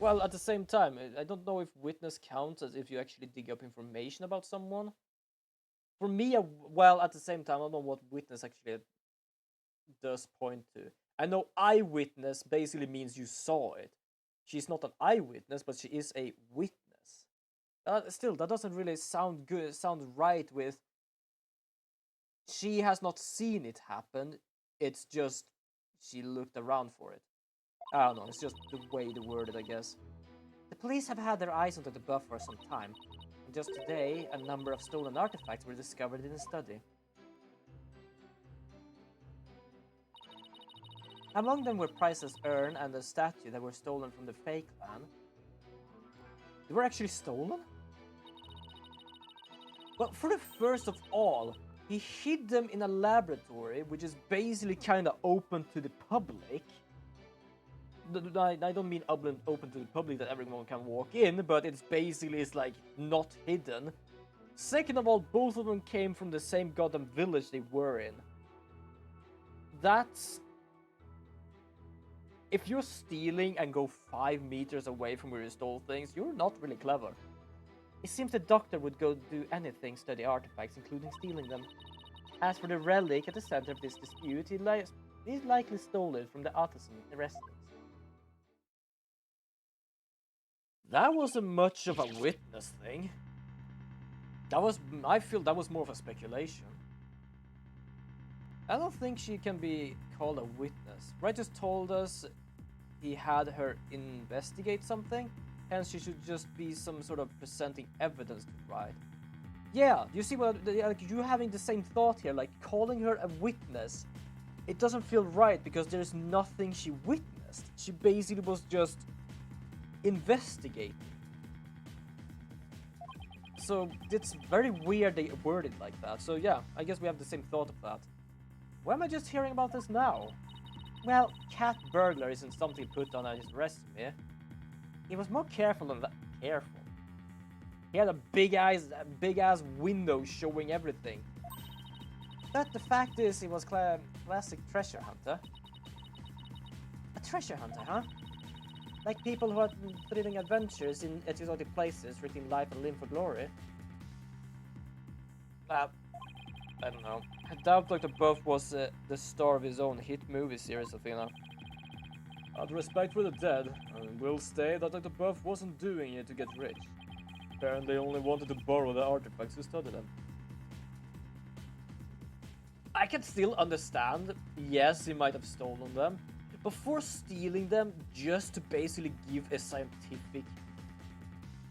Well, at the same time, I don't know if witness counts as if you actually dig up information about someone. For me, well, at the same time, I don't know what witness actually does point to. I know eyewitness basically means you saw it. She's not an eyewitness, but she is a witness. Still, that doesn't really sound good. Sound right with she has not seen it happen. It's just she looked around for it. I don't know. It's just the way they worded, I guess. The police have had their eyes on the buff for some time, and just today, a number of stolen artifacts were discovered in the study. Among them were priceless urn and a statue that were stolen from the Fey clan. They were actually stolen? Well, for the first of all, he hid them in a laboratory, which is basically kind of open to the public. I don't mean open to the public that everyone can walk in, but it's basically like not hidden. Second of all, both of them came from the same goddamn village they were in. That's... If you're stealing and go 5 meters away from where you stole things, you're not really clever. It seems the doctor would go do anything study artifacts, including stealing them. As for the relic at the center of this dispute, he likely stole it from the Ottoson residence. That wasn't much of a witness thing. I feel that was more of a speculation. I don't think she can be called a witness. Wright just told us he had her investigate something, hence she should just be some sort of presenting evidence to Wright. Yeah, you see what like, you having the same thought here, like calling her a witness. It doesn't feel right because there's nothing she witnessed. She basically was just investigating. So it's very weird they worded like that. So yeah, I guess we have the same thought of that. Why am I just hearing about this now? Well, cat burglar isn't something put on his resume. He was more careful than that. Careful. He had a big ass window showing everything. But the fact is, he was classic treasure hunter. A treasure hunter, huh? Like people who are thrilling adventures in exotic places, risking life and limb for glory. I don't know. I doubt Dr. Buff was the star of his own hit movie series, Athena. Out of respect for the dead, I will state that Dr. Buff wasn't doing it to get rich. Apparently only wanted to borrow the artifacts to study them. I can still understand, yes, he might have stolen them, but for stealing them just to basically give a scientific,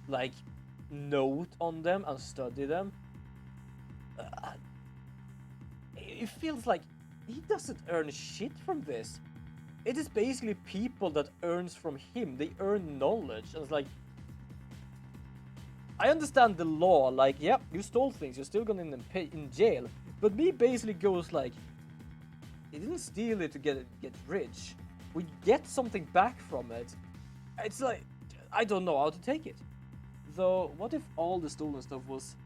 like, note on them and study them, it feels like he doesn't earn shit from this. It is basically people that earns from him. They earn knowledge, and it's like, I understand the law, like, yep, you stole things, you're still gonna in jail, but me basically goes like, he didn't steal it to get rich. We get something back from it. It's like, I don't know how to take it. Though, what if all the stolen stuff was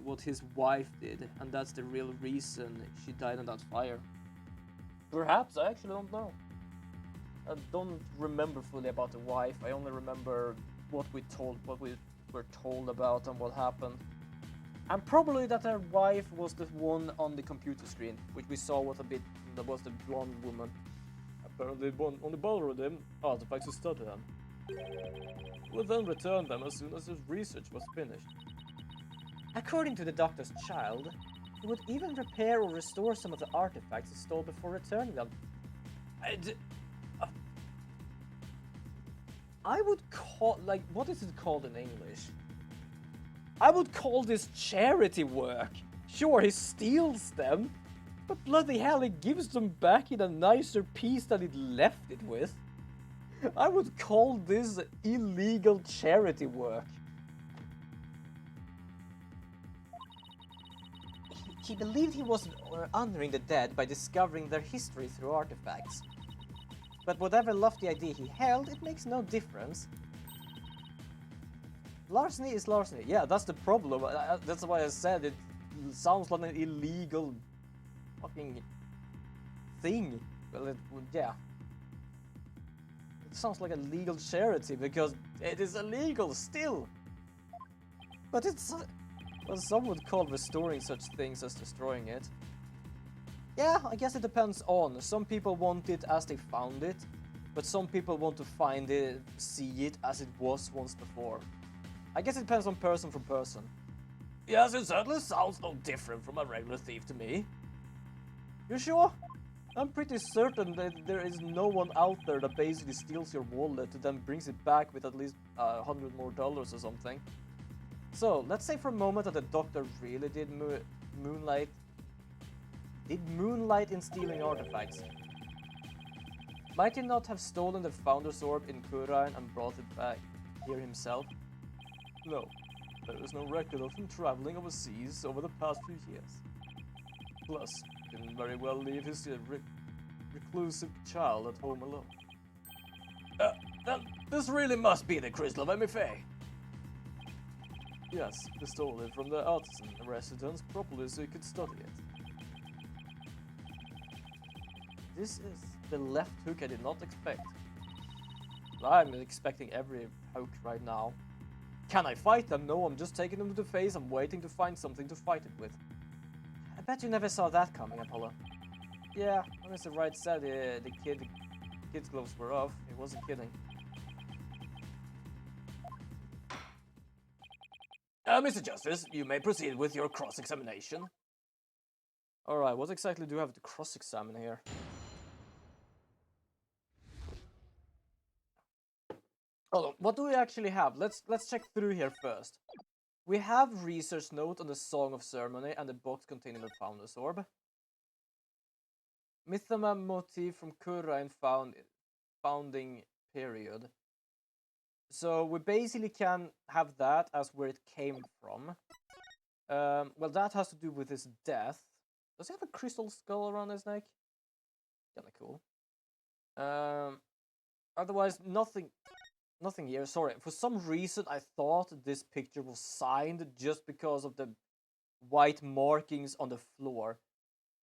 what his wife did, and that's the real reason she died in that fire? Perhaps, I actually don't know. I don't remember fully about the wife. I only remember what we were told about and what happened. And probably that her wife was the one on the computer screen, which we saw was that was the blonde woman. Apparently on the borrowed them artifacts to study them. He would then return them as soon as his research was finished. According to the doctor's child, he would even repair or restore some of the artifacts he stole before returning them. I would call, like, what is it called in English? I would call this charity work. Sure, he steals them, but bloody hell, he gives them back in a nicer piece than he left it with. I would call this illegal charity work. He believed he was honoring the dead by discovering their history through artifacts. But whatever lofty idea he held, it makes no difference. Larceny is larceny. Yeah, that's the problem. That's why I said it sounds like an illegal fucking thing. Well, yeah. It sounds like a legal charity because it is illegal still. But it's well, some would call restoring such things as destroying it. Yeah, I guess it depends on. Some people want it as they found it, but some people want to find it, see it as it was once before. I guess it depends on person from person. Yes, it certainly sounds no different from a regular thief to me. You sure? I'm pretty certain that there is no one out there that basically steals your wallet and then brings it back with at least $100 more or something. So, let's say for a moment that the doctor really did moonlight in stealing artifacts. Might he not have stolen the Founder's Orb in Kurain and brought it back here himself? No, there is no record of him traveling overseas over the past few years. Plus, he couldn't very well leave his reclusive child at home alone. Then this really must be the Crystal of MFA. Yes, he stole it from the artisan residence properly so he could study it. This is the left hook I did not expect. I'm expecting every hook right now. Can I fight them? No, I'm just taking them to the face. I'm waiting to find something to fight it with. I bet you never saw that coming, Apollo. Yeah, Mr. Wright said the kid's gloves were off. He wasn't kidding. Mr. Justice, you may proceed with your cross-examination. Alright, what exactly do I have to cross-examine here? Hold on, what do we actually have? Let's check through here first. We have research note on the Song of Ceremony and the box containing the Founder's Orb. Mythema motif from Kurain founding period. So we basically can have that as where it came from. Well, that has to do with his death. Does he have a crystal skull around his neck? Kinda cool. Otherwise, nothing here. Sorry, for some reason I thought this picture was signed just because of the white markings on the floor.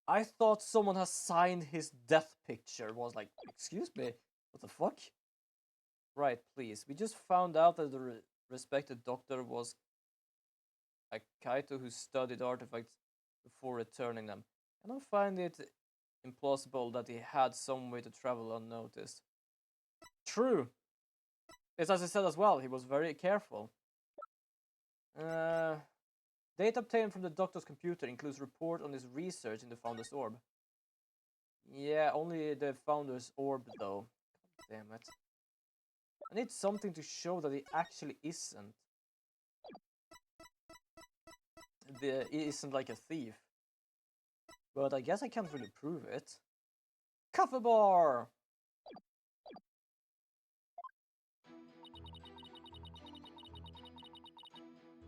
I thought someone has signed his death picture. Was like, excuse me, what the fuck? Right, please. We just found out that the respected doctor was a Kaito who studied artifacts before returning them. I don't find it implausible that he had some way to travel unnoticed. True. It's as I said as well, he was very careful. Data obtained from the doctor's computer includes report on his research in the Founder's Orb. Yeah, only the Founder's Orb though. God damn it. I need something to show that he actually isn't. He isn't like a thief. But I guess I can't really prove it. Coffee bar!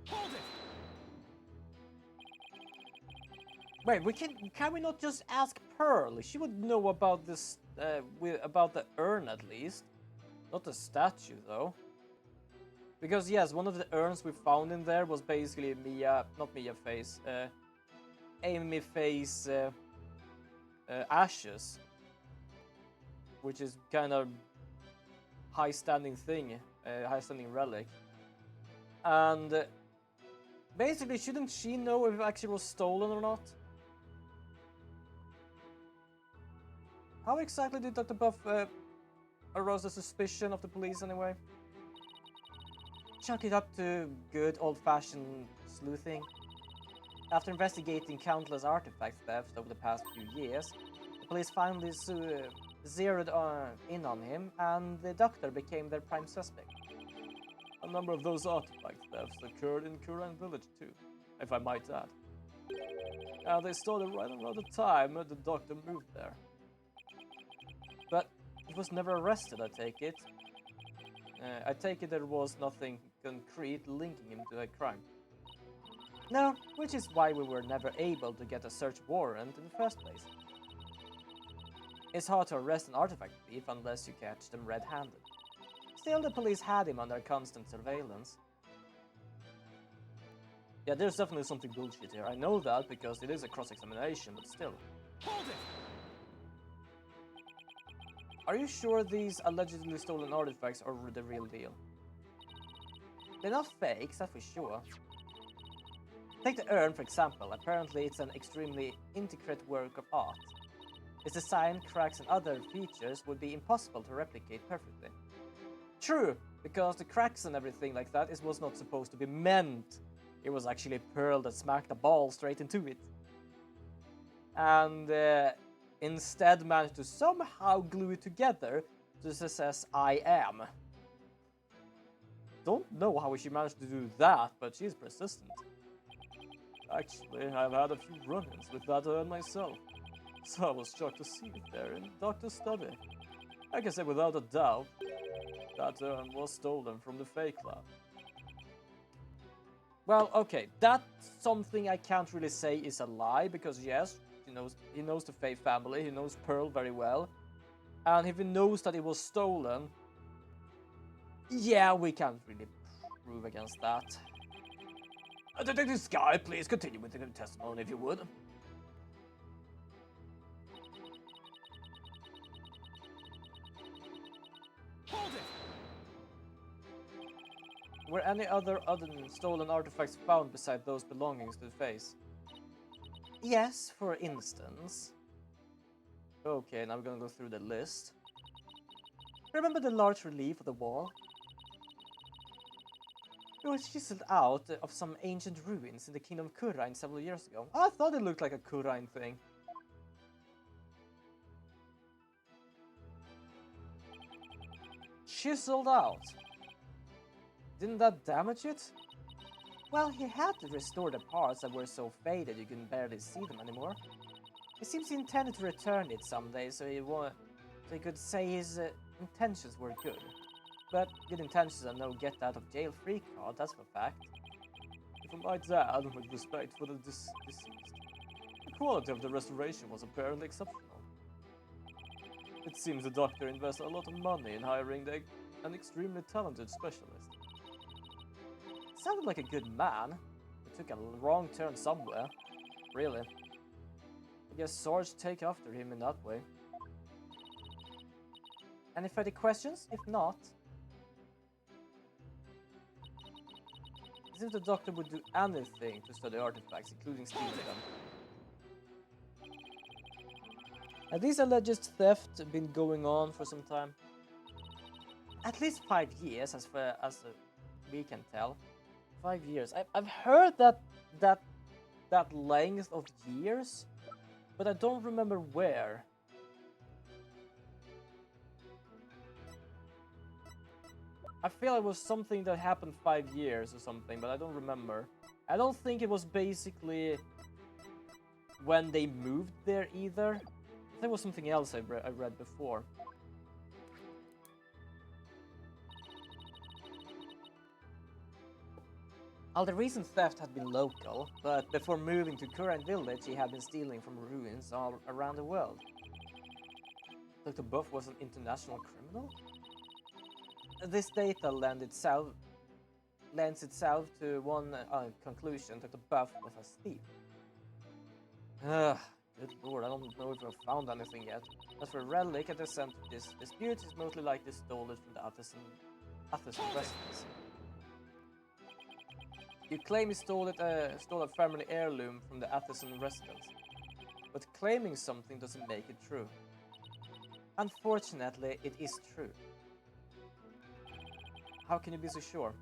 Hold it! Wait, can we not just ask Pearl? She would know about this, about the urn at least. Not the statue, though. Because, yes, one of the urns we found in there was basically Amy Faye's ashes. Which is kind of high-standing thing, high-standing relic. And basically, shouldn't she know if it actually was stolen or not? How exactly did Dr. Buff arouse the suspicion of the police anyway? Chalk it up to good old-fashioned sleuthing. After investigating countless artifact thefts over the past few years, the police finally zeroed in on him, and the doctor became their prime suspect. A number of those artifact thefts occurred in Kurain village too, if I might add. They started right around the time the doctor moved there. But he was never arrested, I take it. I take it there was nothing concrete linking him to a crime. No, which is why we were never able to get a search warrant in the first place. It's hard to arrest an artifact thief unless you catch them red-handed. Still, the police had him under constant surveillance. Yeah, there's definitely something bullshit here. I know that because it is a cross-examination, but still. Hold it! Are you sure these allegedly stolen artifacts are the real deal? They're not fakes, that's for sure. Take the urn, for example. Apparently, it's an extremely intricate work of art. Its design, cracks, and other features would be impossible to replicate perfectly. True, because the cracks and everything like that was not supposed to be meant. It was actually a pearl that smacked a ball straight into it. And instead managed to somehow glue it together to says I am. Don't know how she managed to do that, but she's persistent. Actually, I've had a few run-ins with that urn myself, so I was shocked to see it there in the doctor's study. I can say without a doubt, that urn was stolen from the fake lab. Well, okay, that's something I can't really say is a lie, because yes, he knows the Faye family, he knows Pearl very well, and if he knows that it was stolen, yeah, we can't really prove against that. This guy, please continue with the testimony if you would. Hold it! Were any other stolen artifacts found beside those belongings to the face? Yes, for instance. Okay, now we're gonna go through the list. Remember the large relief of the wall? It was chiseled out of some ancient ruins in the kingdom of Kurain several years ago. I thought it looked like a Kurain thing. Chiseled out? Didn't that damage it? Well, he had to restore the parts that were so faded you can barely see them anymore. It seems he intended to return it someday, so he could say his intentions were good. But good intentions are no get out of jail free card, that's for a fact. If I might add, with respect for the deceased, the quality of the restoration was apparently exceptional. It seems the doctor invested a lot of money in hiring an extremely talented specialist. Sounded like a good man, but took a wrong turn somewhere. Really. I guess Sarge take after him in that way. Any further questions? If not, as if the doctor would do anything to study artifacts, including stealing them. Have these alleged theft been going on for some time? At least 5 years, as we can tell. 5 years. I've heard that length of years, but I don't remember where. I feel it was something that happened 5 years or something, but I don't remember. I don't think it was basically when they moved there either. I think it was something else I read before. All the recent theft had been local, but before moving to Kuran village, he had been stealing from ruins all around the world. Dr. Buff was an international criminal? This data lends itself to one conclusion: Dr. Buff was a thief. Good lord, I don't know if I've found anything yet. As for a relic at the center of this dispute, is mostly likely stolen from the Atheson residence. You claim you stole a family heirloom from the Atheson residence, but claiming something doesn't make it true. Unfortunately, it is true. How can you be so sure?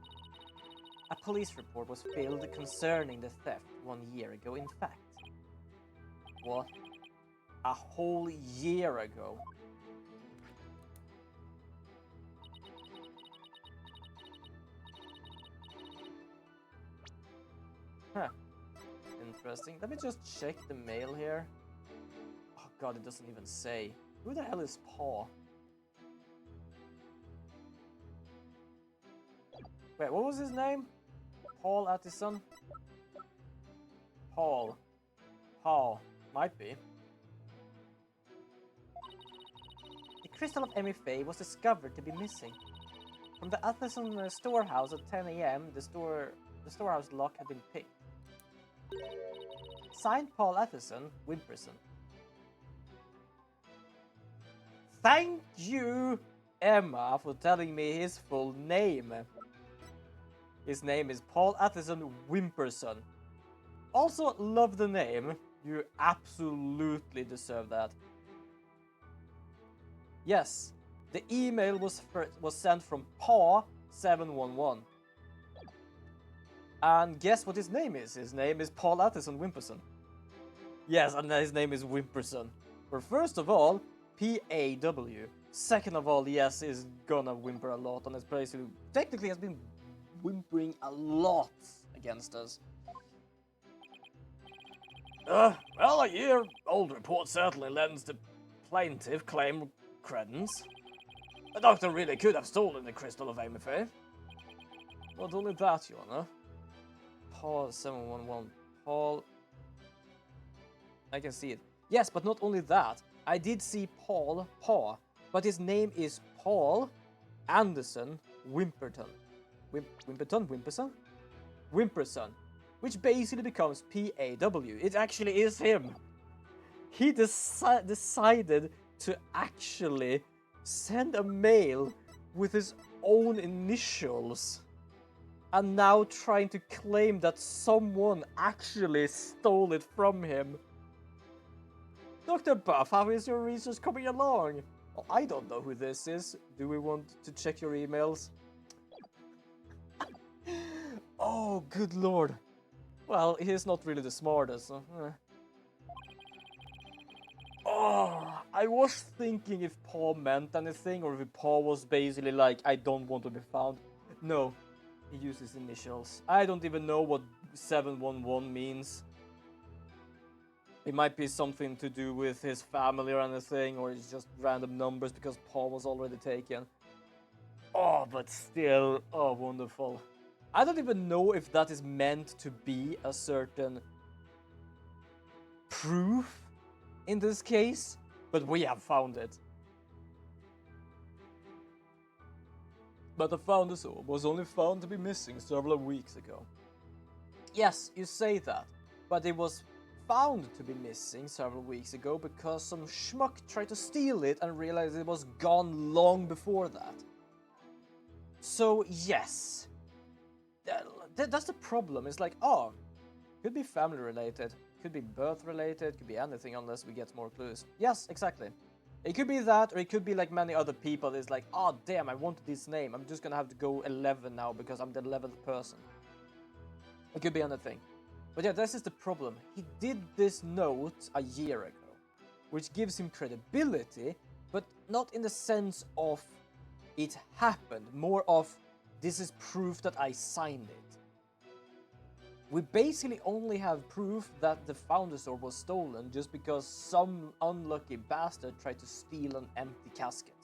A police report was filed concerning the theft 1 year ago, in fact. What? A whole year ago? Huh. Interesting. Let me just check the mail here. Oh god, it doesn't even say. Who the hell is Paul? Wait, what was his name? Paul Attison? Paul. Might be. The crystal of MFA was discovered to be missing. From the Attison storehouse at 10 AM, the storehouse lock had been picked. Signed Paul Attison, Wimperson. thank you, Emma, for telling me his full name. His name is Paul Atherson Wimperson. Also, love the name. You absolutely deserve that. Yes, the email was sent from Paw711. And guess what his name is? His name is Paul Atherson Wimperson. Yes, and his name is Wimperson. For first of all, P-A-W. Second of all, yes, is gonna whimper a lot, and his place who technically has been whimpering a lot against us. Well, a year-old report certainly lends the plaintiff claim credence. The doctor really could have stolen the crystal of Amy Faye. Not only that, Your Honor. Paul 711. Paul. I can see it. Yes, but not only that. I did see Paul, but his name is Paul Anderson Wimperton. Wimperson. Which basically becomes P-A-W. It actually is him. He decided to actually send a mail with his own initials. And now trying to claim that someone actually stole it from him. Dr. Buff, how is your research coming along? Well, I don't know who this is. Do we want to check your emails? Oh, good lord. Well, he's not really the smartest. Oh, I was thinking if Paul meant anything, or if Paul was basically like, I don't want to be found. No, he uses initials. I don't even know what 711 means. It might be something to do with his family or anything, or it's just random numbers because Paul was already taken. Oh, but still, oh, wonderful. I don't even know if that is meant to be a certain proof in this case, but we have found it. But the Founder's Orb was only found to be missing several weeks ago. Yes, you say that, but it was found to be missing several weeks ago because some schmuck tried to steal it and realized it was gone long before that. So yes, that's the problem. It's like, oh, could be family related, could be birth related, could be anything unless we get more clues. Yes, exactly. It could be that, or it could be like many other people. It's like, oh damn, I wanted this name. I'm just gonna have to go 11 now because I'm the 11th person. It could be anything. But yeah, this is the problem. He did this note a year ago, which gives him credibility, but not in the sense of it happened, more of this is proof that I signed it. We basically only have proof that the Founder's Orb was stolen just because some unlucky bastard tried to steal an empty casket.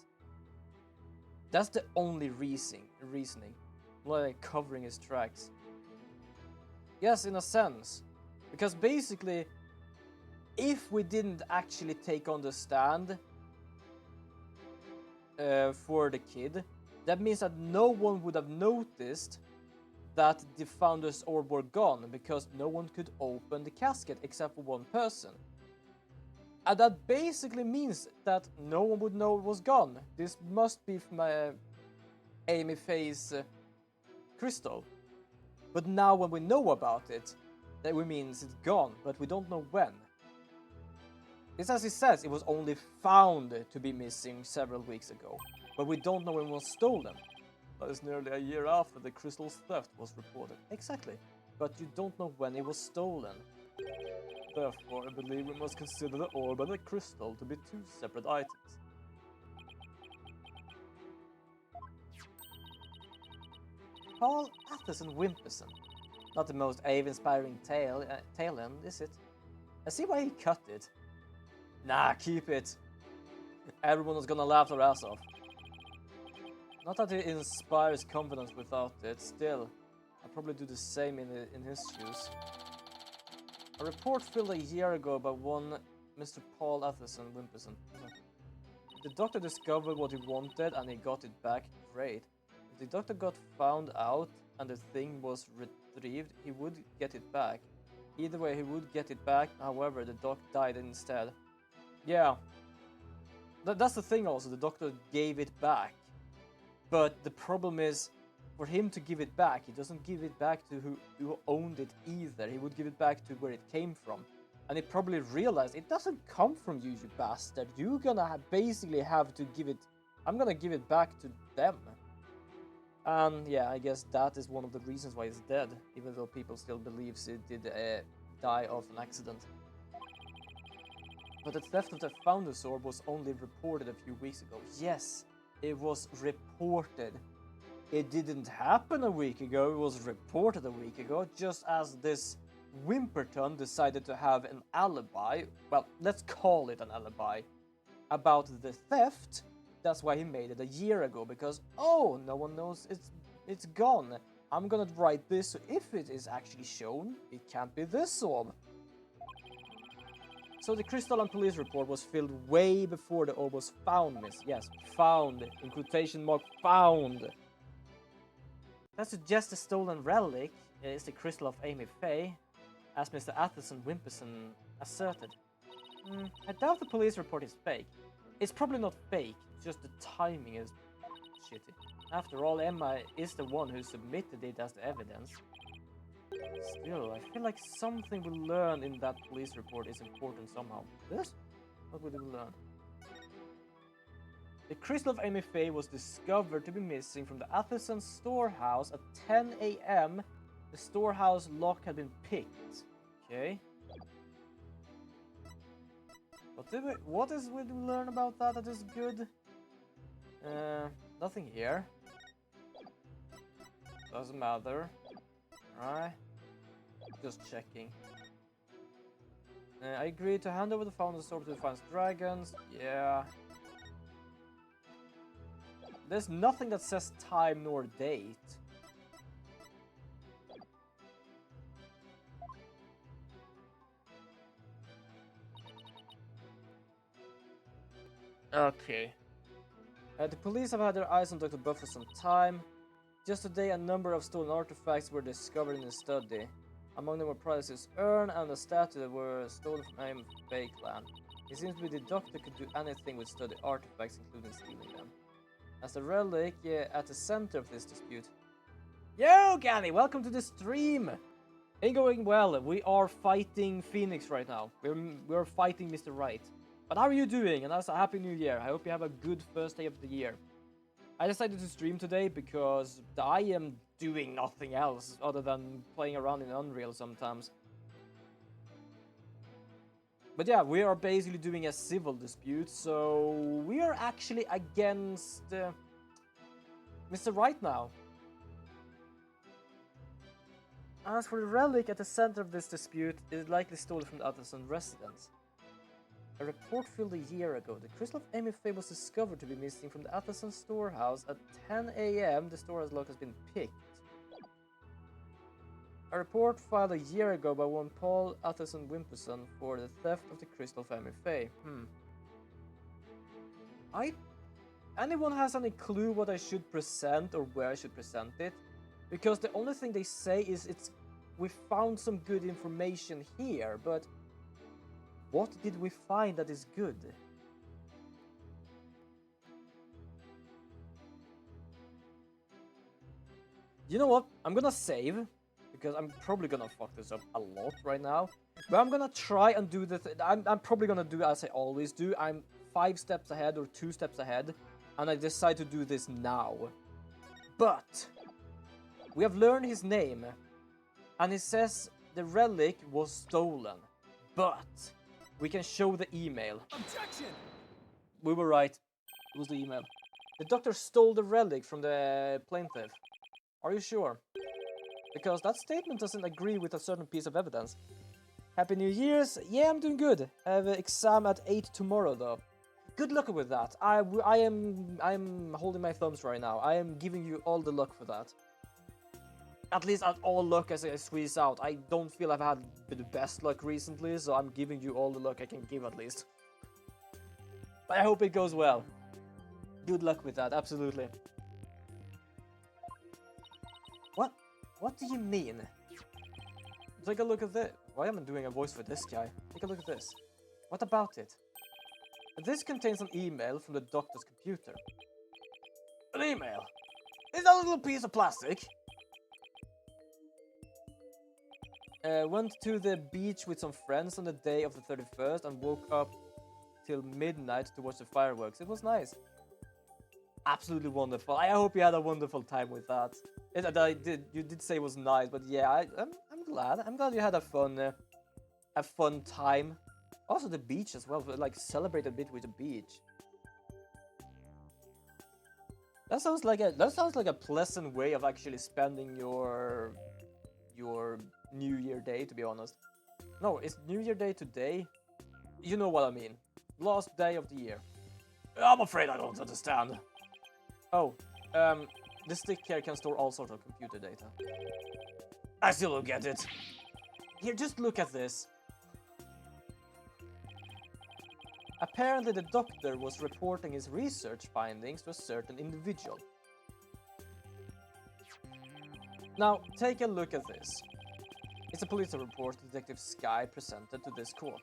That's the only reasoning, like covering his tracks. Yes, in a sense, because basically, if we didn't actually take on the stand for the kid, that means that no one would have noticed that the Founder's Orb were gone because no one could open the casket except for one person. And that basically means that no one would know it was gone. This must be my Amy Faye's crystal. But now when we know about it, that means it's gone, but we don't know when. It's as he says, it was only found to be missing several weeks ago, but we don't know when it was stolen. That is nearly a year after the crystal's theft was reported. Exactly, but you don't know when it was stolen. Therefore, I believe we must consider the orb and the crystal to be two separate items. Paul Atherson Wimperson. Not the most awe-inspiring tail end, is it? I see why he cut it. Nah, keep it. Everyone is gonna laugh their ass off. Not that it inspires confidence without it, still, I'd probably do the same in his shoes. A report filled a year ago by one Mr. Paul Atherson Wimperson. The doctor discovered what he wanted and he got it back. Great. If the doctor got found out and the thing was retrieved, he would get it back. Either way, he would get it back, however, the doc died instead. Yeah. That's the thing also, the doctor gave it back. But the problem is, for him to give it back, he doesn't give it back to who owned it either. He would give it back to where it came from. And he probably realized, it doesn't come from you, you bastard. You're gonna basically have to give it... I'm gonna give it back to them. And yeah, I guess that is one of the reasons why it's dead. Even though people still believe it did die of an accident. But the theft of the Founder's Orb was only reported a few weeks ago. Yes, it was reported. It didn't happen a week ago, it was reported a week ago, just as this Wimperton decided to have an alibi, well, let's call it an alibi, about the theft. That's why he made it a year ago, because, oh, no one knows it's gone. I'm gonna write this, so if it is actually shown, it can't be this orb. So the Crystal and Police report was filled way before the orb was found, miss. Yes, found, in quotation mark, found. That suggests the stolen relic is the Crystal of Amy Faye, as Mr. Atherson Wimperson asserted. I doubt the police report is fake. It's probably not fake, just the timing is shitty. After all, Emma is the one who submitted it as the evidence. Still, I feel like something we learn in that police report is important somehow. This? What would we learn? The Crystal of Amy Faye was discovered to be missing from the Atherson storehouse at 10 AM. The storehouse lock had been picked. Okay. What did we learn about that that is good? Nothing here. Doesn't matter. Alright. Just checking. I agreed to hand over the Founder's Orb to the Finest Dragons. Yeah. There's nothing that says time nor date. Okay. The police have had their eyes on Dr. Buff for some time. Just today, a number of stolen artifacts were discovered in the study. Among them were Price's urn and a statue that were stolen from Aim Bay clan. It seems to be the doctor could do anything with study artifacts, including stealing them. As the relic at the center of this dispute. Yo, Ganny, welcome to the stream! Ain't going well. We are fighting Phoenix right now. We're fighting Mr. Right. But how are you doing? And also, Happy New Year. I hope you have a good first day of the year. I decided to stream today because I am doing nothing else other than playing around in Unreal sometimes. But yeah, we are basically doing a civil dispute, so we are actually against Mr. Right now. As for the relic at the center of this dispute, it is likely stolen from the Atherson residence. A report filled a year ago, the Crystal of Amy Faye was discovered to be missing from the Atherson storehouse at 10 AM. The storehouse lock has been picked. A report filed a year ago by one Paul Atherson Wimperson for the theft of the Crystal of Amy Faye. Anyone has any clue what I should present or where I should present it? Because the only thing they say is we found some good information here, but what did we find that is good? You know what? I'm gonna save, because I'm probably gonna fuck this up a lot right now. But I'm gonna try and do this. I'm probably gonna do as I always do. I'm 5 steps ahead or 2 steps ahead, and I decide to do this now. But we have learned his name, and it says the relic was stolen. But we can show the email. Objection! We were right. It was the email. The doctor stole the relic from the plaintiff. Are you sure? Because that statement doesn't agree with a certain piece of evidence. Happy New Year's. Yeah, I'm doing good. I have an exam at 8 tomorrow, though. Good luck with that. I'm holding my thumbs right now. I am giving you all the luck for that. At least all luck as I squeeze out. I don't feel I've had the best luck recently, so I'm giving you all the luck I can give at least. But I hope it goes well. Good luck with that, absolutely. What? What do you mean? Take a look at this. Why am I doing a voice for this guy? Take a look at this. What about it? This contains an email from the doctor's computer. An email? Is that a little piece of plastic? Went to the beach with some friends on the day of the 31st and woke up till midnight to watch the fireworks. It was nice. Absolutely wonderful. I hope you had a wonderful time with that. You did say it was nice, but yeah, I'm glad. I'm glad you had a fun time. Also the beach as well, like celebrate a bit with the beach. That sounds like a pleasant way of actually spending your New Year Day, to be honest. No, it's New Year Day today. You know what I mean. Last day of the year. I'm afraid I don't understand. Oh, the stick here can store all sorts of computer data. I still don't get it. Here, just look at this. Apparently the doctor was reporting his research findings to a certain individual. Now, take a look at this. It's a police report Detective Sky presented to this court.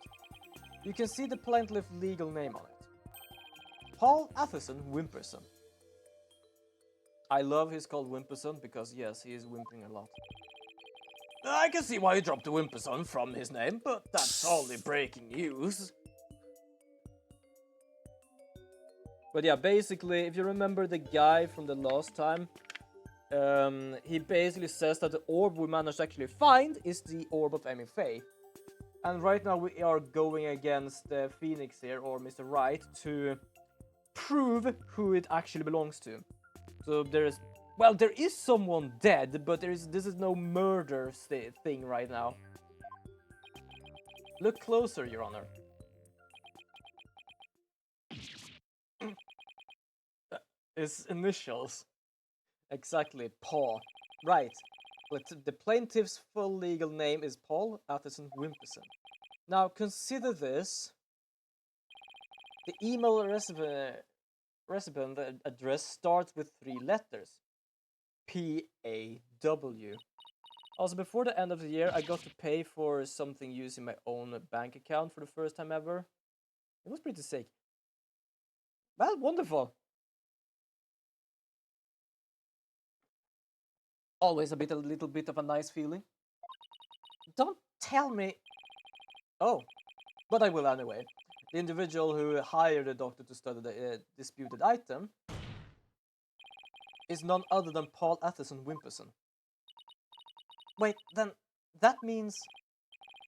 You can see the plaintiff's legal name on it. Paul Atherson Wimperson. I love he's called Wimperson because, yes, he is whimpering a lot. I can see why he dropped the Wimperson from his name, but that's only breaking news. But yeah, basically, if you remember the guy from the last time, he basically says that the orb we managed to actually find is the orb of Amy Faye. And right now we are going against Phoenix here, or Mr. Wright, to prove who it actually belongs to. So there is someone dead, but this is no murder thing right now. Look closer, Your Honor. His initials. Exactly, Paul. Right. The plaintiff's full legal name is Paul Atherson Wimperson. Now, consider this. The email recipient address starts with 3 letters. P-A-W. Also, before the end of the year, I got to pay for something using my own bank account for the first time ever. It was pretty sick. Well, wonderful. Always a little bit of a nice feeling. Don't tell me. Oh, but I will anyway. The individual who hired the doctor to study the disputed item is none other than Paul Atherson Wimperson. Wait, then that means...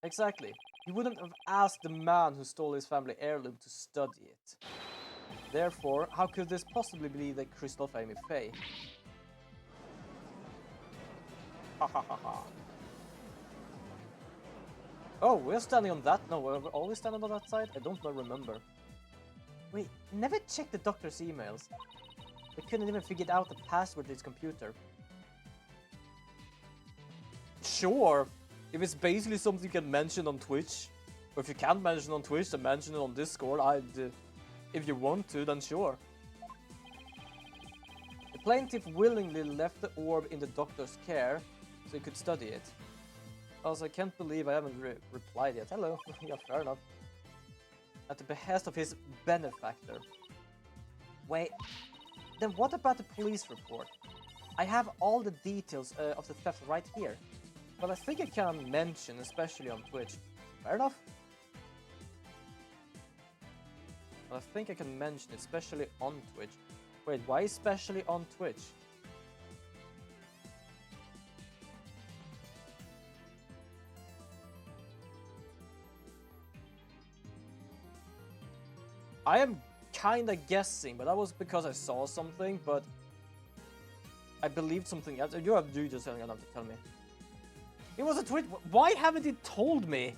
Exactly. He wouldn't have asked the man who stole his family heirloom to study it. Therefore, how could this possibly be the crystal of Amy Faye? Ha ha ha ha. Oh, we're standing on that? No, we're always standing on that side? I don't remember. Wait, never checked the doctor's emails. They couldn't even figure out the password to his computer. Sure, if it's basically something you can mention on Twitch, or if you can't mention on Twitch, then mention it on Discord. If you want to, then sure. The plaintiff willingly left the orb in the doctor's care so he could study it. Also, I can't believe I haven't replied yet. Hello. Yeah, fair enough. At the behest of his benefactor. Wait, then what about the police report? I have all the details of the theft right here. But I think I can mention, especially on Twitch. Fair enough. But I think I can mention, especially on Twitch. Wait, why especially on Twitch? I am kinda guessing, but that was because I saw something, but I believed something else. You just don't have to tell me. It was a tweet. Why haven't you told me?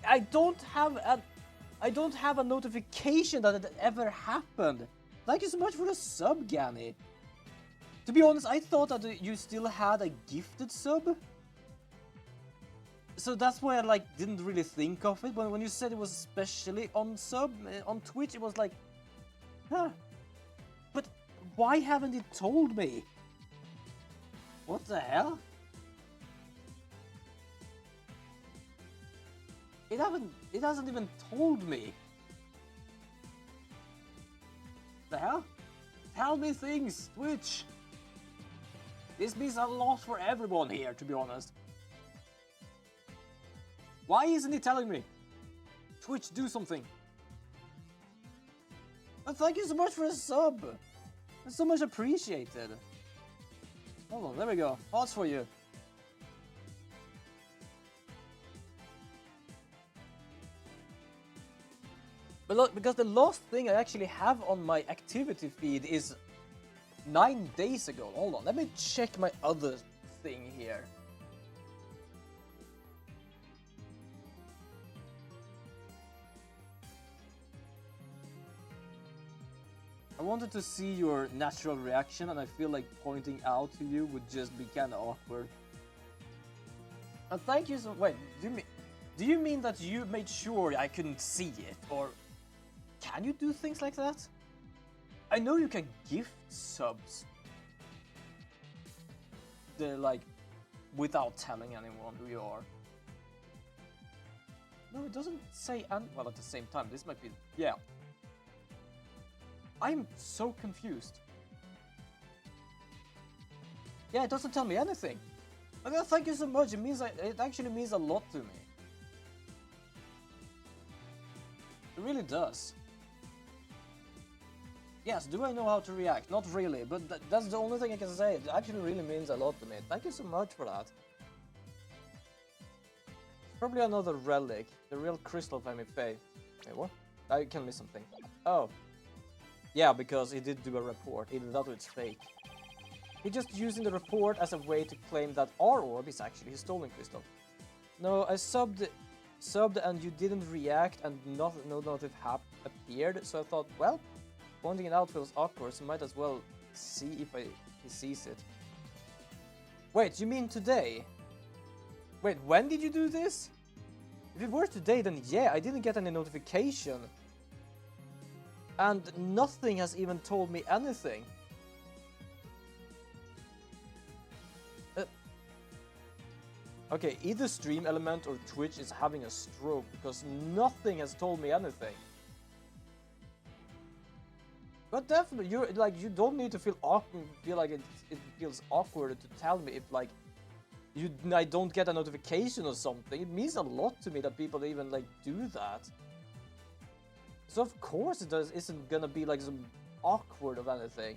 I don't have a notification that it ever happened. Thank you so much for the sub, Ganny. To be honest, I thought that you still had a gifted sub. So that's why I didn't really think of it. But when you said it was especially on on Twitch, it was like, huh. But why haven't you told me? What the hell? It It hasn't even told me. The hell? Tell me things, Twitch. This means a lot for everyone here, to be honest. Why isn't he telling me? Twitch, do something. And thank you so much for the sub. It's so much appreciated. Hold on, there we go. Hearts for you. But look, because the last thing I actually have on my activity feed is 9 days ago. Hold on, let me check my other thing here. I wanted to see your natural reaction, and I feel like pointing out to you would just be kind of awkward. And thank you so. Wait, do you mean that you made sure I couldn't see it, or can you do things like that? I know you can gift subs. They're like without telling anyone who you are. No, it doesn't say. And well, at the same time, this might be. Yeah. I'm so confused. Yeah, it doesn't tell me anything. Okay, thank you so much. It actually means a lot to me. It really does. Yes, do I know how to react? Not really, but that's the only thing I can say. It actually really means a lot to me. Thank you so much for that. Probably another relic. The real crystal Femi Fey. Wait, what? I can miss something. Oh. Yeah, because he did do a report, even though it's fake. He's just using the report as a way to claim that our orb is actually his stolen crystal. No, I subbed and you didn't react and no notif appeared, so I thought, well, pointing it out feels awkward, so might as well see if he sees it. Wait, you mean today? Wait, when did you do this? If it were today, then yeah, I didn't get any notification. And nothing has even told me anything. Okay, either Stream Element or Twitch is having a stroke because nothing has told me anything. But definitely, you don't need to feel awkward. Feel like it feels awkward to tell me if like I don't get a notification or something. It means a lot to me that people even like do that. So of course it isn't gonna be like some awkward of anything.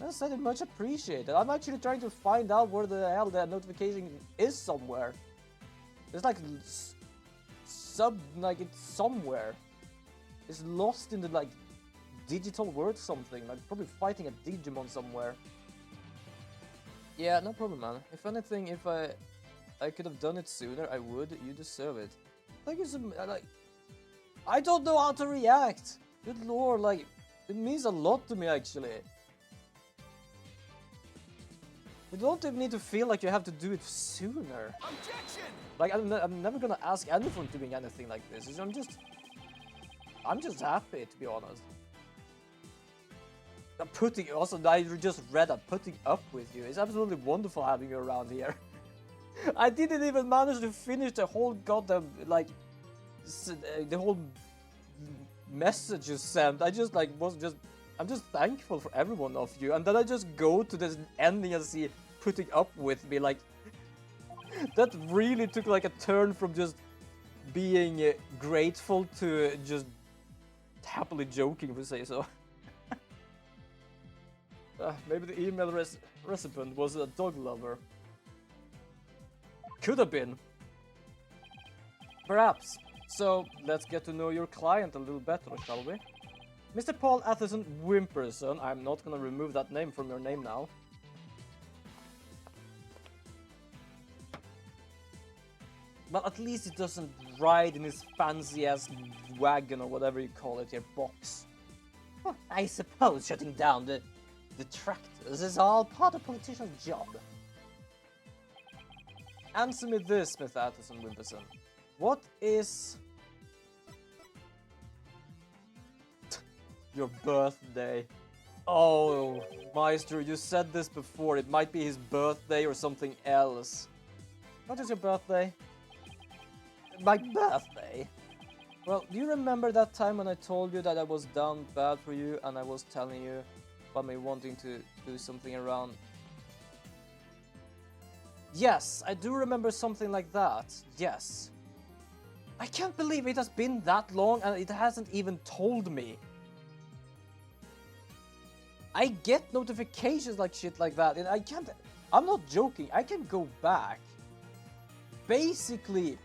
I said it much appreciated. I'm actually trying to find out where the hell that notification is somewhere. It's like it's somewhere. It's lost in the like digital world something. Like probably fighting a Digimon somewhere. Yeah, no problem, man. If anything, if I could have done it sooner, I would. You deserve it. Thank you so much. Like, I don't know how to react. Good lord, like, it means a lot to me, actually. You don't even need to feel like you have to do it sooner. Objection! Like, I'm never gonna ask anyone doing anything like this. I'm just happy, to be honest. I just read that putting up with you. It's absolutely wonderful having you around here. I didn't even manage to finish the whole goddamn, like, the whole message you sent. I'm just thankful for every one of you, and then I just go to this ending and see putting up with me. Like, that really took like a turn from just being grateful to just happily joking, if we say so. Maybe the email recipient was a dog lover. Could have been. Perhaps. So, let's get to know your client a little better, shall we? Mr. Paul Atherson Wimperson. I'm not gonna remove that name from your name now. But at least it doesn't ride in his fancy-ass wagon or whatever you call it here, box. Well, I suppose shutting down the detractors is all part of a politician's job. Answer me this, Smith Atherson Wimperson. What is your birthday? Oh, Maestro, you said this before. It might be his birthday or something else. What is your birthday? My birthday? Well, do you remember that time when I told you that I was down bad for you and I was telling you about me wanting to do something around? Yes, I do remember something like that. Yes. I can't believe it has been that long and it hasn't even told me. I get notifications like shit like that and I can't... I'm not joking, I can go back basically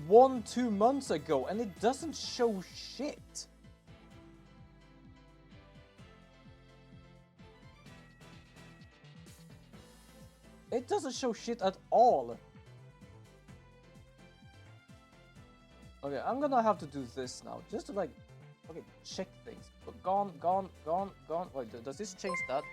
1-2 months ago and it doesn't show shit. It doesn't show shit at all. Okay, I'm gonna have to do this now, just to like, okay, check things. But gone. Wait, does this change that?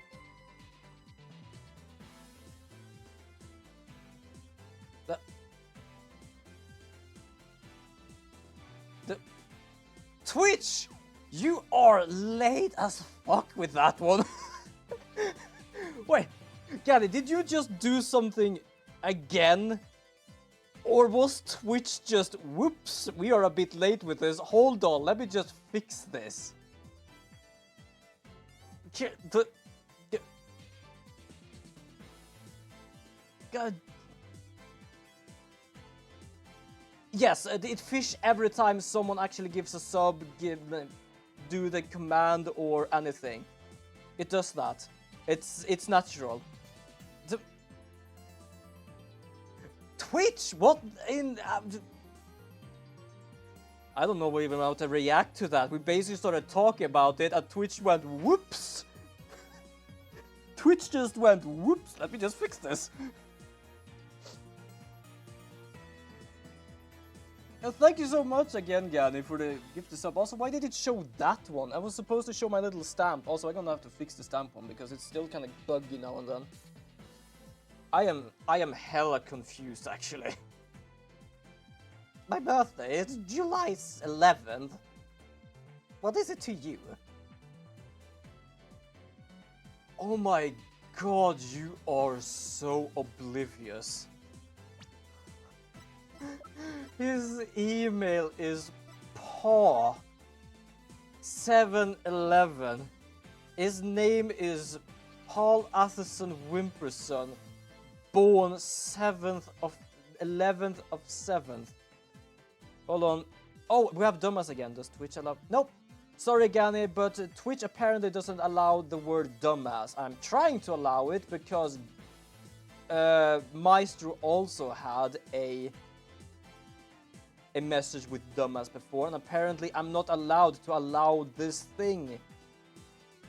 The Twitch, you are late as fuck with that one. Wait, Gabby, did you just do something again? Or was Twitch just, whoops, we are a bit late with this. Hold on, let me just fix this. God. Yes, it fish every time someone actually gives a sub, do the command or anything. It does that. It's natural. Twitch, what in? I don't know even how to react to that. We basically started talking about it, and Twitch went whoops. Twitch just went whoops. Let me just fix this. And thank you so much again, Gani, for the gift sub. Also, why did it show that one? I was supposed to show my little stamp. Also, I'm gonna have to fix the stamp one because it's still kind of buggy now and then. I am hella confused, actually. My birthday is July 11th. What is it to you? Oh my god, you are so oblivious. His email is paw711. His name is Paul Atherson Wimperson. Born 11th of 7th. Hold on. Oh, we have dumbass again. Does Twitch allow? Nope. Sorry, Gani, but Twitch apparently doesn't allow the word dumbass. I'm trying to allow it because Maestro also had a message with dumbass before, and apparently I'm not allowed to allow this thing.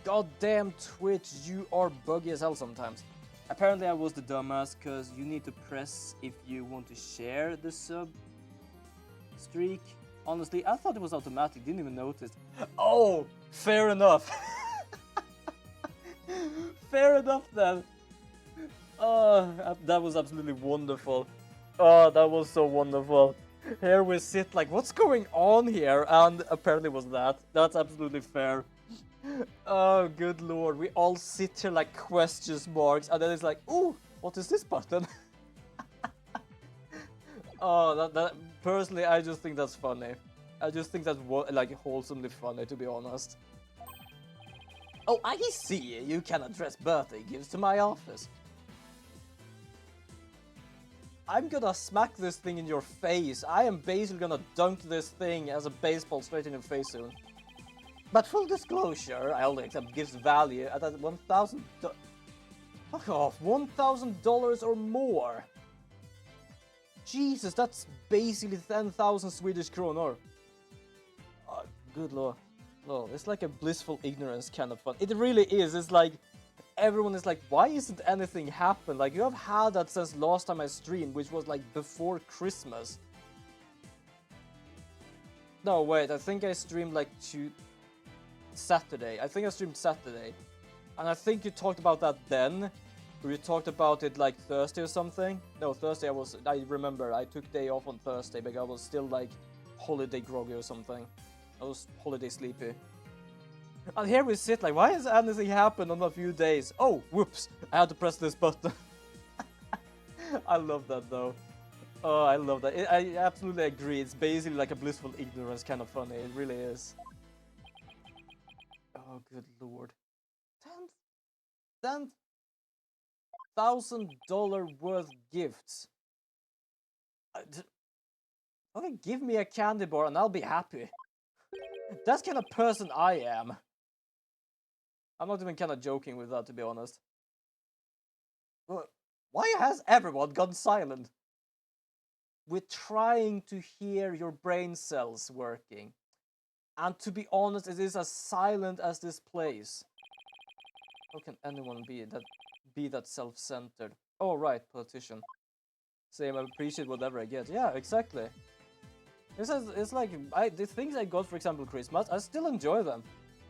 Goddamn Twitch, you are buggy as hell sometimes. Apparently I was the dumbass because you need to press if you want to share the sub streak. Honestly, I thought it was automatic, didn't even notice. Oh, fair enough. Fair enough then. Oh, that was absolutely wonderful. Oh, that was so wonderful. Here we sit like, what's going on here? And apparently it was that. That's absolutely fair. Oh, good lord. We all sit here like question marks, and then it's like, ooh, what is this button? Oh, that personally, I just think that's funny. I just think that's like wholesomely funny, to be honest. Oh, I see. You can address birthday gifts to my office. I'm gonna smack this thing in your face. I am basically gonna dunk this thing as a baseball straight in your face soon. But full disclosure, I only accept gifts value at $1,000. Fuck off, $1,000 or more. Jesus, that's basically 10,000 Swedish kronor. Oh, good lord. No, it's like a blissful ignorance kind of fun. It really is. It's like everyone is like, why isn't anything happen? Like, you have had that since last time I streamed, which was like before Christmas. No, wait, I think I streamed like Saturday. I think I streamed Saturday. And I think you talked about that then. Or you talked about it like Thursday or something. No, Thursday I remember I took day off on Thursday because I was still like holiday groggy or something. I was holiday sleepy. And here we sit like, why has anything happened on a few days? Oh, whoops, I had to press this button. I love that though. Oh, I love that. I absolutely agree. It's basically like a blissful ignorance, kind of funny. It really is. Oh, good lord. $10,000 worth gifts. Okay, give me a candy bar and I'll be happy. That's kind of person I am. I'm not even kind of joking with that, to be honest. Why has everyone gone silent? We're trying to hear your brain cells working. And to be honest, it is as silent as this place. How can anyone be that self-centered? Oh, right, politician. Same, I appreciate whatever I get. Yeah, exactly. It's like, the things I got, for example, Christmas, I still enjoy them.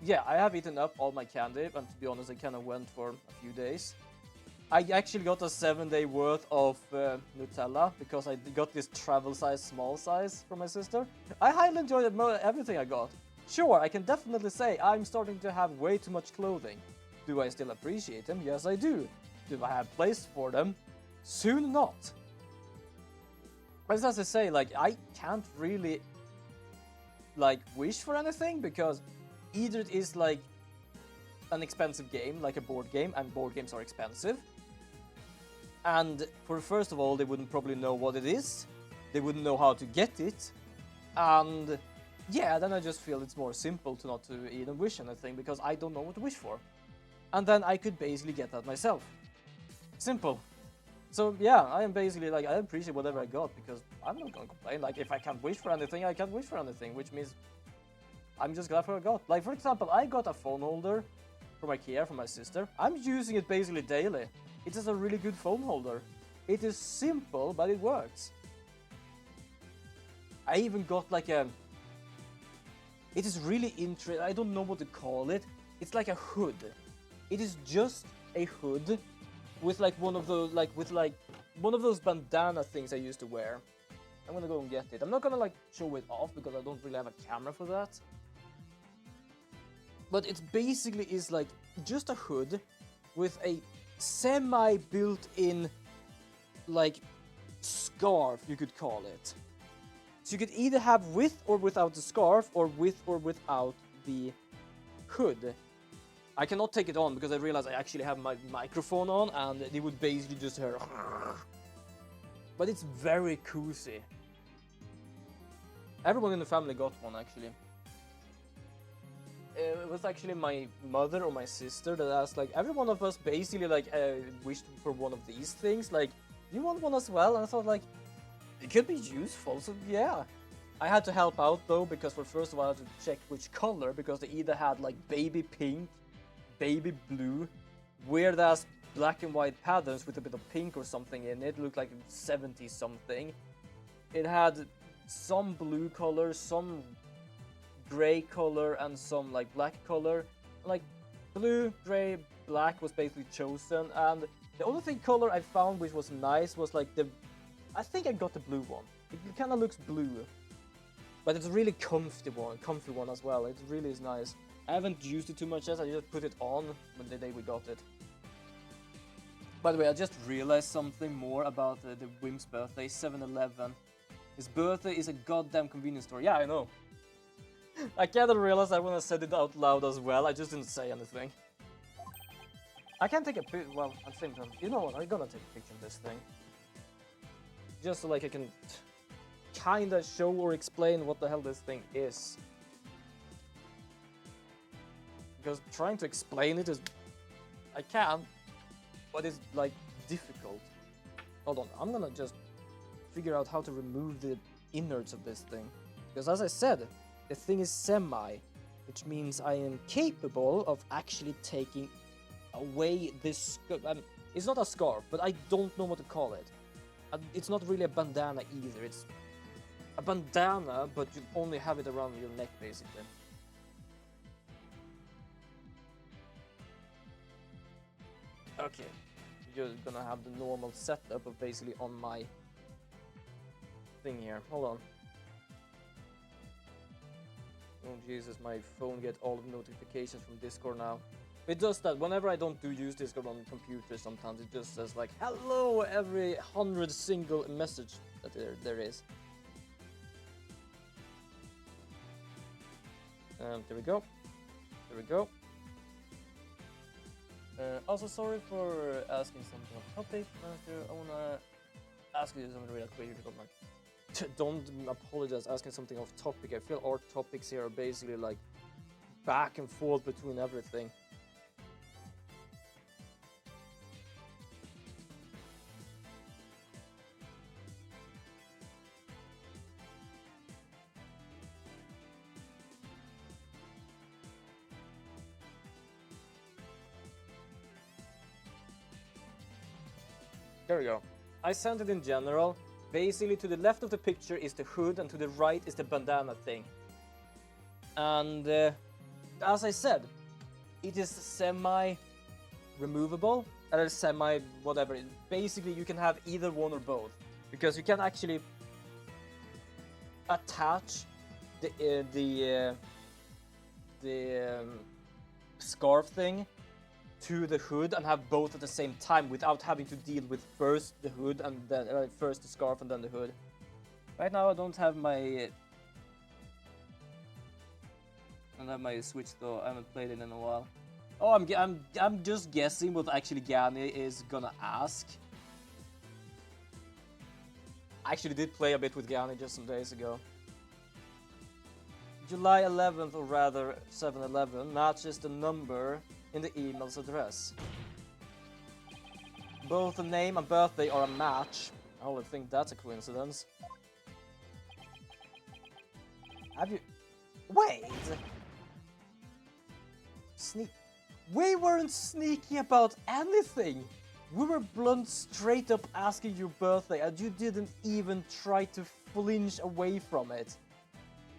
Yeah, I have eaten up all my candy, and to be honest, I kind of went for a few days. I actually got a 7-day worth of Nutella, because I got this travel size, small size from my sister. I highly enjoyed everything I got. Sure, I can definitely say I'm starting to have way too much clothing. Do I still appreciate them? Yes, I do. Do I have place for them? Soon not. But as I say, like, I can't really, like, wish for anything, because either it is, like, an expensive game, like a board game, and board games are expensive. And first of all, they wouldn't probably know what it is. They wouldn't know how to get it. And yeah, then I just feel it's more simple to not to even wish anything, because I don't know what to wish for. And then I could basically get that myself. Simple. So yeah, I am basically like, I appreciate whatever I got, because I'm not gonna complain. Like, if I can't wish for anything, I can't wish for anything, which means I'm just glad for what I got. Like, for example, I got a phone holder from IKEA from my sister. I'm using it basically daily. It is a really good phone holder. It is simple, but it works. I even got like a... It is really interesting. I don't know what to call it. It's like a hood. It is just a hood with like one of those, one of those bandana things I used to wear. I'm gonna go and get it. I'm not gonna like show it off because I don't really have a camera for that. But it basically is like just a hood with a semi-built-in like scarf, you could call it. So you could either have with or without the scarf, or with or without the hood. I cannot take it on because I realized I actually have my microphone on and it would basically just hear. But it's very cozy. Everyone in the family got one actually. It was actually my mother or my sister that asked, like, every one of us basically like wished for one of these things. Like, do you want one as well? And I thought, like, it could be useful, so yeah. I had to help out though, because for first of all I had to check which color, because they either had like baby pink, baby blue, weird ass black and white patterns with a bit of pink or something in it. It looked like 70 something. It had some blue color, some gray color, and some like black color. Like blue, gray, black was basically chosen, and the only thing color I found which was nice was like I think I got the blue one. It kind of looks blue, but it's a really comfy one as well. It really is nice. I haven't used it too much yet. I just put it on when the day we got it. By the way, I just realized something more about the Wim's birthday, 7-Eleven. His birthday is a goddamn convenience store. Yeah, I know. I kind of realized I when I said it out loud as well. I just didn't say anything. I can take a picture. Well, at the same time, you know what? I'm gonna take a picture of this thing. Just so like I can kind of show or explain what the hell this thing is. Because trying to explain it is... I can, but it's like difficult. Hold on, I'm gonna just figure out how to remove the innards of this thing. Because as I said, the thing is semi, which means I am capable of actually taking away this... it's not a scarf, but I don't know what to call it. It's not really a bandana either. It's a bandana, but you only have it around your neck, basically. Okay, you're gonna have the normal setup of basically on my thing here. Hold on. Oh Jesus, my phone gets all the notifications from Discord now. It does that whenever I don't use Discord on the computer. Sometimes it just says like hello every 100 single message that there is. There we go. There we go. Also, sorry for asking something off topic, Master. I wanna ask you something real quick if you don't mind. Don't apologize asking something off topic. I feel our topics here are basically like back and forth between everything. There we go. I sent it in general. Basically, to the left of the picture is the hood, and to the right is the bandana thing. And as I said, it is semi-removable, or semi-whatever. Basically, you can have either one or both, because you can actually attach the scarf thing to the hood and have both at the same time without having to deal with first the hood and then first the scarf and then the hood. Right now I don't have my Switch though. I haven't played it in a while. Oh, I'm just guessing what actually Gani is gonna ask. I actually did play a bit with Gani just some days ago. July 11th, or rather 7/11, matches the number in the email's address. Both the name and birthday are a match. I only think that's a coincidence. Have you... Wait! We weren't sneaky about anything! We were blunt straight up asking your birthday and you didn't even try to flinch away from it.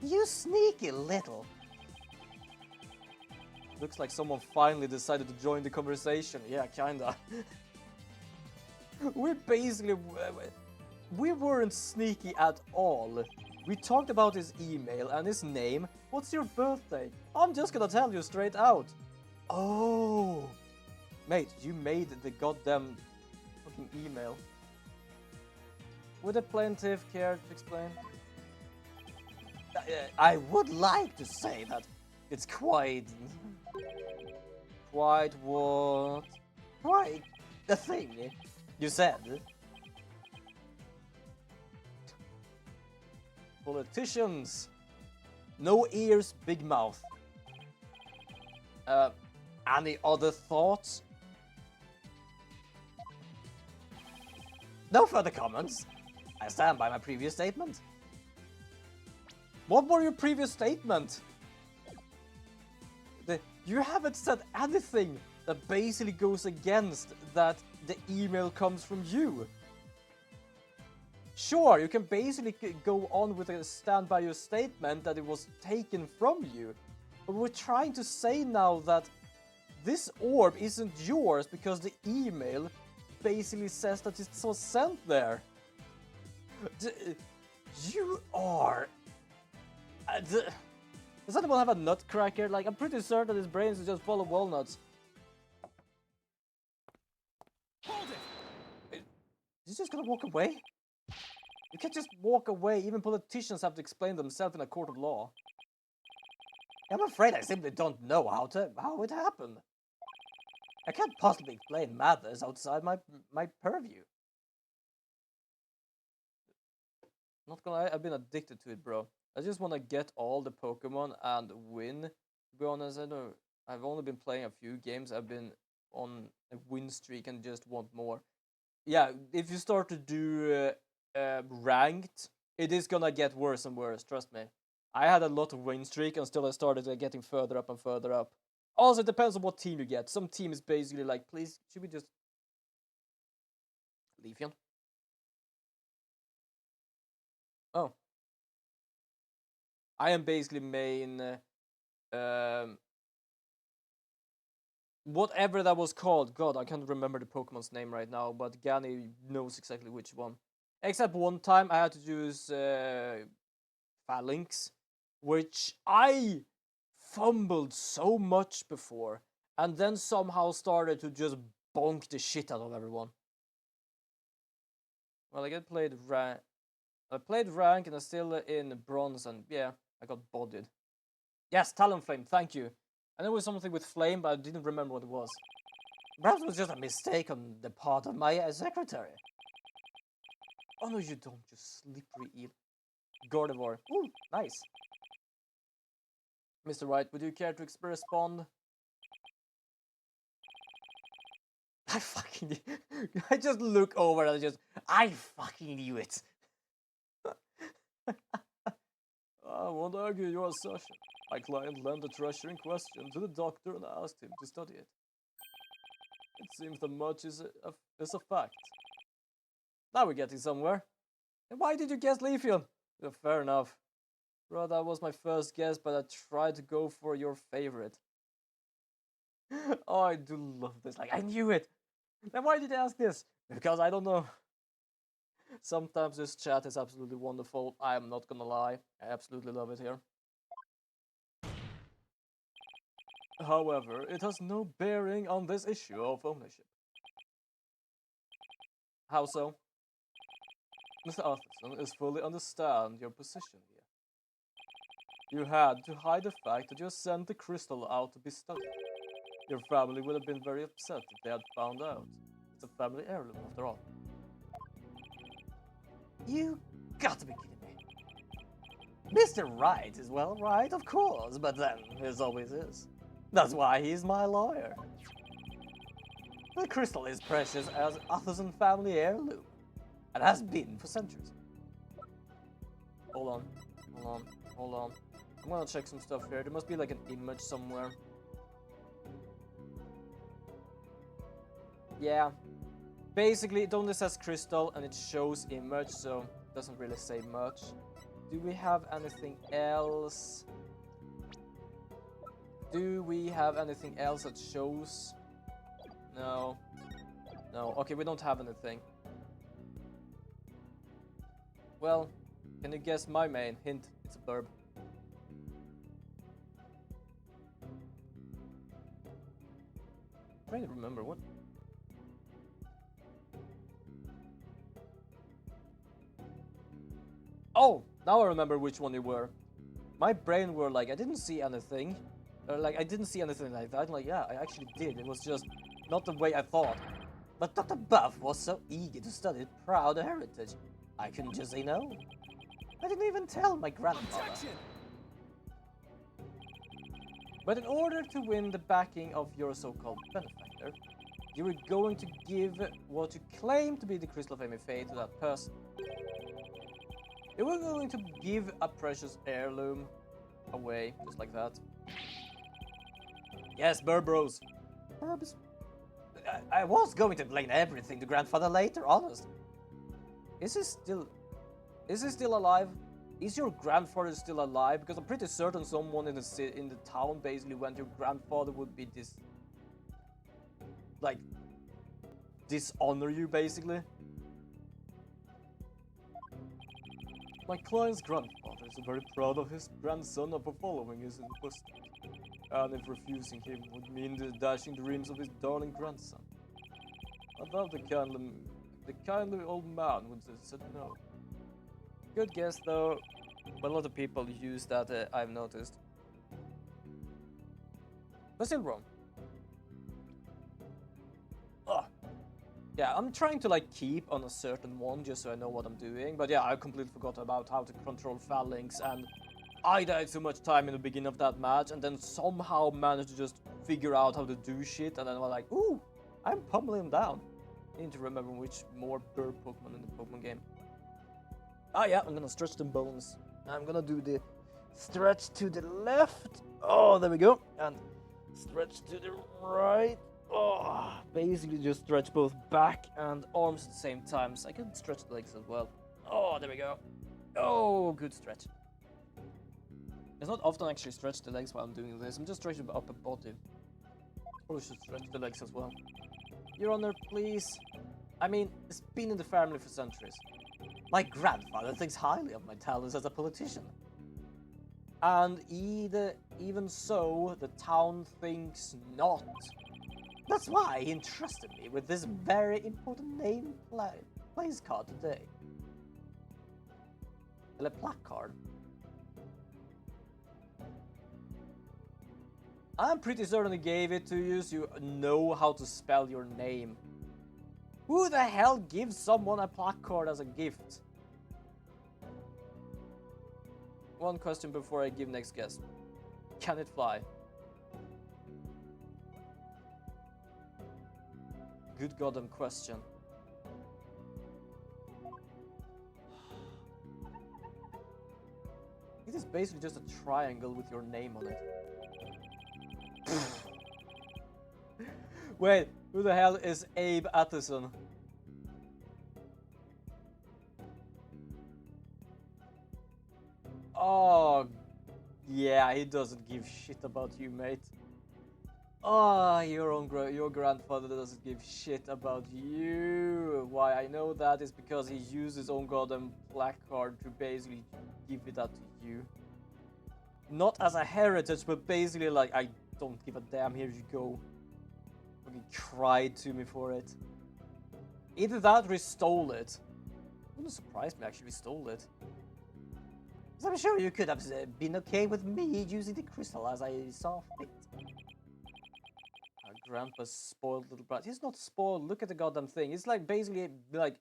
You sneaky little... Looks like someone finally decided to join the conversation. Yeah, kinda. We weren't sneaky at all. We talked about his email and his name. What's your birthday? I'm just gonna tell you straight out. Oh. Mate, you made the goddamn fucking email. Would the plaintiff care to explain? I would like to say that it's quite what? Quite the thing you said. Politicians. No ears, big mouth. Any other thoughts? No further comments. I stand by my previous statement. What were your previous statement? You haven't said anything that basically goes against that the email comes from you. Sure, you can basically go on with a stand by your statement that it was taken from you. But we're trying to say now that this orb isn't yours because the email basically says that it was sent there. You are... Does anyone have a nutcracker? Like, I'm pretty certain his brains is just full of walnuts. Hold it! Is he just gonna walk away? You can't just walk away. Even politicians have to explain themselves in a court of law. I'm afraid I simply don't know how it happened. I can't possibly explain matters outside my purview. Not gonna lie, I've been addicted to it, bro. I just want to get all the Pokemon and win. To be honest, I've only been playing a few games. I've been on a win streak and just want more. Yeah, if you start to do ranked, it is gonna get worse and worse, trust me. I had a lot of win streak and still I started getting further up and further up. Also, it depends on what team you get. Some team is basically like, please, should we just... Leafeon? Oh. I am basically main... whatever that was called. God, I can't remember the Pokemon's name right now, but Gani knows exactly which one. Except one time I had to use Phalanx, which I fumbled so much before, and then somehow started to just bonk the shit out of everyone. Well, I played rank. I played rank and I'm still in bronze, and yeah, I got bodied. Yes, Talonflame, thank you. I know it was something with flame, but I didn't remember what it was. Perhaps it was just a mistake on the part of my secretary. Oh no, you don't, you slippery eel. Gardevoir. Ooh, nice. Mr. White, would you care to respond? I fucking... I just look over and I fucking knew it. I won't argue your assertion. My client lent the treasure in question to the doctor and asked him to study it. It seems that much is a fact. Now we're getting somewhere. And why did you guess Leafield? Yeah, fair enough. Bro, that was my first guess, but I tried to go for your favorite. Oh, I do love this. Like, I knew it. Then why did you ask this? Because I don't know. Sometimes this chat is absolutely wonderful. I am not gonna lie. I absolutely love it here. However, it has no bearing on this issue of ownership. How so? Mr. Arthurson is fully understand your position here. You had to hide the fact that you sent the crystal out to be studied. Your family would have been very upset if they had found out. It's a family heirloom after all. You got to be kidding me. Mr. Right is well right, of course, but then, as always is. That's why he's my lawyer. The crystal is precious as Arthurson family heirloom, and has been for centuries. Hold on. I'm gonna check some stuff here. There must be like an image somewhere. Yeah. Basically, it only says crystal and it shows image, so it doesn't really say much. Do we have anything else? That shows? No. No. Okay, we don't have anything. Well, can you guess my main hint? It's a blurb. I'm trying to remember what. Oh, now I remember which one you were. My brain were like, I didn't see anything. Or like, I didn't see anything like that. I'm like, yeah, I actually did. It was just not the way I thought. But Dr. Buff was so eager to study proud heritage. I couldn't just say no. I didn't even tell my grandfather. Objection! But in order to win the backing of your so-called benefactor, you were going to give what you claim to be the Crystal of Fame to that person. You were going to give a precious heirloom away, just like that. Yes, Burbros. Burbs. I was going to blame everything to grandfather later, honest. Is he still alive? Is your grandfather still alive? Because I'm pretty certain someone in the town basically went, your grandfather would be dishonor you basically. My client's grandfather is very proud of his grandson for following his footsteps, and if refusing him would mean dashing the dreams of his darling grandson. I thought the kindly old man would have said no. Good guess though, but a lot of people use that, I've noticed. But still wrong. Ugh. Yeah, I'm trying to keep on a certain one just so I know what I'm doing. But yeah, I completely forgot about how to control phalanx, and I died so much time in the beginning of that match and then somehow managed to just figure out how to do shit, and then I was like, ooh, I'm pummeling him down. I need to remember which more bird Pokemon in the Pokemon game. Ah yeah, I'm gonna stretch the bones. I'm gonna do the stretch to the left. Oh, there we go. And stretch to the right. Oh, basically just stretch both back and arms at the same time. So I can stretch the legs as well. Oh, there we go. Oh, good stretch. It's not often I actually stretch the legs while I'm doing this. I'm just stretching the upper body. Probably should stretch the legs as well. Your Honor, please. I mean, it's been in the family for centuries. My grandfather thinks highly of my talents as a politician. And even so, the town thinks not. That's why he entrusted me with this very important name place card today. A placard. I'm pretty certain he gave it to you so you know how to spell your name. Who the hell gives someone a placard as a gift? One question before I give next guess. Can it fly? Good goddamn question. It is basically just a triangle with your name on it. Wait, who the hell is Abe Atterson? Oh, yeah, he doesn't give shit about you, mate. Oh, your grandfather doesn't give shit about you. Why I know that is because he used his own goddamn placard to basically give it out to you. Not as a heritage, but basically like, I don't give a damn, here you go. Fucking cried to me for it. Either that or he stole it. Wouldn't surprise me actually if he stole it. I'm sure you could have been okay with me using the crystal as I saw fit. Our grandpa's spoiled little brat. He's not spoiled, look at the goddamn thing. It's like basically like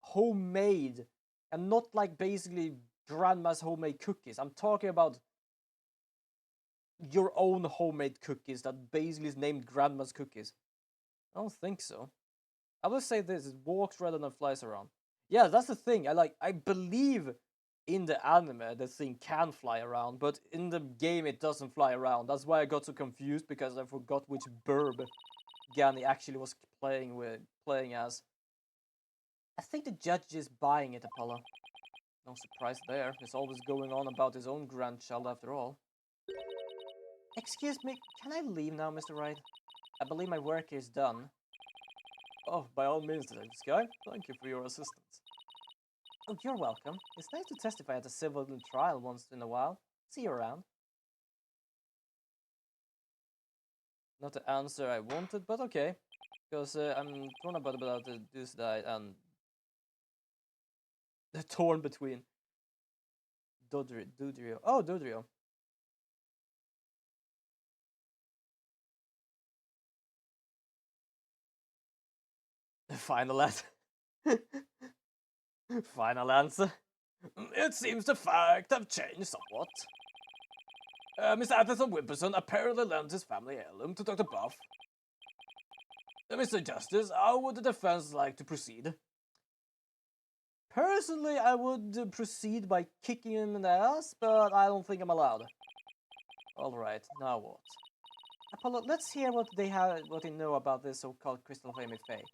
homemade and not like basically grandma's homemade cookies. I'm talking about your own homemade cookies that basically is named grandma's cookies. I don't think so. I will say this, it walks rather than flies around. Yeah, that's the thing. I believe in the anime the thing can fly around, but in the game it doesn't fly around. That's why I got so confused because I forgot which burb Gani actually was playing as. I think the judge is buying it, Apollo. No surprise there. He's always going on about his own grandchild after all. Excuse me, can I leave now, Mr. Wright? I believe my work is done. Oh, by all means, Detective Sky. Thank you for your assistance. Oh, you're welcome. It's nice to testify at a civil trial once in a while. See you around. Not the answer I wanted, but okay. Because I'm torn about this guy and the torn between Dodrio. Oh, Dodrio. Final answer. Final answer. It seems the facts have changed somewhat. Mr. Atherton Wimperson apparently lent his family heirloom to Dr. Buff. Mr. Justice, how would the defense like to proceed? Personally, I would proceed by kicking him in the ass, but I don't think I'm allowed. Alright, now what? Apollo, let's hear what they know about this so-called Crystal of Amy Faye.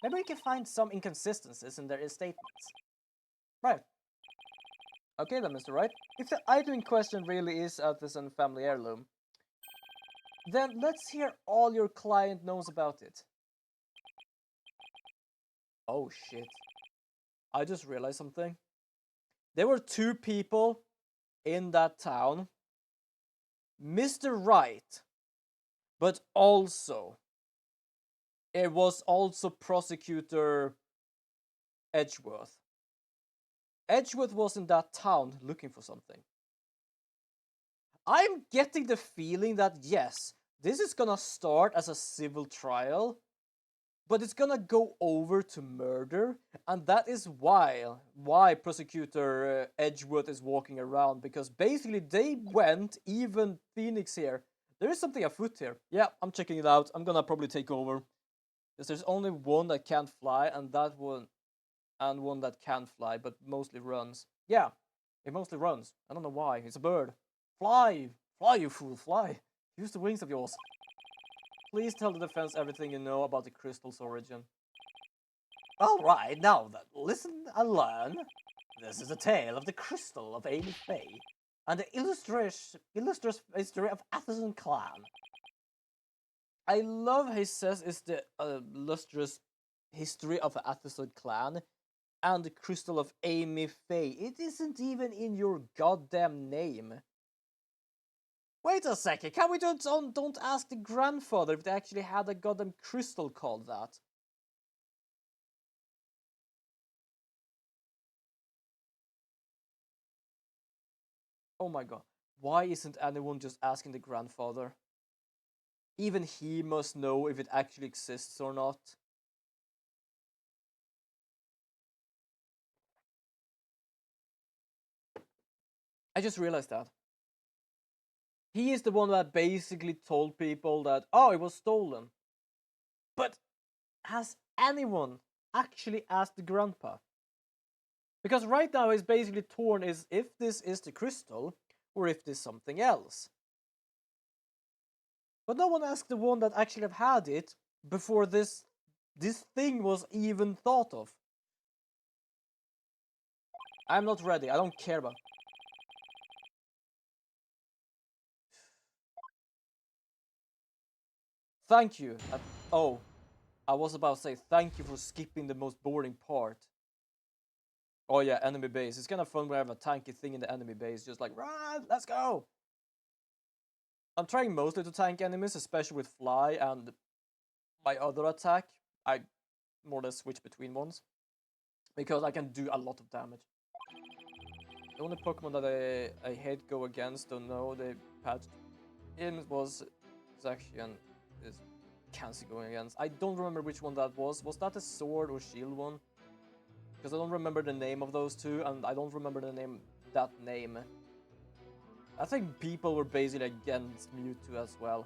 Maybe we can find some inconsistencies in their statements. Right. Okay then, Mr. Wright. If the item in question really is Atherton family heirloom, then let's hear all your client knows about it. Oh shit. I just realized something. There were two people in that town. Mr. Wright, but also it was also Prosecutor Edgeworth. Edgeworth was in that town looking for something. I'm getting the feeling that yes, this is gonna start as a civil trial, but it's gonna go over to murder, and that is why Prosecutor Edgeworth is walking around, because basically they went, even Phoenix here, there is something afoot here. Yeah, I'm checking it out. I'm gonna probably take over. Because there's only one that can't fly, and one that can fly, but mostly runs. Yeah, it mostly runs. I don't know why. It's a bird. Fly! Fly, you fool, fly! Use the wings of yours. Please tell the defense everything you know about the crystal's origin. Alright, now then, listen and learn. This is a tale of the crystal of Amy Faye and the illustrious history of Atherton clan. I love he says it's the illustrious history of the Atherton clan and the crystal of Amy Faye. It isn't even in your goddamn name. Wait a second, can we don't ask the grandfather if they actually had a goddamn crystal called that? Oh my god. Why isn't anyone just asking the grandfather? Even he must know if it actually exists or not. I just realized that. He is the one that basically told people that, oh, it was stolen. But has anyone actually asked the grandpa? Because right now he's basically torn is if this is the crystal or if this is something else. But no one asked the one that actually have had it before this thing was even thought of. I'm not ready. I don't care about. Thank you. Oh, I was about to say thank you for skipping the most boring part. Oh yeah, enemy base. It's kind of fun when I have a tanky thing in the enemy base. Just like, run, let's go. I'm trying mostly to tank enemies, especially with fly and my other attack. I more or less switch between ones. Because I can do a lot of damage. The only Pokemon that I hate go against, don't know, they patched him was Zacian is cancer going against. I don't remember which one that was. Was that a sword or shield one? Because I don't remember the name of those two, and I don't remember that name. I think people were basically against Mewtwo as well.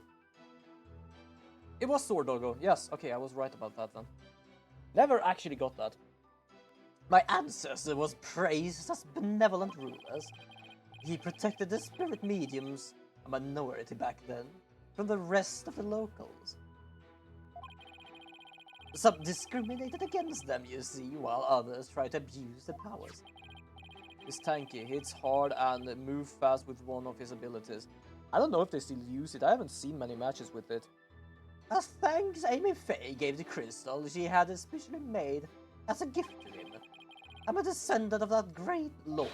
It was Sword Doggo. Yes, okay, I was right about that then. Never actually got that. My ancestor was praised as benevolent rulers. He protected the spirit mediums, a minority back then, from the rest of the locals. Some discriminated against them, you see, while others tried to abuse their powers. This tanky hits hard and moves fast with one of his abilities. I don't know if they still use it, I haven't seen many matches with it. As thanks, Amy Faye gave the crystal she had especially made as a gift to him. I'm a descendant of that great lord.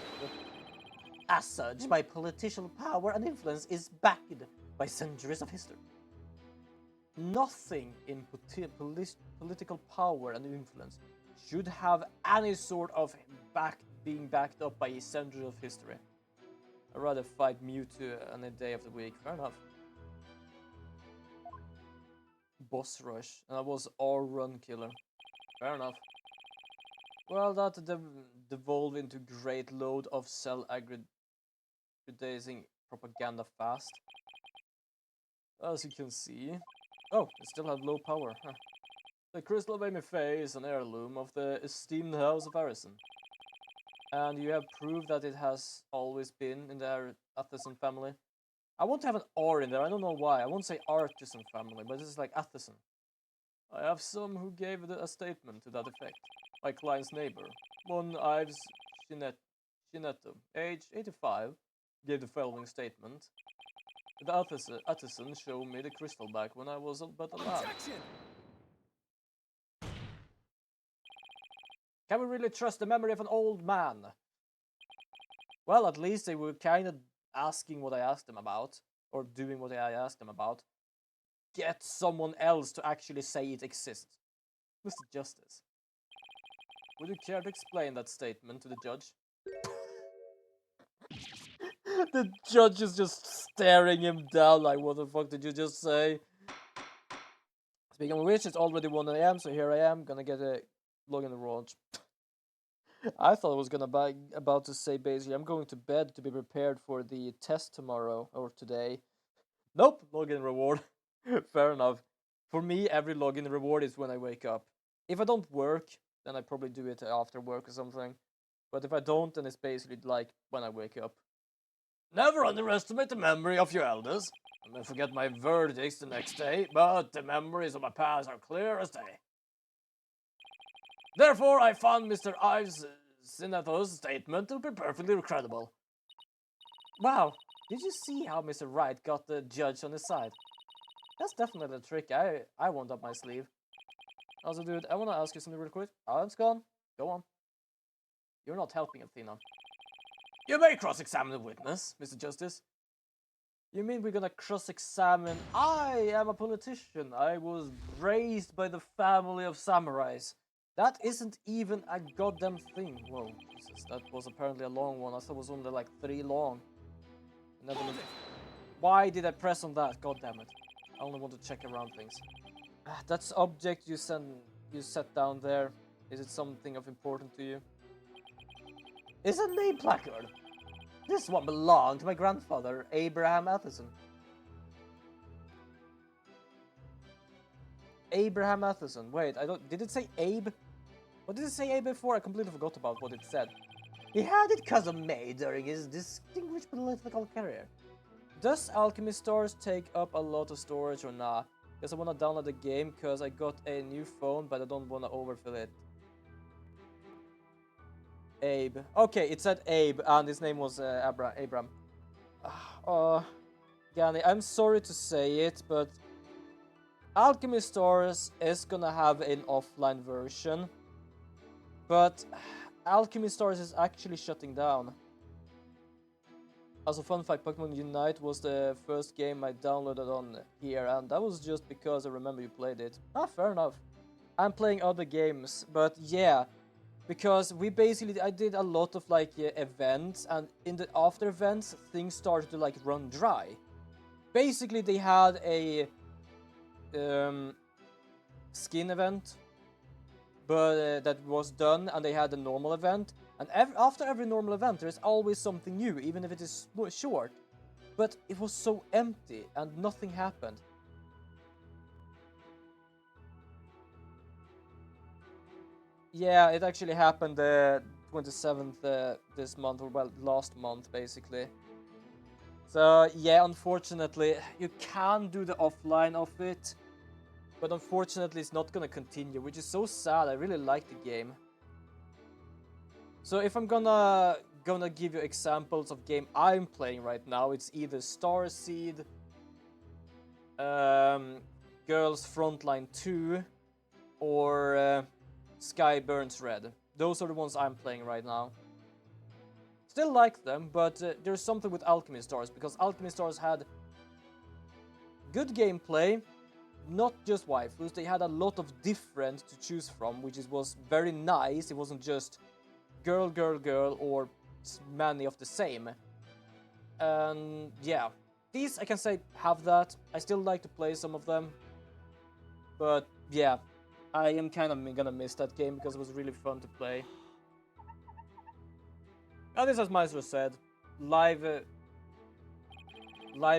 As such, my political power and influence is backed by centuries of history. Nothing in political power and influence should have any sort of being backed up by centuries of history. I'd rather fight Mewtwo any day of the week. Fair enough. Boss rush, and that was our run killer. Fair enough. Well, that devolved into great load of cell aggrandizing propaganda fast. As you can see. Oh, it still had low power. Huh. The crystal of Amy Faye is an heirloom of the esteemed house of Harrison. And you have proved that it has always been in the Atheson family. I want to have an R in there, I don't know why. I won't say Artisan family, but this is like Atheson. I have some who gave a statement to that effect. My client's neighbor, one Ives Shinetto, age 85, gave the following statement. The Atheson showed me the crystal back when I was but a lad. Can we really trust the memory of an old man? Well, at least they were kind of asking what I asked them about, or doing what I asked them about. Get someone else to actually say it exists. Mr. Justice, would you care to explain that statement to the judge? The judge is just staring him down like, what the fuck did you just say? Speaking of which, it's already 1 AM, so here I am, gonna get a log in the launch. I thought I was gonna be about to say basically, I'm going to bed to be prepared for the test tomorrow, or today. Nope, login reward. Fair enough. For me, every login reward is when I wake up. If I don't work, then I probably do it after work or something. But if I don't, then it's basically like when I wake up. Never underestimate the memory of your elders. I may forget my verdicts the next day, but the memories of my past are clear as day. Therefore, I found Mr. Ives Sinatho's statement to be perfectly credible. Wow, did you see how Mr. Wright got the judge on his side? That's definitely a trick I want up my sleeve. Also, dude, I want to ask you something real quick. It's gone. Go on. You're not helping, Athena. You may cross-examine the witness, Mr. Justice. You mean we're gonna cross-examine? I am a politician. I was raised by the family of samurais. That isn't even a goddamn thing. Whoa, Jesus, that was apparently a long one. I thought it was only like 3 long. Why did I press on that? God damn it. I only want to check around things. That's object you set down there. Is it something of importance to you? It's a name placard. This one belonged to my grandfather, Abraham Matheson. Abraham Matheson. Wait, I don't. Did it say Abe? What did it say Abe before? I completely forgot about what it said. He had it custom made during his distinguished political career. Does Alchemy Stars take up a lot of storage or nah? Because I want to download the game because I got a new phone, but I don't want to overfill it. Abe. Okay, it said Abe, and his name was Abram. Gani, I'm sorry to say it, but Alchemy Stars is gonna have an offline version, but Alchemy Stars is actually shutting down. As a fun fact, Pokemon Unite was the first game I downloaded on here, and that was just because I remember you played it. Ah, fair enough. I'm playing other games, but yeah, because I did a lot of like events, and in the after events, things started to like run dry. Basically, they had a skin event, but that was done, and they had a normal event. And after every normal event, there is always something new, even if it is short. But it was so empty, and nothing happened. Yeah, it actually happened 27th this month, or well, last month, basically. So, yeah, unfortunately, you can do the offline of it, but unfortunately it's not gonna continue, which is so sad. I really like the game. So if I'm gonna give you examples of game I'm playing right now, it's either Starseed, Girls Frontline 2, or Sky Burns Red. Those are the ones I'm playing right now. Still like them, but there's something with Alchemy Stars, because Alchemy Stars had good gameplay, not just waifus. They had a lot of different to choose from, which was very nice. It wasn't just girl, girl, girl, or many of the same. And yeah, these I can say have that. I still like to play some of them, but yeah, I am kind of gonna miss that game because it was really fun to play. And this, as Maestro said, live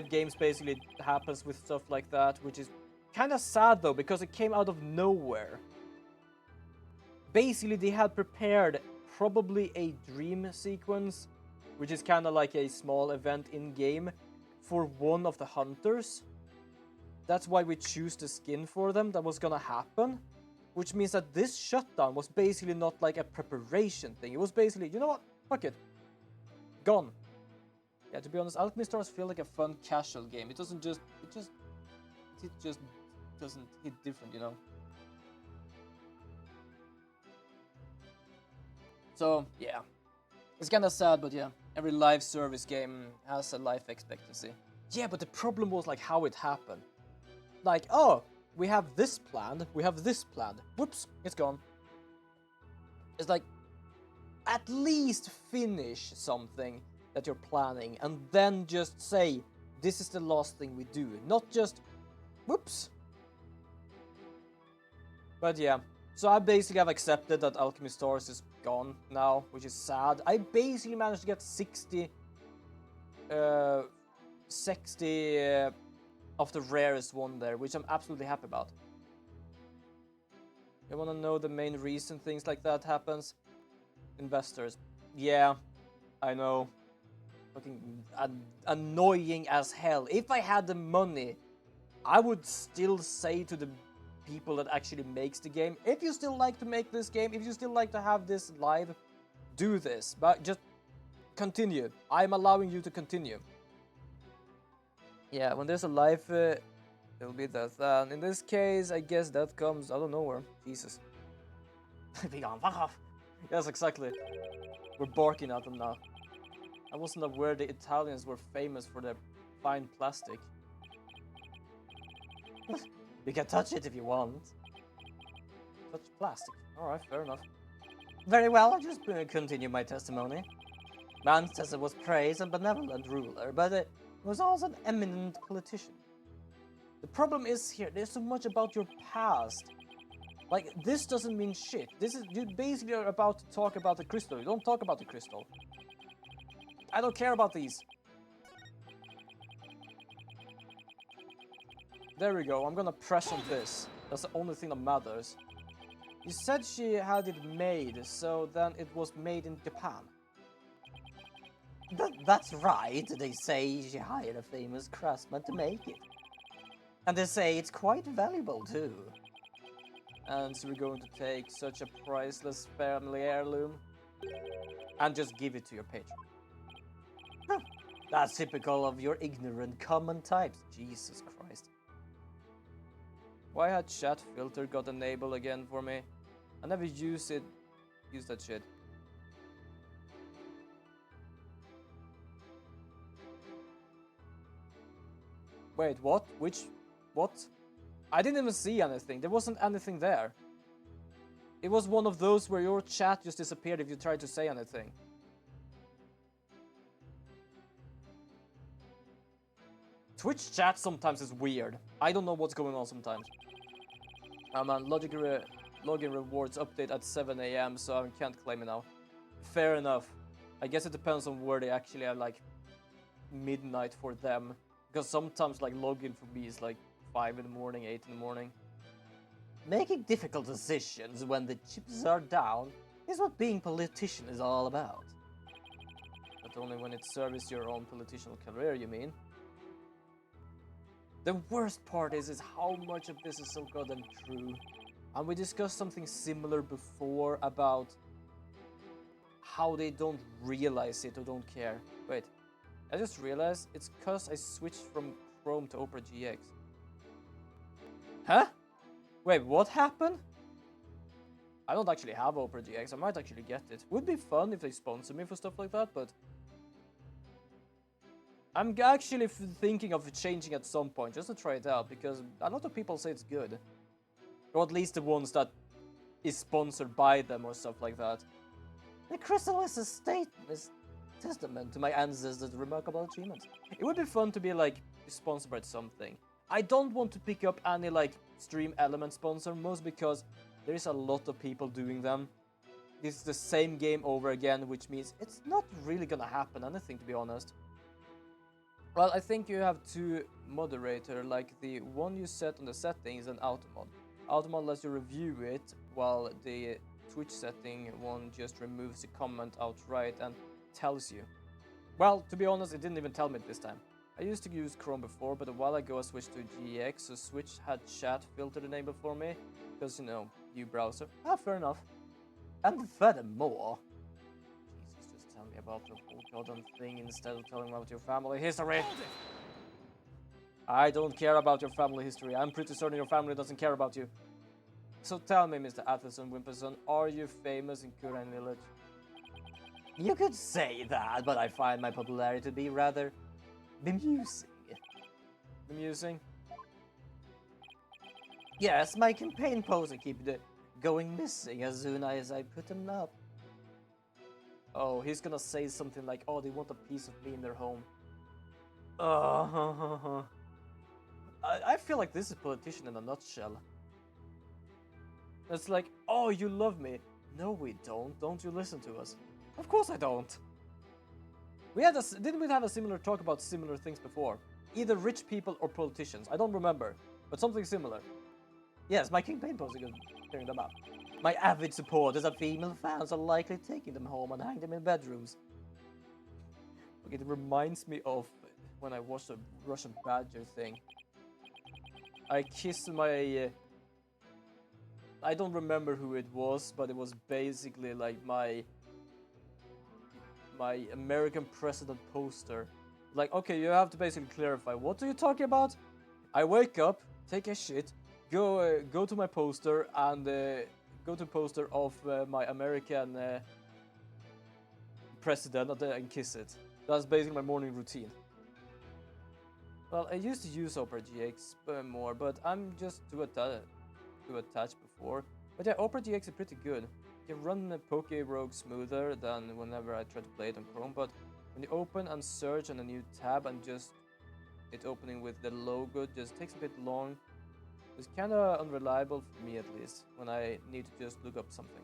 games basically happens with stuff like that, which is kind of sad though, because it came out of nowhere. Basically, they had prepared probably a dream sequence, which is kind of like a small event in-game for one of the hunters. That's why we choose the skin for them that was gonna happen, which means that this shutdown was basically not like a preparation thing. It was basically, you know what, fuck it, gone. Yeah, to be honest, Alchemy Stars feel like a fun casual game. It just doesn't hit different, you know. So yeah, it's kind of sad, but yeah, every live service game has a life expectancy. Yeah, but the problem was like how it happened. Like, oh, we have this planned, whoops, it's gone. It's like, at least finish something that you're planning, and then just say, this is the last thing we do, not just, whoops. But yeah, so I basically have accepted that Alchemy Stars is gone now, which is sad. I basically managed to get 60 of the rarest one there, which I'm absolutely happy about. You wanna know the main reason things like that happens? Investors. Yeah, I know. Fucking annoying as hell. If I had the money, I would still say to the people that actually makes the game, if you still like to make this game, if you still like to have this live, do this, but just continue. I'm allowing you to continue. Yeah, when there's a live, it'll be that. And in this case, I guess that comes out of nowhere. Jesus. Be gone, fuck off. Yes, exactly. We're barking at them now. I wasn't aware the Italians were famous for their fine plastic. You can touch it if you want. Touch plastic. Alright, fair enough. Very well, I'll just continue my testimony. My ancestor was praised and benevolent ruler, but he was also an eminent politician. The problem is here, there's so much about your past. Like, this doesn't mean shit. This is, you basically are about to talk about the crystal. You don't talk about the crystal. I don't care about these. There we go, I'm gonna press on this. That's the only thing that matters. You said she had it made, so then it was made in Japan. That's right, they say she hired a famous craftsman to make it. And they say it's quite valuable too. And so we're going to take such a priceless family heirloom and just give it to your patron. Huh. That's typical of your ignorant common types. Jesus Christ. Why had chat filter got enabled again for me? I never use that shit. Wait, what? What? I didn't even see anything. There wasn't anything there. It was one of those where your chat just disappeared if you tried to say anything. Twitch chat sometimes is weird. I don't know what's going on sometimes. Man, login rewards update at 7 AM, so I can't claim it now. Fair enough. I guess it depends on where they actually are, like midnight for them. Because sometimes like login for me is like 5 in the morning, 8 in the morning. Making difficult decisions when the chips are down is what being politician is all about. But only when it serves your own political career, you mean? The worst part is how much of this is so goddamn true. And we discussed something similar before about how they don't realize it or don't care. Wait, I just realized it's because I switched from Chrome to Opera GX. Huh? Wait, what happened? I don't actually have Opera GX, I might actually get it. Would be fun if they sponsor me for stuff like that, but I'm actually thinking of changing at some point, just to try it out, because a lot of people say it's good. Or at least the ones that is sponsored by them or stuff like that. The crystal is a testament to my ancestors' remarkable achievements. It would be fun to be like sponsored by something. I don't want to pick up any like Stream Element sponsor, most because there is a lot of people doing them. This is the same game over again, which means it's not really gonna happen anything, to be honest. Well, I think you have two moderator, like the one you set on the settings and automod. Automod lets you review it, while the Twitch setting one just removes the comment outright and tells you. Well, to be honest, it didn't even tell me this time. I used to use Chrome before, but a while ago I switched to GX, so Switch had chat filter enabled for me, because, you know, new browser. Ah, fair enough. And furthermore, Jesus, just tell me about the whole goddamn thing instead of telling me about your family history. I don't care about your family history. I'm pretty certain your family doesn't care about you. So tell me, Mr. Atherson Wimperson, are you famous in Kuran village? You could say that, but I find my popularity to be rather bemusing. Bemusing? Yes, my campaign poster keep going missing as soon as I put them up. Oh, he's gonna say something like, oh, they want a piece of me in their home. I feel like this is politician in a nutshell. It's like, oh, you love me. No, we don't. Don't you listen to us? Of course I don't. Didn't we have a similar talk about similar things before? Either rich people or politicians. I don't remember, but something similar. Yes, my campaign poster is clearing them up. My avid supporters and female fans are likely taking them home and hang them in bedrooms. Okay, it reminds me of when I watched the Russian Badger thing. I kissed my... I don't remember who it was, but it was basically like my American president poster. Like, okay, you have to basically clarify, what are you talking about? I wake up, take a shit, go to my poster and go to poster of my American president and kiss it. That's basically my morning routine. Well, I used to use Opera GX more, but I'm just too attached before. But yeah, Opera GX is pretty good. You can run the Poke Rogue smoother than whenever I try to play it on Chrome, but when you open and search on a new tab and just it opening with the logo just takes a bit long. It's kinda unreliable for me at least, when I need to just look up something.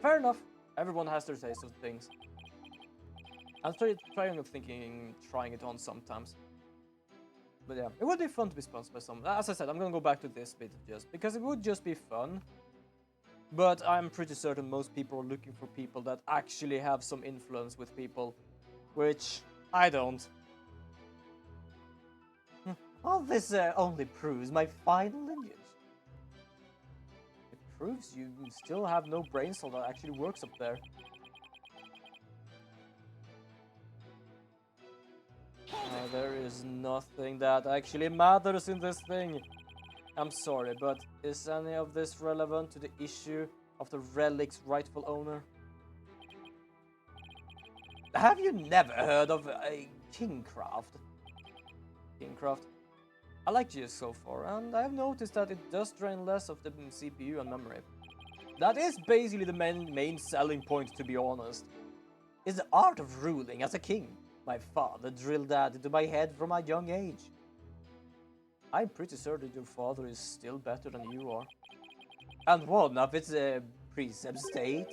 Fair enough, everyone has their taste of things. I'm trying it on sometimes. But yeah, it would be fun to be sponsored by someone. As I said, I'm gonna go back to this bit just because it would just be fun. But I'm pretty certain most people are looking for people that actually have some influence with people, which I don't. All this only proves my final lineage. It proves you still have no brain cell that actually works up there. There is nothing that actually matters in this thing. I'm sorry, but is any of this relevant to the issue of the relic's rightful owner? Have you never heard of a Kingcraft? Kingcraft? I like GS so far, and I've noticed that it does drain less of the CPU and memory. That is basically the main selling point, to be honest. Is the art of ruling as a king. My father drilled that into my head from a young age. I'm pretty certain your father is still better than you are. And one of its precepts states,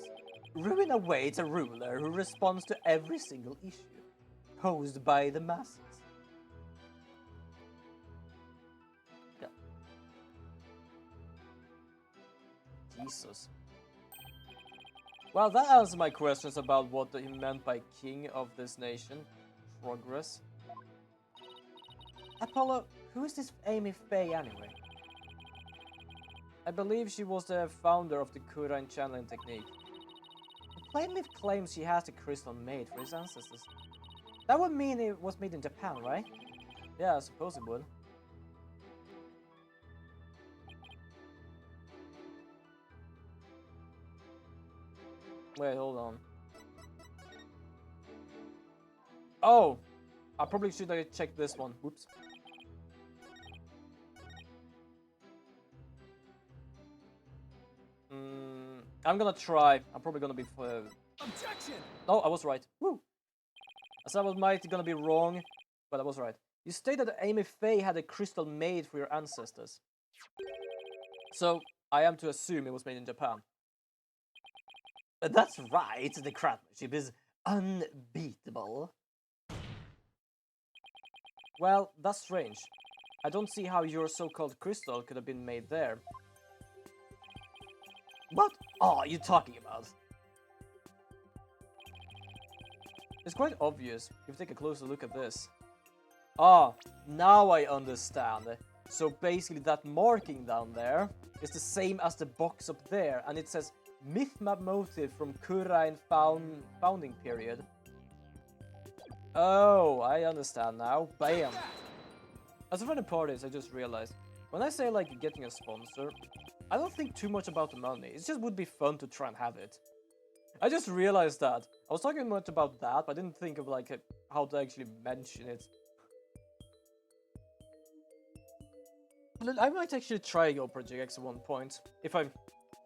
ruin awaits a ruler who responds to every single issue posed by the masses. Yeah. Jesus. Well, that answers my questions about what he meant by king of this nation. Progress. Apollo, who is this Amy Faye anyway? I believe she was the founder of the Kurain channeling technique. The Plainleaf claims she has the crystal made for his ancestors. That would mean it was made in Japan, right? Yeah, I suppose it would. Wait, hold on. Oh! I probably should have checked this one. Whoops. I'm gonna try. I'm probably gonna be... Objection! Oh, I was right. Woo! I said I was gonna be wrong, but I was right. You stated that Amy Faye had a crystal made for your ancestors. So, I am to assume it was made in Japan. That's right, the craftsmanship is unbeatable. Well, that's strange. I don't see how your so-called crystal could have been made there. What are you talking about? It's quite obvious if you take a closer look at this. Ah, now I understand. So basically that marking down there is the same as the box up there, and it says myth map motive from Kurain founding period. Oh, I understand now. Bam! As a funny part is, I just realized, when I say like getting a sponsor, I don't think too much about the money. It just would be fun to try and have it. I just realized that. I was talking much about that, but I didn't think of like how to actually mention it. I might actually try Opera GX at one point, if I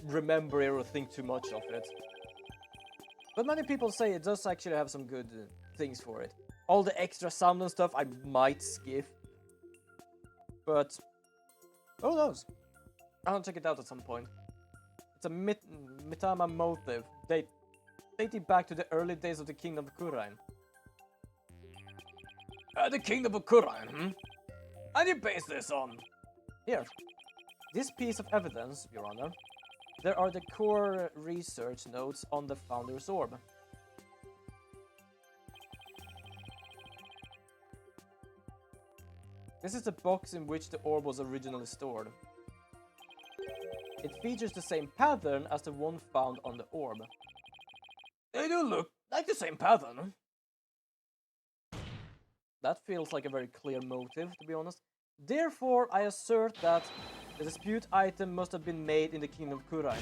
remember it or think too much of it. But many people say it does actually have some good things for it. All the extra sound and stuff I might skip. But who knows? I'll check it out at some point. It's a Mitama motive, dating back to the early days of the Kingdom of Kurain. The Kingdom of Kurain, hmm? And you base this on... Here. This piece of evidence, Your Honor. There are the core research notes on the Founder's Orb. This is the box in which the orb was originally stored. It features the same pattern as the one found on the orb. They do look like the same pattern. That feels like a very clear motive, to be honest. Therefore, I assert that the dispute item must have been made in the Kingdom of Kurain.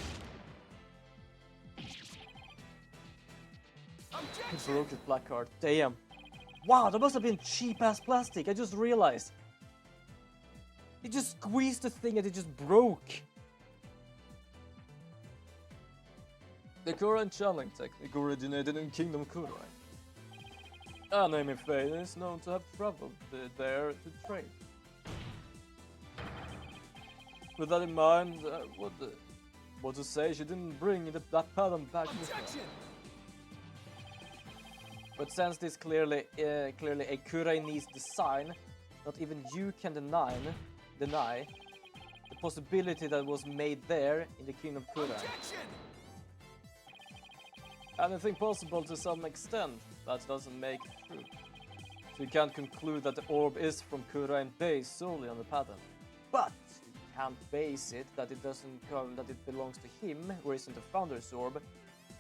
He broke his black card. Damn. Wow, that must have been cheap-ass plastic, I just realized. He just squeezed the thing and it just broke. The Kuran channeling technique originated in Kingdom Kurai. Anime Fane is known to have traveled there to train. With that in mind, what to say, she didn't bring that pattern back with her. But since this clearly a Kurai-Ni's design, not even you can deny the possibility that was made there in the Kingdom Kurai. Anything possible to some extent, that doesn't make it true. So you can't conclude that the orb is from Kurai and based solely on the pattern. But you can't base it that it belongs to him, or isn't the founder's orb,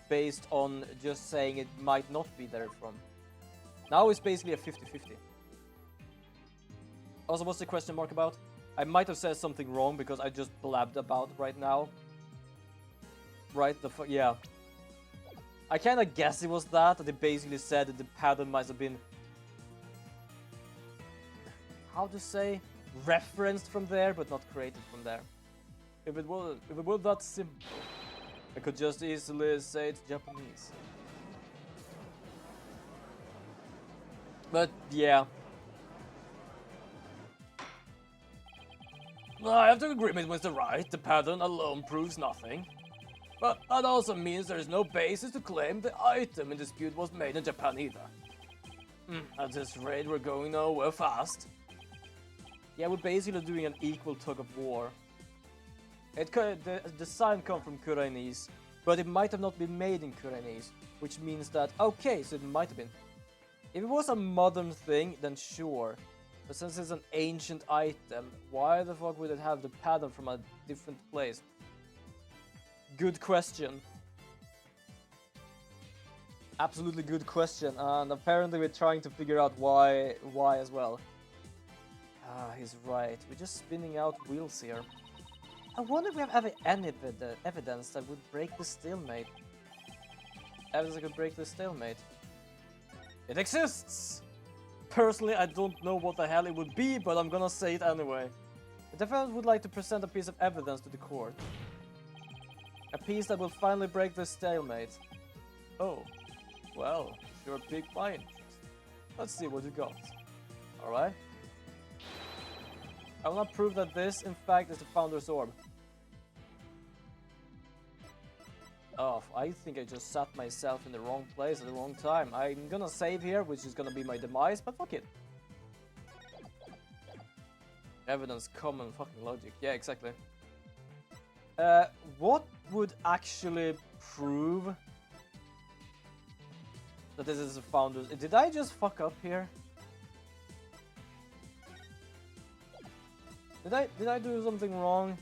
based on just saying it might not be there from. Now it's basically a 50-50. Also, what's the question mark about? I might have said something wrong because I just blabbed about right now. Right, yeah. I kinda guess it was that they basically said that the pattern might have been... how to say? Referenced from there, but not created from there. If it were that simple, I could just easily say it's Japanese. But yeah. I have to agree with Mr. Wright, the pattern alone proves nothing. But that also means there is no basis to claim the item in dispute was made in Japan either. At this rate, we're going nowhere fast. Yeah, we're basically doing an equal tug of war. The design comes from Kurai-Ni's, but it might have not been made in Kurai-Ni's, which means that, okay, so it might have been. If it was a modern thing, then sure. But since it's an ancient item, why the fuck would it have the pattern from a different place? Good question. Absolutely good question, and apparently we're trying to figure out why as well. He's right. We're just spinning out wheels here. I wonder if we have any evidence that would break the stalemate. Evidence that could break the stalemate. It exists! Personally, I don't know what the hell it would be, but I'm gonna say it anyway. The defendant would like to present a piece of evidence to the court. A piece that will finally break the stalemate. Oh, well, sure piqued my interest. Let's see what you got. Alright? I will not prove that this, in fact, is the Founder's Orb. Oh, I think I just sat myself in the wrong place at the wrong time. I'm gonna save here, which is gonna be my demise, but fuck it. Evidence, common fucking logic. Yeah, exactly. What would actually prove that this is a Founder's... Did I just fuck up here? Did I do something wrong?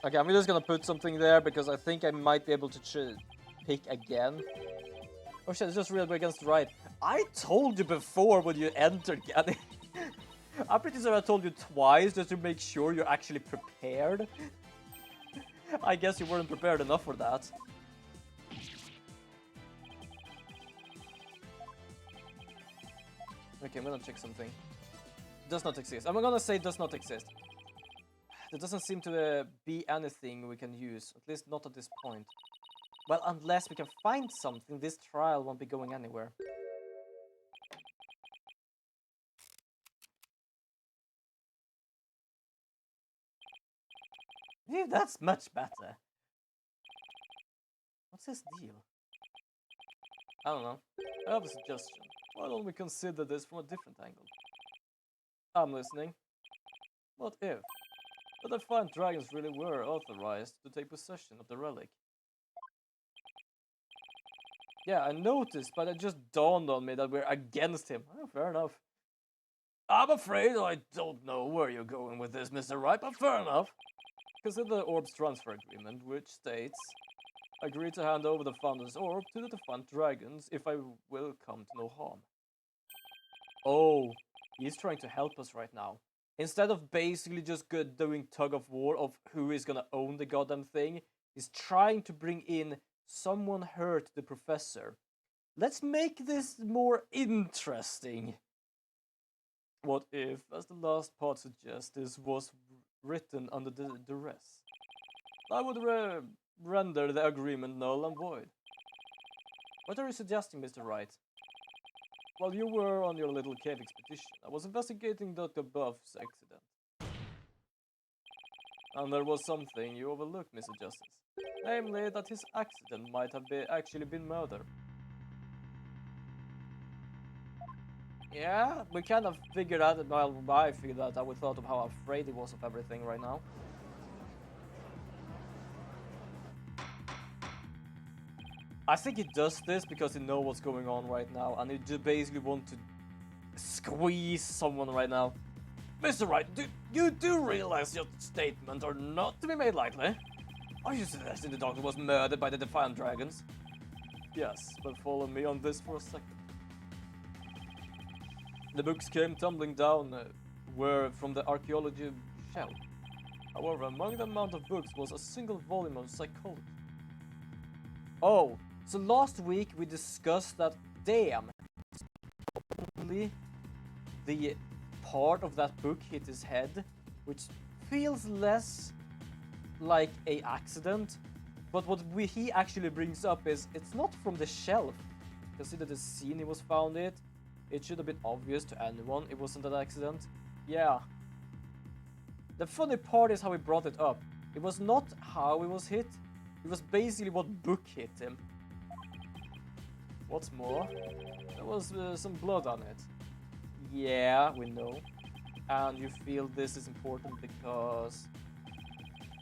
Okay, I'm just gonna put something there because I think I might be able to pick again. Oh shit, it's just real against the right. I told you before when you entered, Gabby. I'm pretty sure I told you twice just to make sure you're actually prepared. I guess you weren't prepared enough for that. Okay, I'm gonna check something. Does not exist. I'm gonna say does not exist. There doesn't seem to be anything we can use, at least not at this point. Well, unless we can find something, this trial won't be going anywhere. Yeah, that's much better. What's his deal? I don't know. I have a suggestion. Why don't we consider this from a different angle? I'm listening. What if the defiant dragons really were authorized to take possession of the relic? Yeah, I noticed, but it just dawned on me that we're against him. Oh, fair enough. I'm afraid I don't know where you're going with this, Mr. Wright, but fair enough. Consider the orb's transfer agreement, which states, I agree to hand over the Founder's Orb to the defunct dragons if I will come to no harm. Oh, he's trying to help us right now. Instead of basically just doing tug of war of who is gonna own the goddamn thing, He's trying to bring in someone hurt the professor. Let's make this more interesting. What if, as the last part suggests, this was written under duress? I would render the agreement null and void. What are you suggesting, Mr. Wright? While you were on your little cave expedition, I was investigating Dr. Buff's accident. And there was something you overlooked, Mr. Justice. Namely, that his accident might have actually been murder. Yeah, we kind of figured out, well, I figured out that we thought of how afraid he was of everything right now. I think he does this because he knows what's going on right now, and he just basically want to squeeze someone right now. Mr. Wright, you do realize your statement are not to be made lightly? Are you suggesting the doctor was murdered by the Defiant Dragons? Yes, but follow me on this for a second. The books came tumbling down were from the archaeology shelf. However, among the amount of books was a single volume of psychology. Oh, so last week we discussed that, damn, only the part of that book hit his head, which feels less like a accident, but what he actually brings up is it's not from the shelf. Consider the scene he was found it. It should have been obvious to anyone it wasn't an accident. Yeah. The funny part is how he brought it up. It was not how he was hit, it was basically what book hit him. What's more, there was some blood on it. Yeah, we know. And you feel this is important because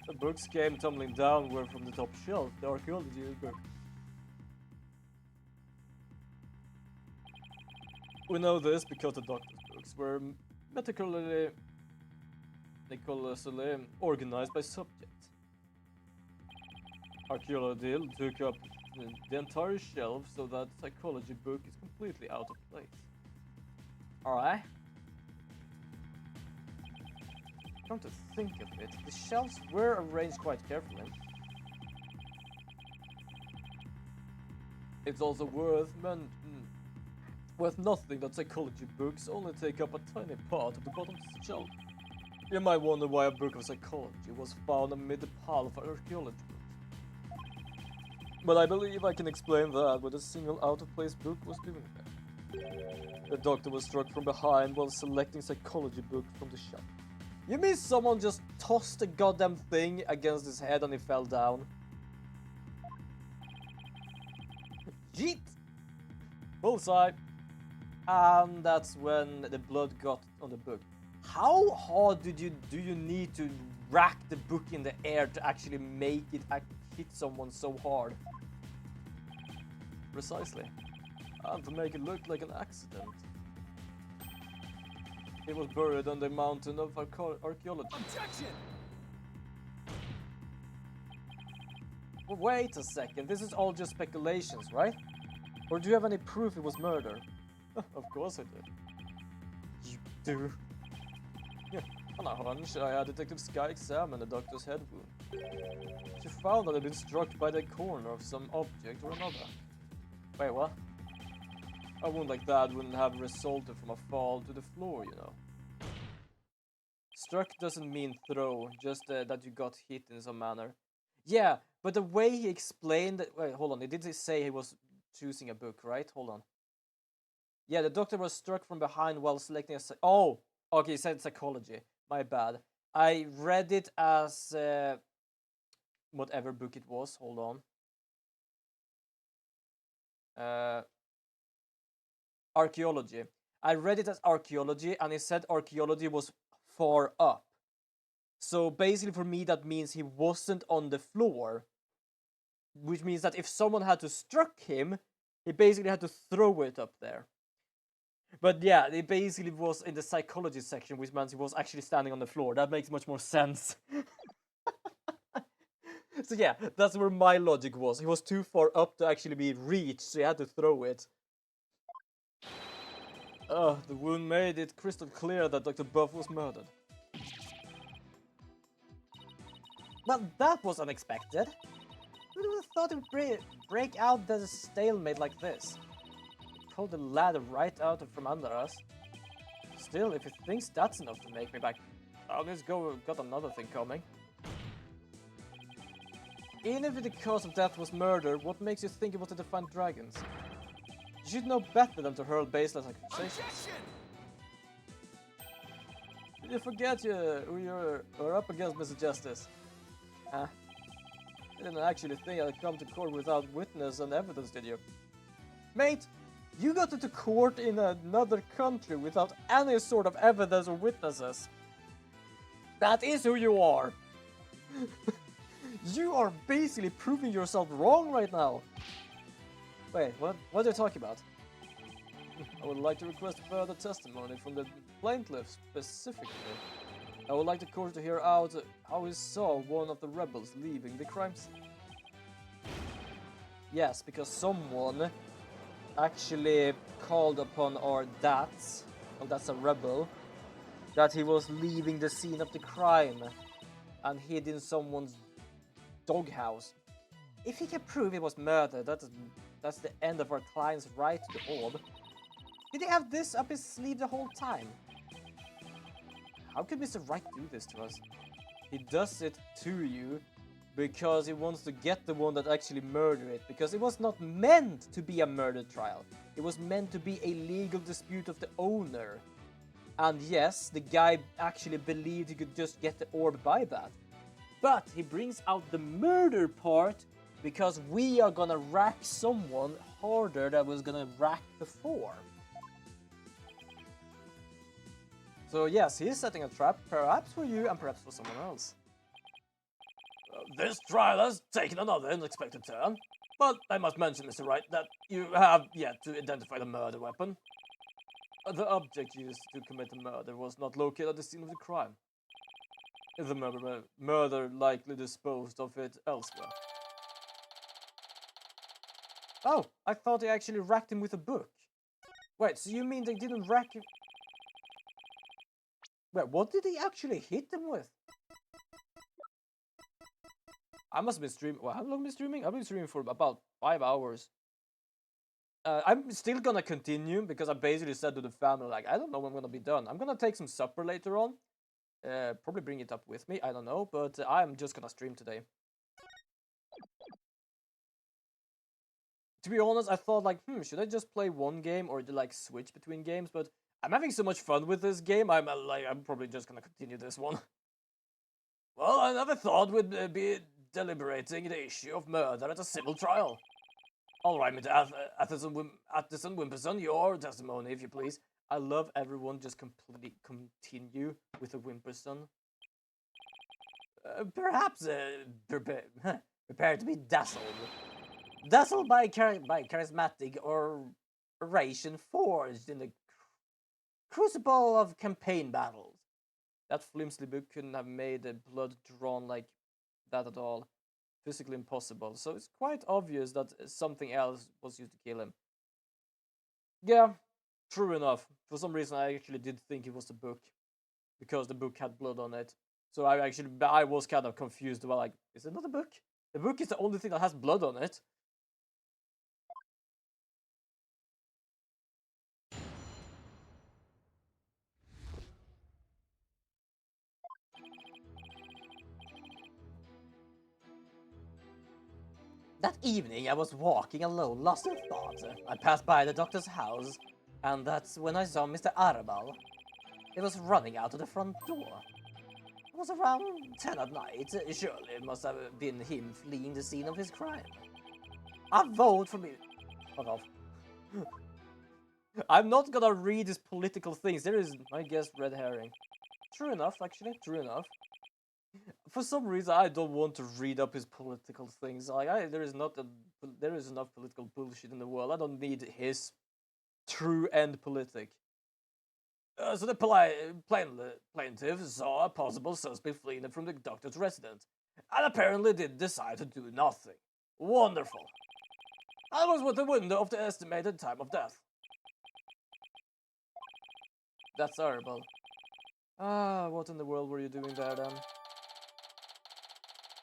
the books came tumbling down were from the top shelf, the archaeology book. We know this because the doctor's books were meticulously organized by subject. Archaeology took up the entire shelf so that psychology book is completely out of place. Alright. Come to think of it, the shelves were arranged quite carefully. It's also worth nothing that psychology books only take up a tiny part of the bottom shelf. You might wonder why a book of psychology was found amid the pile of archaeology books. But I believe I can explain that with a single out-of-place book was doing that. The doctor was struck from behind while selecting psychology book from the shelf. You mean someone just tossed the goddamn thing against his head and he fell down? Jeet! Bullseye! And that's when the blood got on the book. How hard do you need to rack the book in the air to actually make it hit someone so hard? Precisely. And to make it look like an accident. It was buried on the mountain of archaeology. Objection! Well, wait a second, this is all just speculations, right? Or do you have any proof it was murder? Of course I did. You do? Yeah, on a hunch, I had Detective Sky examine the doctor's head wound. She found that it had been struck by the corner of some object or another. Wait, what? A wound like that wouldn't have resulted from a fall to the floor, you know. Struck doesn't mean throw, just that you got hit in some manner. Yeah, but the way he explained that... Wait, hold on, he did say he was choosing a book, right? Hold on. Yeah, the doctor was struck from behind while selecting a... Oh! Okay, he said psychology. My bad. I read it as... whatever book it was. Hold on. Archaeology. I read it as archaeology, and he said archaeology was far up. So basically for me that means he wasn't on the floor. Which means that if someone had to struck him, he basically had to throw it up there. But yeah, it basically was in the psychology section, which means he was actually standing on the floor. That makes much more sense. So yeah, that's where my logic was. He was too far up to actually be reached, so he had to throw it. The wound made it crystal clear that Dr. Buff was murdered. Well, that was unexpected. would have thought it would break out the stalemate like this? Pull the ladder right out from under us. Still, if he thinks that's enough to make me back, let's go. Got another thing coming. Even if the cause of death was murder, what makes you think it was the Defiant Dragons? You should know better than to hurl baseless accusations. Did you forget who you're up against, Mr. Justice? Huh? You didn't actually think I'd come to court without witness and evidence, did you? Mate, you got into court in another country without any sort of evidence or witnesses. That is who you are. You are basically proving yourself wrong right now. Wait, what are you talking about? I would like to request further testimony from the plaintiff specifically. I would like the court to hear out how he saw one of the rebels leaving the crime scene. Yes, because someone actually called upon our that's, well, that's a rebel, that he was leaving the scene of the crime and hid in someone's doghouse. If he can prove it was murder, that's the end of our client's right to the orb. Did he have this up his sleeve the whole time? How could Mr. Wright do this to us? He does it to you because he wants to get the one that actually murdered it, because it was not meant to be a murder trial. It was meant to be a legal dispute of the owner. And yes, the guy actually believed he could just get the orb by that. But he brings out the murder part because we are gonna rack someone harder than was gonna rack before. So yes, he is setting a trap, perhaps for you and perhaps for someone else. This trial has taken another unexpected turn, but I must mention, Mr. Wright, that you have yet to identify the murder weapon. The object used to commit the murder was not located at the scene of the crime. The murder likely disposed of it elsewhere. Oh, I thought they actually racked him with a book. Wait, so you mean they didn't rack him? Wait, what did he actually hit him with? I must have been streaming. Well, how long have I been streaming? I've been streaming for about 5 hours. I'm still gonna continue because I basically said to the family, like, I don't know when I'm gonna be done. I'm gonna take some supper later on. Probably bring it up with me, I don't know, but I'm just gonna stream today. To be honest, I thought like, should I just play one game or like switch between games? But I'm having so much fun with this game, I'm probably just gonna continue this one. Well, I never thought we'd be deliberating the issue of murder at a civil trial. All right, Mr. Atherton Wimperson, your testimony, if you please. I love everyone just completely continue with the Wimperson. Perhaps prepare to be dazzled. Dazzled by charismatic oration forged in the crucible of campaign battles. That flimsy book couldn't have made the blood drawn like that at all. Physically impossible, so it's quite obvious that something else was used to kill him. Yeah, true enough. For some reason I actually did think it was the book, because the book had blood on it. So I was kind of confused about, like, is it not a book? The book is the only thing that has blood on it. That evening, I was walking alone, lost in thought. I passed by the doctor's house, and that's when I saw Mr. Arabal. He was running out of the front door. It was around 10 at night. Surely it must have been him fleeing the scene of his crime. I vote for me. Fuck off. I'm not gonna read his political things. There is, I guess, red herring. True enough, actually. True enough. For some reason, I don't want to read up his political things. Like, there is enough political bullshit in the world. I don't need his true end politic. So the plaintiff saw a possible suspect fleeing from the doctor's residence, and apparently did decide to do nothing. Wonderful. I was with the window of the estimated time of death. That's horrible. Ah, what in the world were you doing there then?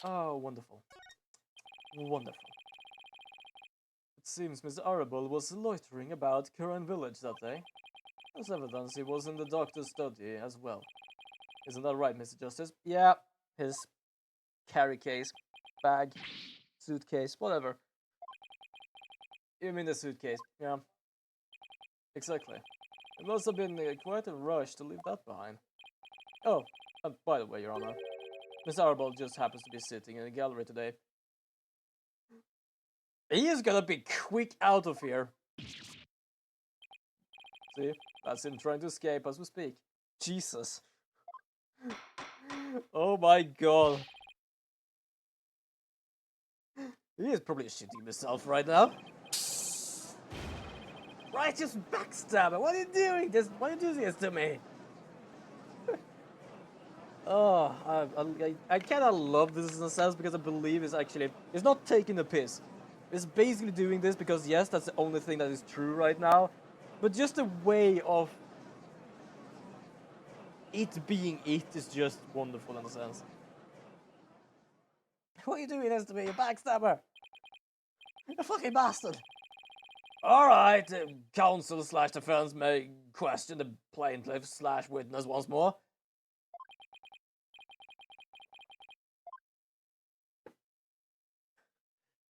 Oh, wonderful. Wonderful. It seems Miss Arable was loitering about Curran village that day. There's evidence he was in the doctor's study as well. Isn't that right, Mr. Justice? Yeah, his carry case, bag, suitcase, whatever. You mean the suitcase? Yeah, exactly. It must have been quite a rush to leave that behind. Oh, by the way, Your Honor, Miss Arable just happens to be sitting in the gallery today. He is gonna be quick out of here. See, that's him trying to escape as we speak. Jesus. Oh my god. He is probably shitting himself right now. Righteous backstabber, what are you doing? Why are you doing this to me? Oh, I kind of love this in a sense because I believe it's not taking the piss. It's basically doing this because yes, that's the only thing that is true right now. But just the way of it being it is just wonderful in a sense. What are you doing this to me, you backstabber? You fucking bastard! Alright, counsel slash defense may question the plaintiff slash witness once more.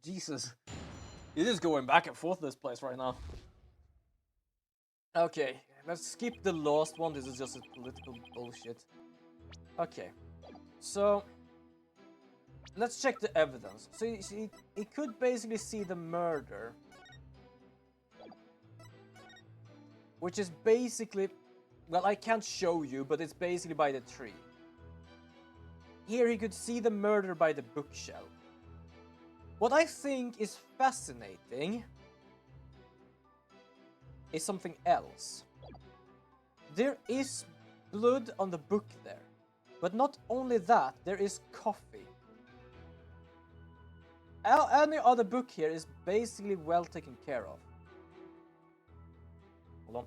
Jesus. It is going back and forth this place right now. Okay, let's skip the last one. This is just a political bullshit. Okay, so let's check the evidence. So he could basically see the murder, which is basically, well, I can't show you, but it's basically by the tree. Here he could see the murder by the bookshelf. What I think is fascinating is something else. There is blood on the book there, but not only that, there is coffee. Any other book here is basically well taken care of. Hold on.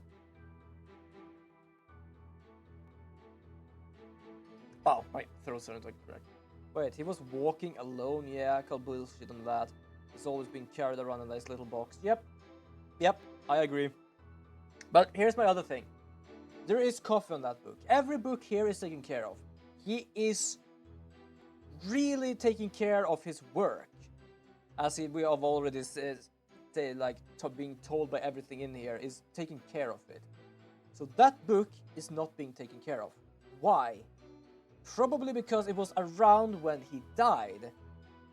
Oh, my throat's starting to crack. Wait, he was walking alone? Yeah, I call bullshit on that. He's always been carried around in this little box. Yep, I agree. But here's my other thing. There is coffee on that book. Every book here is taken care of. He is really taking care of his work. As we have already said, being told by everything in here is taking care of it. So that book is not being taken care of. Why? Probably because it was around when he died.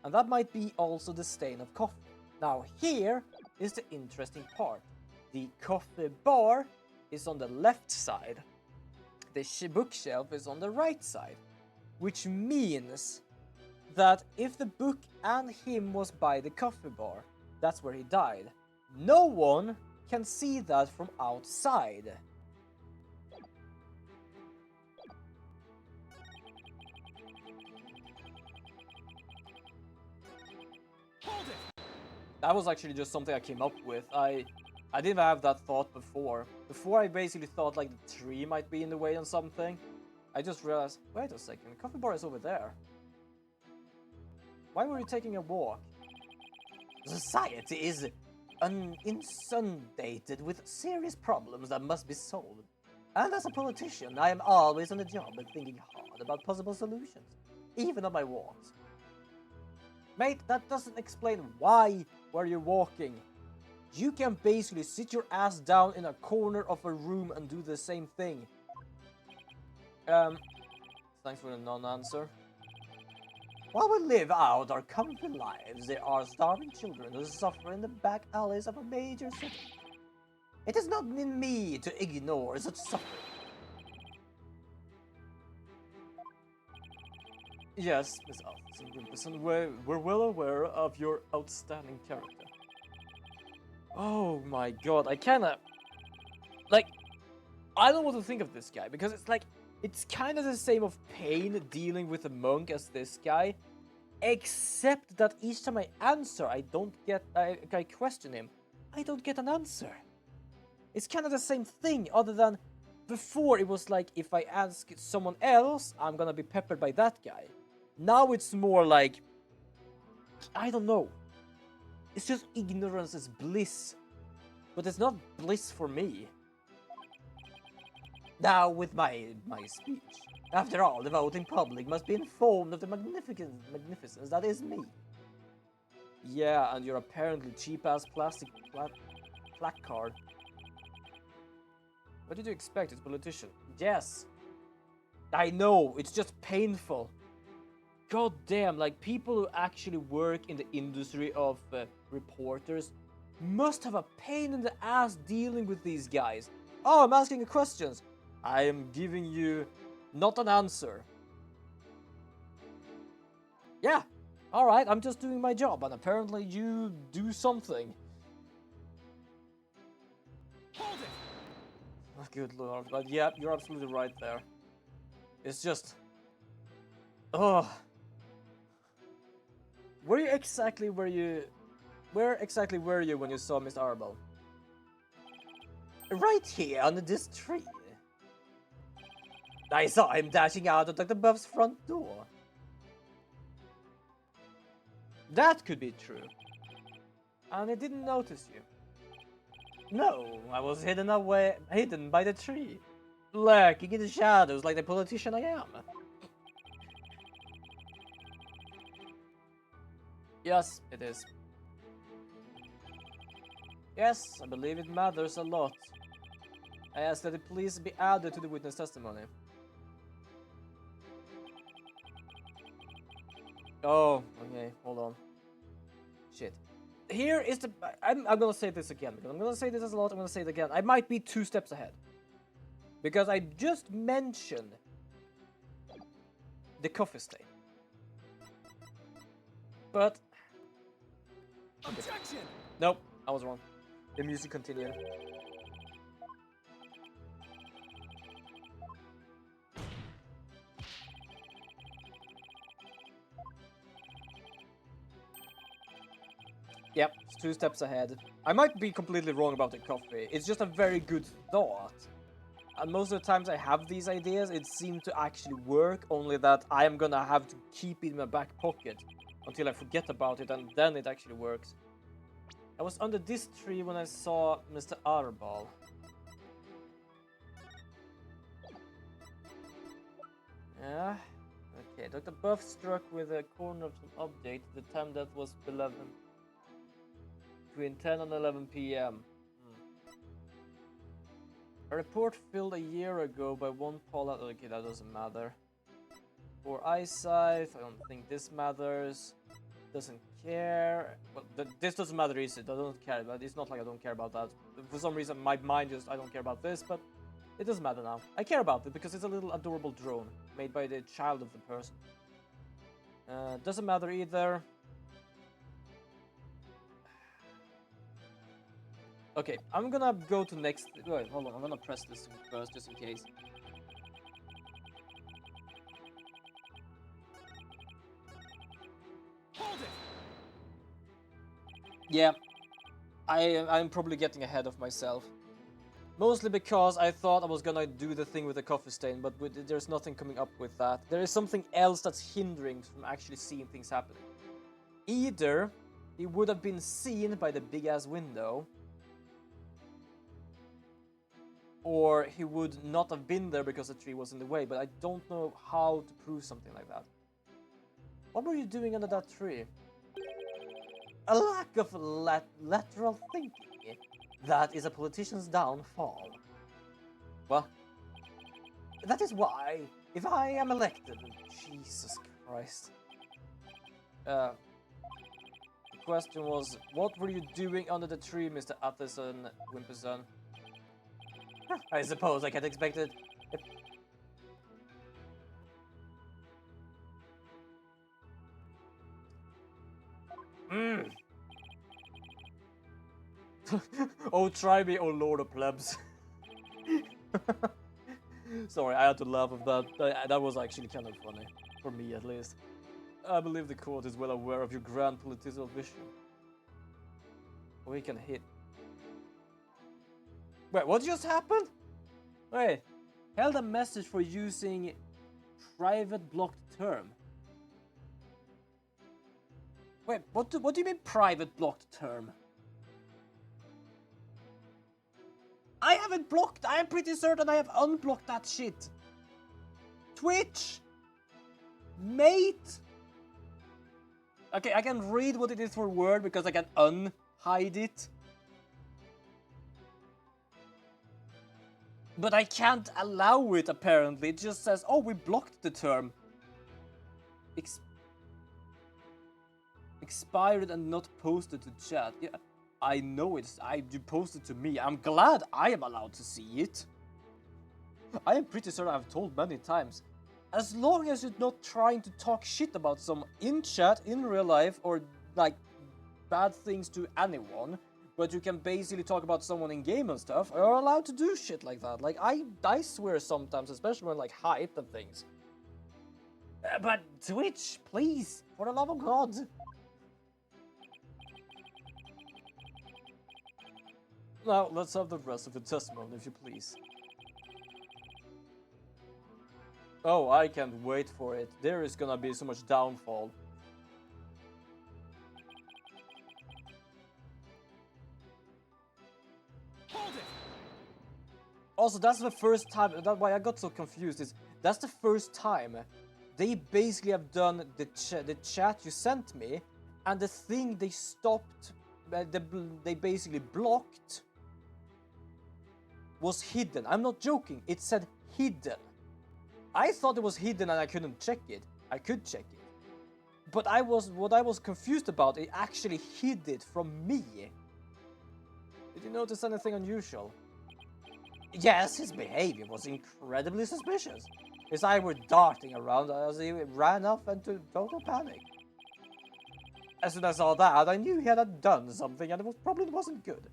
And that might be also the stain of coffee. Now here is the interesting part. The coffee bar is on the left side. The bookshelf is on the right side. Which means that if the book and him was by the coffee bar, that's where he died. No one can see that from outside. That was actually just something I came up with. I didn't have that thought before. Before I basically thought like the tree might be in the way on something. I just realized, wait a second, the coffee bar is over there. Why were you taking a walk? Society is inundated with serious problems that must be solved. And as a politician, I am always on the job and thinking hard about possible solutions, even on my walks. Mate, that doesn't explain why were you walking. You can basically sit your ass down in a corner of a room and do the same thing. Thanks for the non-answer. While we live out our comfy lives, there are starving children who suffer in the back alleys of a major city. It is not in me to ignore such suffering. Yes, Miss Alphonson, we're well aware of your outstanding character. Oh my god, I kinda... Like, I don't know what to think of this guy, because it's kind of the same of pain dealing with a monk as this guy, except that each time I answer, I question him, I don't get an answer. It's kind of the same thing, other than before it was like, if I ask someone else, I'm gonna be peppered by that guy. Now it's more like, I don't know. It's just ignorance is bliss. But it's not bliss for me. Now with my speech. After all, the voting public must be informed of the magnificence that is me. Yeah, and your apparently cheap-ass plastic placard. What did you expect? It's a politician. Yes. I know, it's just painful. God damn, like people who actually work in the industry of reporters must have a pain in the ass dealing with these guys. Oh, I'm asking you questions. I am giving you not an answer. Yeah, alright, I'm just doing my job, and apparently you do something. Hold it! Oh, good lord, but yeah, you're absolutely right there. It's just... Oh. Where exactly were you when you saw Mr. Arbel? Right here under this tree. I saw him dashing out of Dr. Buff's front door. That could be true. And he didn't notice you. No, I was hidden by the tree. Lurking in the shadows like the politician I am. Yes, it is. Yes, I believe it matters a lot. I ask that it please be added to the witness testimony. Oh, okay, hold on. Shit. Here is the... I'm gonna say this again, because I'm gonna say this a lot, I'm gonna say it again. I might be 2 steps ahead. Because I just mentioned the coffee stain. But... Objection! Nope, I was wrong. The music continued. Yep, it's 2 steps ahead. I might be completely wrong about the coffee. It's just a very good thought. And most of the times I have these ideas, it seems to actually work, only that I am gonna have to keep it in my back pocket until I forget about it, and then it actually works. I was under this tree when I saw Mr. Arbal. Yeah. Okay, Dr. Buff struck with a corner of some object. The time that was between 10 and 11 p.m. A report filled a year ago by one Paula. Okay, that doesn't matter. For eyesight, I don't think this matters. Doesn't care. Well, this doesn't matter, is it? I don't care, but it's not like I don't care about that. For some reason, my mind just, I don't care about this, but it doesn't matter now. I care about it because it's a little adorable drone made by the child of the person. Doesn't matter either. Okay, I'm gonna go to next. Wait, hold on. I'm gonna press this first just in case. Hold it. Yeah, I'm probably getting ahead of myself. Mostly because I thought I was gonna do the thing with the coffee stain, but there's nothing coming up with that. There is something else that's hindering from actually seeing things happening. Either he would have been seen by the big-ass window, or he would not have been there because the tree was in the way, but I don't know how to prove something like that. What were you doing under that tree? A lack of lateral thinking. That is a politician's downfall. Well, that is why, if I am elected... Jesus Christ. The question was, what were you doing under the tree, Mr. Atherson Wimperson? I suppose I can't expect it. Oh, try me, oh lord of plebs. Sorry, I had to laugh at that. That was actually kind of funny. For me, at least. I believe the court is well aware of your grand political vision. We can hit... Wait, what just happened? Wait, held a message for using private blocked term. Wait, what do you mean private blocked term? I haven't blocked. I am pretty certain I have unblocked that shit. Twitch, mate. Okay, I can read what it is for word because I can unhide it. But I can't allow it, apparently. It just says, oh, we blocked the term. Expired and not posted to chat. Yeah, I know it's... you posted to me. I'm glad I am allowed to see it. I am pretty certain I've told many times. As long as you're not trying to talk shit about someone in chat, in real life, or like bad things to anyone, but you can basically talk about someone in game and stuff, you're allowed to do shit like that. Like, I swear sometimes, especially when like hype and things. But Twitch, please, for the love of God. Now, let's have the rest of the testimony, if you please. Oh, I can't wait for it. There is gonna be so much downfall. Hold it. Also, that's the first time, that's why I got so confused, is that's the first time they basically have done the chat you sent me, and the thing they stopped, they basically blocked, was hidden. I'm not joking, it said hidden. I thought it was hidden and I couldn't check it. I could check it. But what I was confused about, it actually hid it from me. Did you notice anything unusual? Yes, his behavior was incredibly suspicious. His eyes were darting around as he ran off into total panic. As soon as I saw that, I knew he had done something and it probably wasn't good.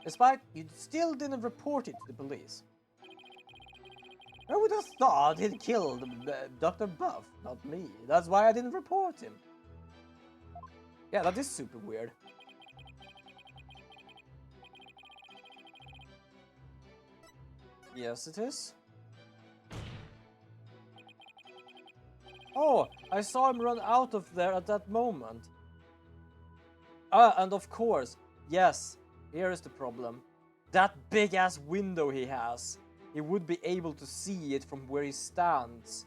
Despite, you still didn't report it to the police. I would have thought he'd killed Dr. Buff, not me. That's why I didn't report him. Yeah, that is super weird. Yes, it is. Oh, I saw him run out of there at that moment. Ah, and of course, yes, here is the problem. That big-ass window he has. He would be able to see it from where he stands.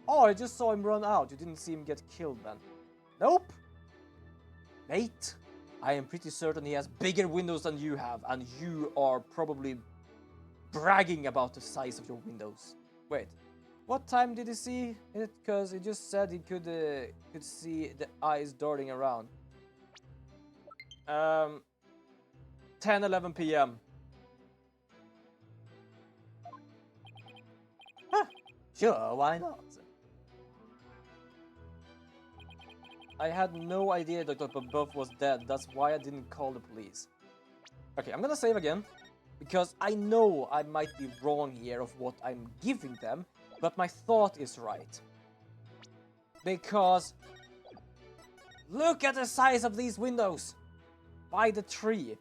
Oh, I just saw him run out. You didn't see him get killed then. Nope. Mate, I am pretty certain he has bigger windows than you have, and you are probably bragging about the size of your windows. Wait, what time did he see it? Because he just said he could see the eyes darting around. 10:11 p.m. Huh, sure, why not? I had no idea Dr. Buff was dead, that's why I didn't call the police. Okay, I'm gonna save again, because I know I might be wrong here of what I'm giving them, but my thought is right. Because look at the size of these windows! By the tree.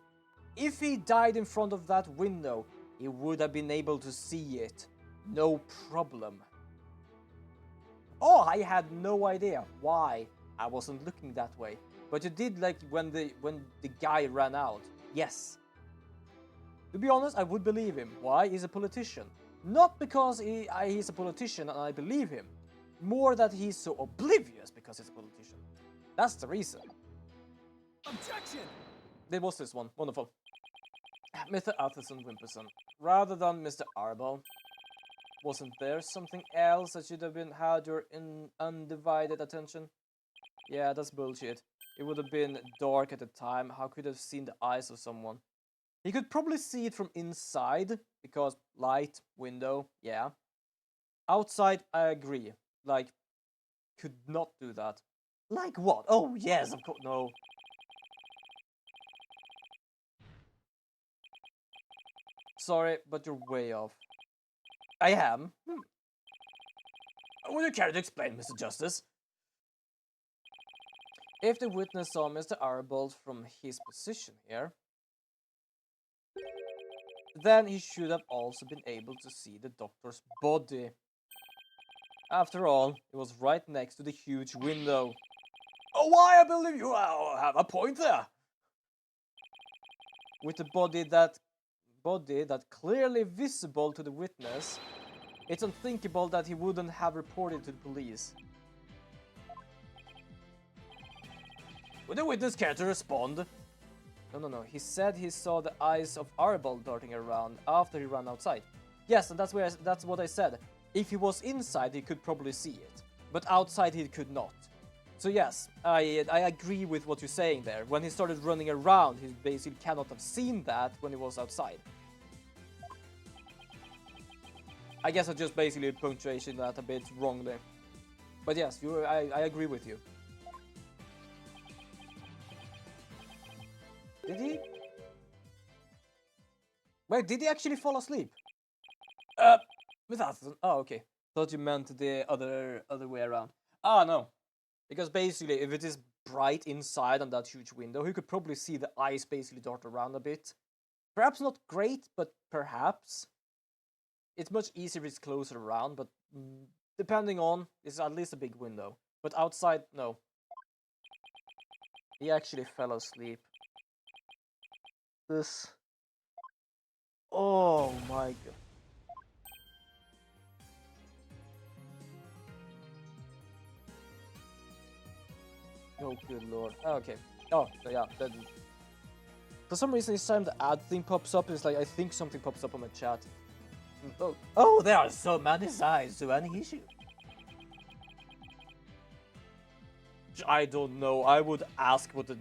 If he died in front of that window, he would have been able to see it. No problem. Oh, I had no idea why I wasn't looking that way. But you did, like, when the guy ran out. Yes. To be honest, I would believe him. Why? He's a politician. Not because he's a politician and I believe him. More that he's so oblivious because he's a politician. That's the reason. Objection! There was this one. Wonderful. Mr. Atherson Wimperson. Rather than Mr. Arbol. Wasn't there something else that should have had your undivided attention? Yeah, that's bullshit. It would have been dark at the time. How could he have seen the eyes of someone? He could probably see it from inside, because light, window, yeah. Outside, I agree. Like, could not do that. Like what? Oh, yes, of course. No. Sorry, but you're way off. I am. Would you care to explain, Mr. Justice? If the witness saw Mr. Arbold from his position here, then he should have also been able to see the doctor's body. After all, it was right next to the huge window. Oh, why I believe you have a point there. With the body that clearly visible to the witness, it's unthinkable that he wouldn't have reported to the police. Would the witness care to respond? No. He said he saw the eyes of Arabal darting around after he ran outside. Yes, and that's what I said. If he was inside, he could probably see it, but outside he could not. So yes, I agree with what you're saying there. When he started running around, he basically cannot have seen that when he was outside. I guess I just basically punctuation that a bit wrongly. But yes, I agree with you. Did he? Wait, did he actually fall asleep? Without. Oh, okay. Thought you meant the other way around. Ah, no. Because basically, if it is bright inside on that huge window, he could probably see the eyes basically dart around a bit. Perhaps not great, but perhaps. It's much easier if it's closer around, but depending on, it's at least a big window. But outside, no. He actually fell asleep. This. Oh my god. Oh, good lord. Okay. Oh, yeah. For some reason, each time the ad thing pops up, it's like I think something pops up on my chat. Oh, there are so many sides to any issue. I don't know. I would ask what the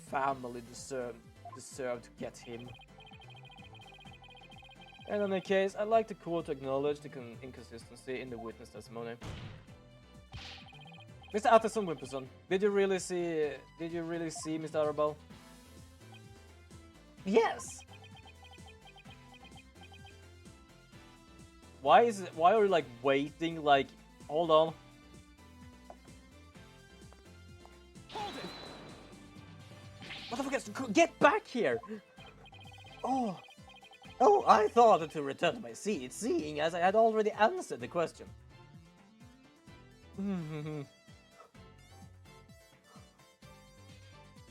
family deserved to get him. In any case, I'd like the court to acknowledge the inconsistency in the witness testimony. Mr. Atherson Wimperson, did you really see Mr. Arabal? Yes. Why are you like waiting? Like, hold on. Motherfuckers, get back here! Oh, I thought to return to my seat, seeing as I had already answered the question.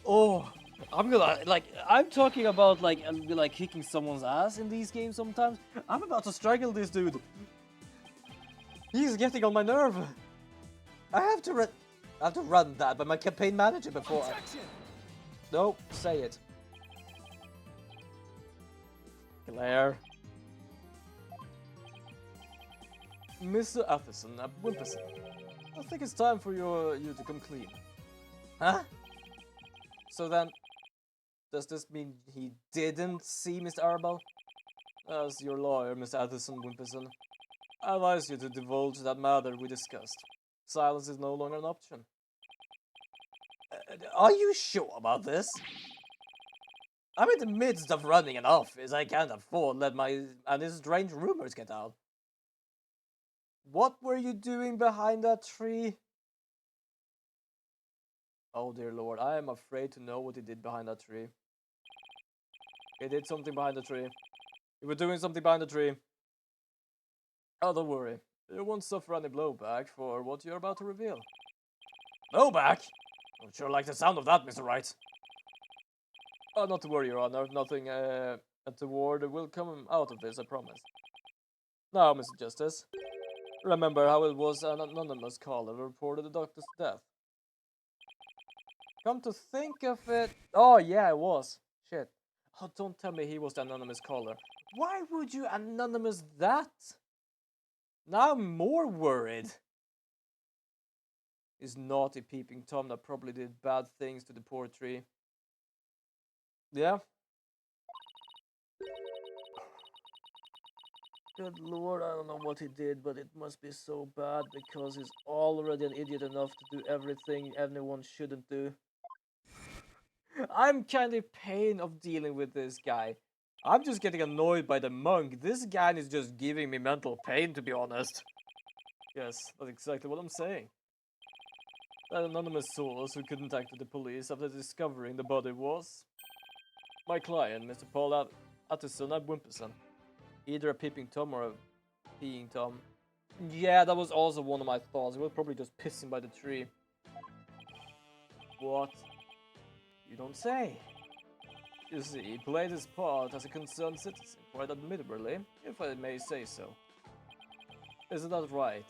Oh, I'm talking about like kicking someone's ass in these games sometimes. I'm about to strangle this dude. He's getting on my nerve. I have to run that by my campaign manager before. No, say it. Claire. Mr. Atherson, Wimperson, I think it's time for you to come clean. Huh? So then, does this mean he didn't see Mr. Arabal? As your lawyer, Mr. Atherson Wimperson, I advise you to divulge that matter we discussed. Silence is no longer an option. Are you sure about this? I'm in the midst of running an office. I can't afford let any strange rumors get out. What were you doing behind that tree? Oh dear lord, I am afraid to know what he did behind that tree. He did something behind the tree. You were doing something behind the tree. Oh, don't worry. You won't suffer any blowback for what you're about to reveal. Blowback? I sure like the sound of that, Mr. Wright. Oh, not to worry, Your Honor. Nothing untoward will come out of this, I promise. Now, Mr. Justice, remember how it was an anonymous caller who reported the doctor's death? Come to think of it... Oh, yeah, it was. Shit. Oh, don't tell me he was the anonymous caller. Why would you anonymous that? Now I'm more worried. Is naughty peeping Tom that probably did bad things to the poor tree. Yeah? Good lord, I don't know what he did, but it must be so bad because he's already an idiot enough to do everything anyone shouldn't do. I'm kind of pain of dealing with this guy. I'm just getting annoyed by the monk. This guy is just giving me mental pain, to be honest. Yes, that's exactly what I'm saying. That anonymous source who contacted the police after discovering the body was my client, Mr. Paul Atterson Wimperson. Either a peeping Tom or a peeing Tom. Yeah, that was also one of my thoughts. He was probably just pissing by the tree. What? You don't say. You see, he played his part as a concerned citizen, quite admirably, if I may say so. Isn't that right?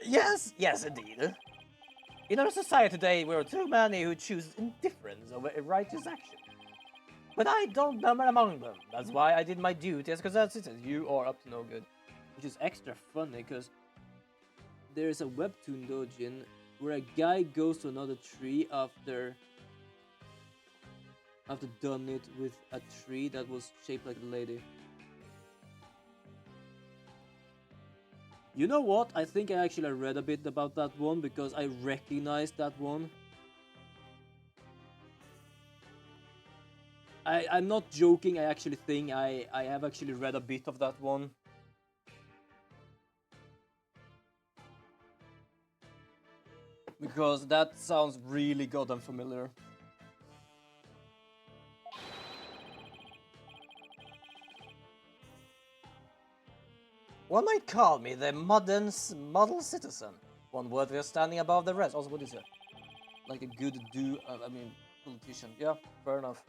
Yes, yes, indeed. In our society today, there are too many who choose indifference over a righteous action. But I don't number among them. That's why I did my duty as a concerned citizen. You are up to no good. Which is extra funny, because there's a webtoon doujin where a guy goes to another tree after done it with a tree that was shaped like a lady. You know what? I think I actually read a bit about that one because I recognized that one. I'm not joking, I actually think I have actually read a bit of that one. Because that sounds really goddamn familiar. One might call me the model citizen. One worthy of standing above the rest. Also, what is it? Like a good politician. Yeah, fair enough.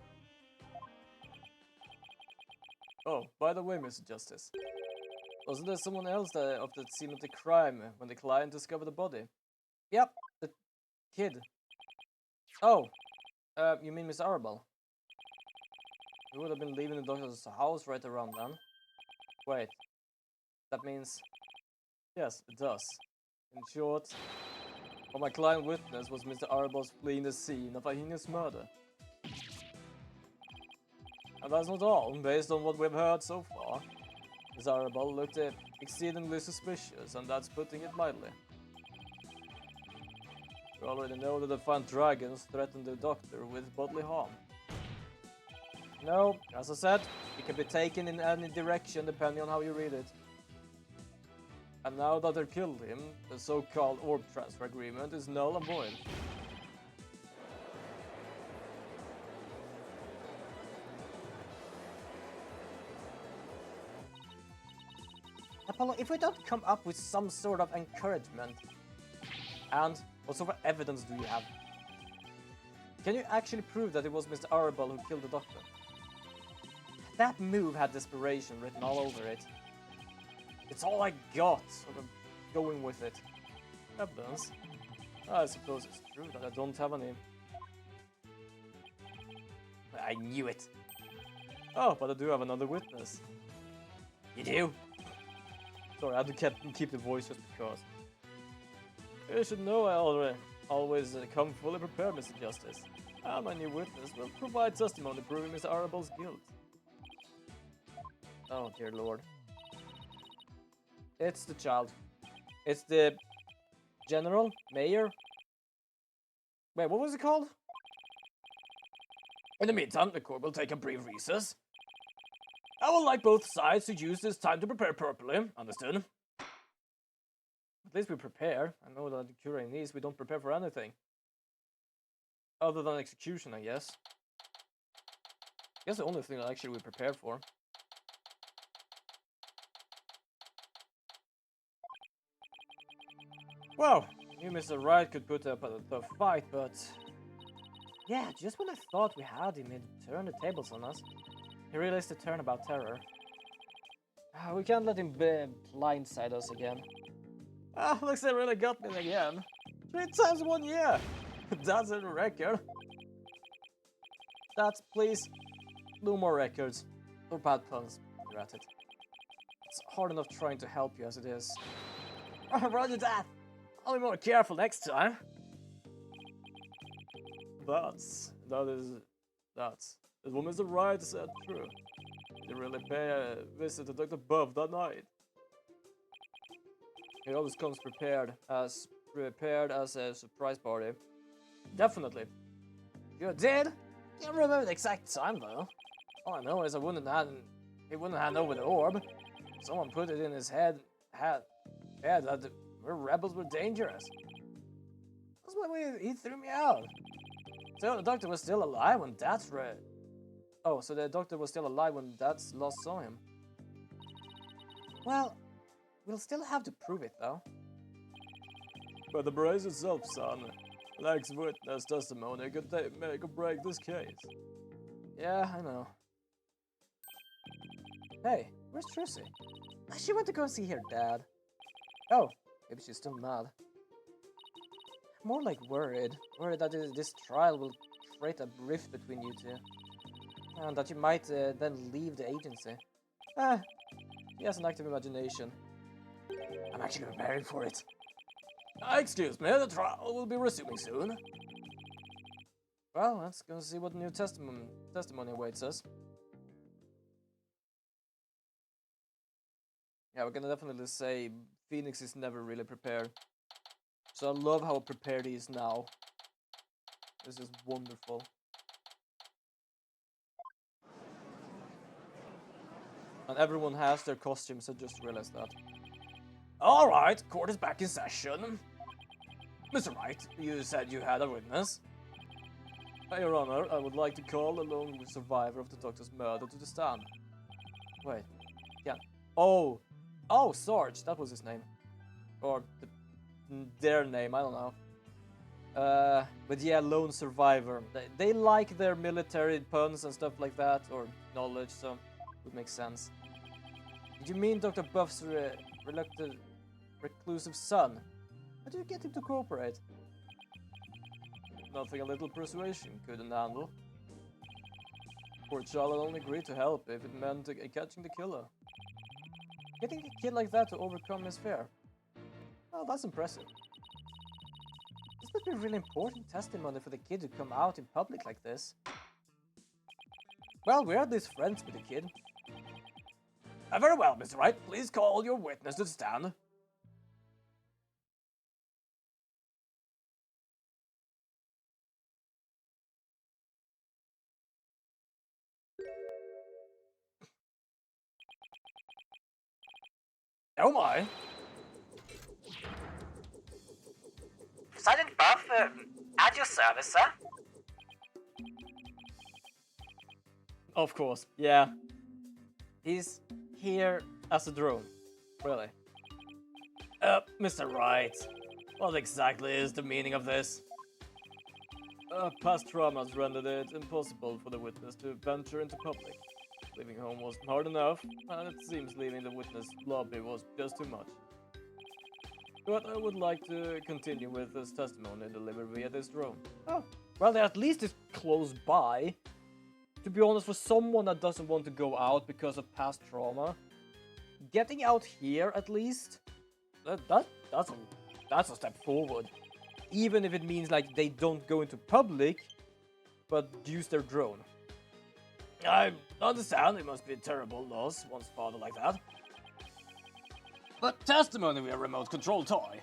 Oh, by the way, Mr. Justice. Wasn't there someone else of the scene of the crime when the client discovered the body? Yep, the kid. Oh, you mean Miss Arabelle? You would have been leaving the doctor's house right around then. Wait, that means... Yes, it does. In short, what my client witnessed was Mr. Arabelle's fleeing the scene of a heinous murder. And that's not all. Based on what we've heard so far, Miss Arabelle looked exceedingly suspicious, and that's putting it mildly. We already know that the fine dragons threatened the doctor with bodily harm. No, as I said, it can be taken in any direction depending on how you read it. And now that they killed him, the so-called orb transfer agreement is null and void. Apollo, if we don't come up with some sort of encouragement, and what sort of evidence do you have? Can you actually prove that it was Mr. Arabelle who killed the doctor? That move had desperation written all over it. It's all I got, sort of going with it. Evidence? I suppose it's true that I don't have any. I knew it. Oh, but I do have another witness. You do? Sorry, I had to keep the voice just because. You should know I always come fully prepared, Mr. Justice. And my new witness will provide testimony proving Mr. Arabelle's guilt. Oh, dear lord. It's the child. It's the general? Mayor? Wait, what was it called? In the meantime, the court will take a brief recess. I would like both sides to use this time to prepare properly. Understood? At least we prepare. I know that during these we don't prepare for anything. Other than execution, I guess. I guess the only thing that actually we prepare for. Well, you Mr. Wright could put up a tough fight, but... Yeah, just when I thought we had him, he'd turn the tables on us. He realized the turnabout terror. We can't let him blindside us again. Looks like they really got me again. 3 times 1 year! That's a record. That's, please, no more records. Or bad puns. You're at it. It's hard enough trying to help you as it is. Roger that! I'll be more careful next time. That's what Mr. Wright said true. He really pay a visit to Dr. Buff that night. He always comes prepared as a surprise party. Definitely. You did? Can't remember the exact time though. All I know is he wouldn't hand over the orb. Someone put it in his head that the rebels were dangerous. That's why he threw me out. So the doctor was still alive when Dad's read. Oh, so the doctor was still alive when Dad's last saw him. Well, we'll still have to prove it though. But the brace itself, son, lacks witness testimony could make or break this case. Yeah, I know. Hey, where's Trissy? She went to go see her dad. Oh, maybe she's still mad. More like worried. Worried that this trial will create a rift between you two. And that you might then leave the agency. He has an active imagination. I'm actually preparing for it. Excuse me, the trial will be resuming soon. Well, let's go see what new testimony awaits us. Yeah, we're gonna definitely say Phoenix is never really prepared. So I love how prepared he is now. This is wonderful. And everyone has their costumes, I just realized that. Alright, court is back in session. Mr. Wright, you said you had a witness. Your Honor, I would like to call a lone survivor of the doctor's murder to the stand. Wait, yeah. Oh, Sarge, that was his name. Or their name, I don't know. But yeah, lone survivor. They like their military puns and stuff like that, or knowledge, so it would make sense. Did you mean Dr. Buff's reluctant, reclusive son? How did you get him to cooperate? Nothing a little persuasion couldn't handle. Poor child only agreed to help if it meant catching the killer. Getting a kid like that to overcome his fear. Oh, that's impressive. This would be really important testimony for the kid to come out in public like this. Well, we're at least friends with the kid. Very well, Mr. Wright. Please call your witness to the stand. Oh my! Sergeant Buff, at your service, sir. Of course, yeah. He's here as a drone, really. Mr. Wright, what exactly is the meaning of this? Past traumas rendered it impossible for the witness to venture into public. Leaving home was hard enough, and it seems leaving the witness lobby was just too much. But I would like to continue with this testimony delivered via this drone. Oh, well, at least it's close by. To be honest, for someone that doesn't want to go out because of past trauma, getting out here at least, that's a step forward. Even if it means like they don't go into public, but use their drone. I understand it must be a terrible loss, one's father like that. But testimony with a remote control toy.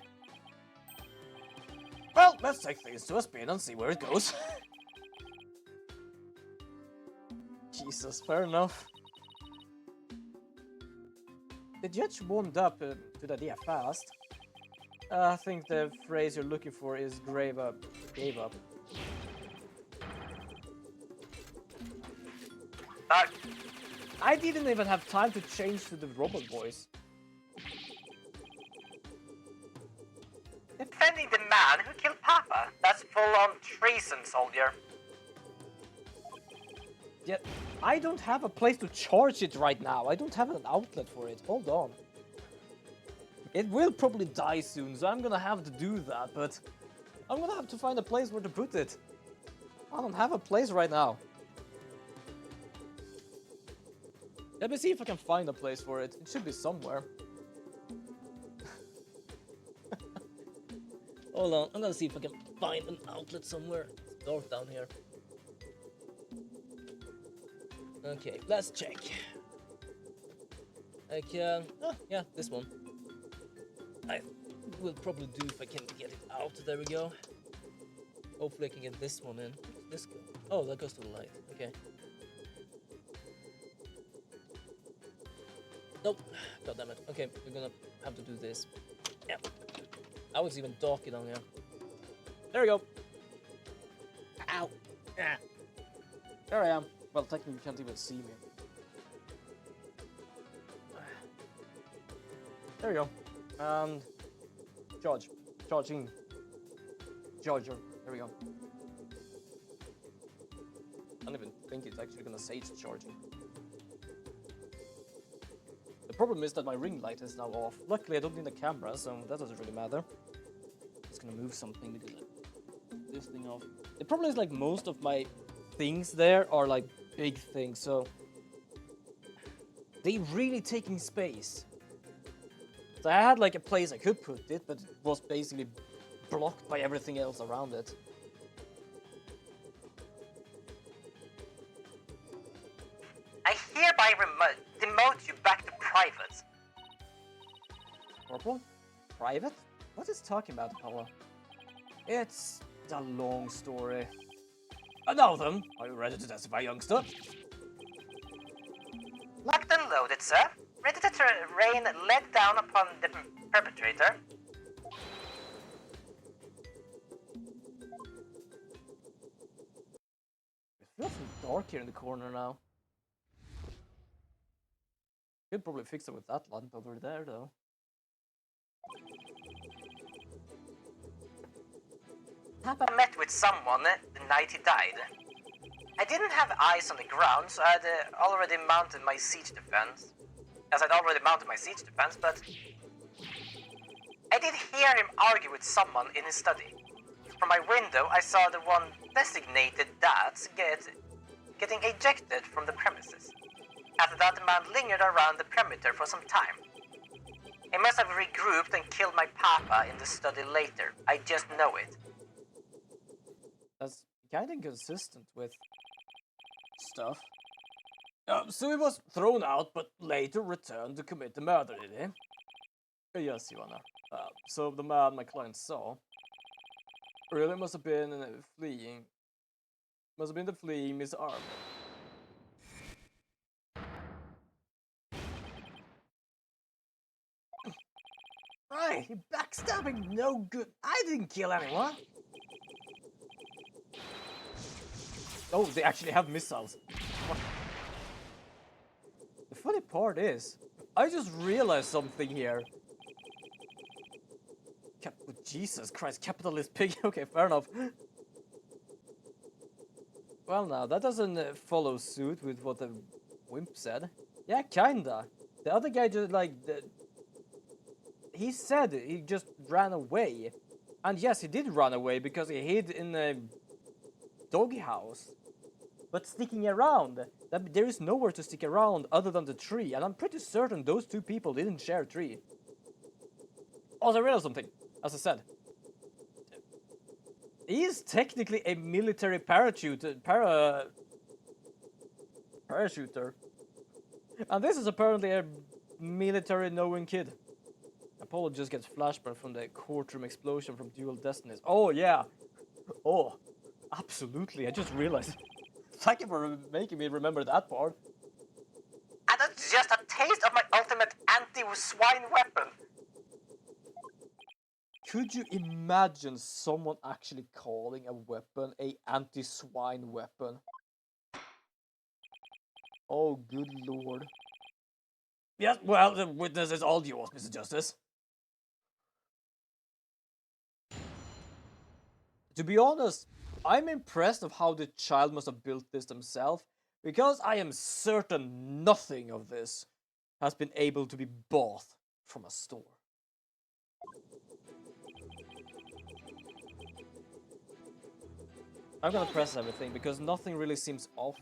Well, let's take things to a spin and see where it goes. Jesus, fair enough. The judge warmed up to the idea fast. I think the phrase you're looking for is gave up. I didn't even have time to change to the robot voice. Defending the man who killed Papa. That's full-on treason, soldier. Yeah, I don't have a place to charge it right now. I don't have an outlet for it. Hold on. It will probably die soon, so I'm gonna have to do that, but I'm gonna have to find a place where to put it. I don't have a place right now. Let me see if I can find a place for it. It should be somewhere. Hold on, I'm gonna see if I can find an outlet somewhere. It's dark down here. Okay, let's check. I can... Oh, yeah, this one. I will probably do if I can get it out. There we go. Hopefully I can get this one in. Where's this go? Oh, that goes to the light. Okay. Nope. God damn it. Okay, we're gonna have to do this. Yeah. I was even darker down here. There we go. Ow. Yeah. There I am. Well, technically you can't even see me. There we go. And charge. charging charger. There we go. I don't even think it's actually gonna say it's charging. The problem is that my ring light is now off. Luckily, I don't need a camera, so that doesn't really matter. Just gonna move something to do this thing off. The problem is like most of my things there are like big things, so they really taking space. So I had like a place I could put it, but it was basically blocked by everything else around it. I hereby demote you back to private. Corporal? Private? What is talking about, Apollo? It's a long story. Now then, are you ready to testify, youngster? Locked and loaded, sir. Ready to rain lead down upon the perpetrator. It feels so dark here in the corner now. Could probably fix it with that lamp over there, though. Papa met with someone the night he died. I didn't have eyes on the ground, so I had already mounted my siege defense. As I'd already mounted my siege defense, but I did hear him argue with someone in his study. From my window, I saw the one designated Dats getting ejected from the premises. After that, the man lingered around the perimeter for some time. He must have regrouped and killed my papa in the study later. I just know it. That's kind of inconsistent with stuff. So he was thrown out, but later returned to commit the murder, did he? Yes, Your Honor. So the man my client saw really must have been fleeing. Must have been the fleeing Miss Army. Right, he backstabbing no good. I didn't kill anyone. Oh, they actually have missiles. What? The funny part is, I just realized something here. Jesus Christ, capitalist pig. Okay, fair enough. Well, now that doesn't follow suit with what the wimp said. Yeah, kinda. The other guy just he said he just ran away. And yes, he did run away because he hid in a doghouse. But sticking around, there is nowhere to stick around other than the tree. And I'm pretty certain those two people didn't share a tree. Also, I realized something, as I said. He is technically a military parachuter. And this is apparently a military knowing kid. Apollo just gets flashback from the courtroom explosion from Dual Destinies. Oh, yeah. Oh, absolutely. I just realized. Thank you for making me remember that part. And that's just a taste of my ultimate anti-swine weapon. Could you imagine someone actually calling a weapon a anti-swine weapon? Oh, good lord. Yes, well, the witness is all yours, Mr. Justice. To be honest, I'm impressed of how the child must have built this themselves, because I am certain nothing of this has been able to be bought from a store. I'm gonna press everything because nothing really seems off.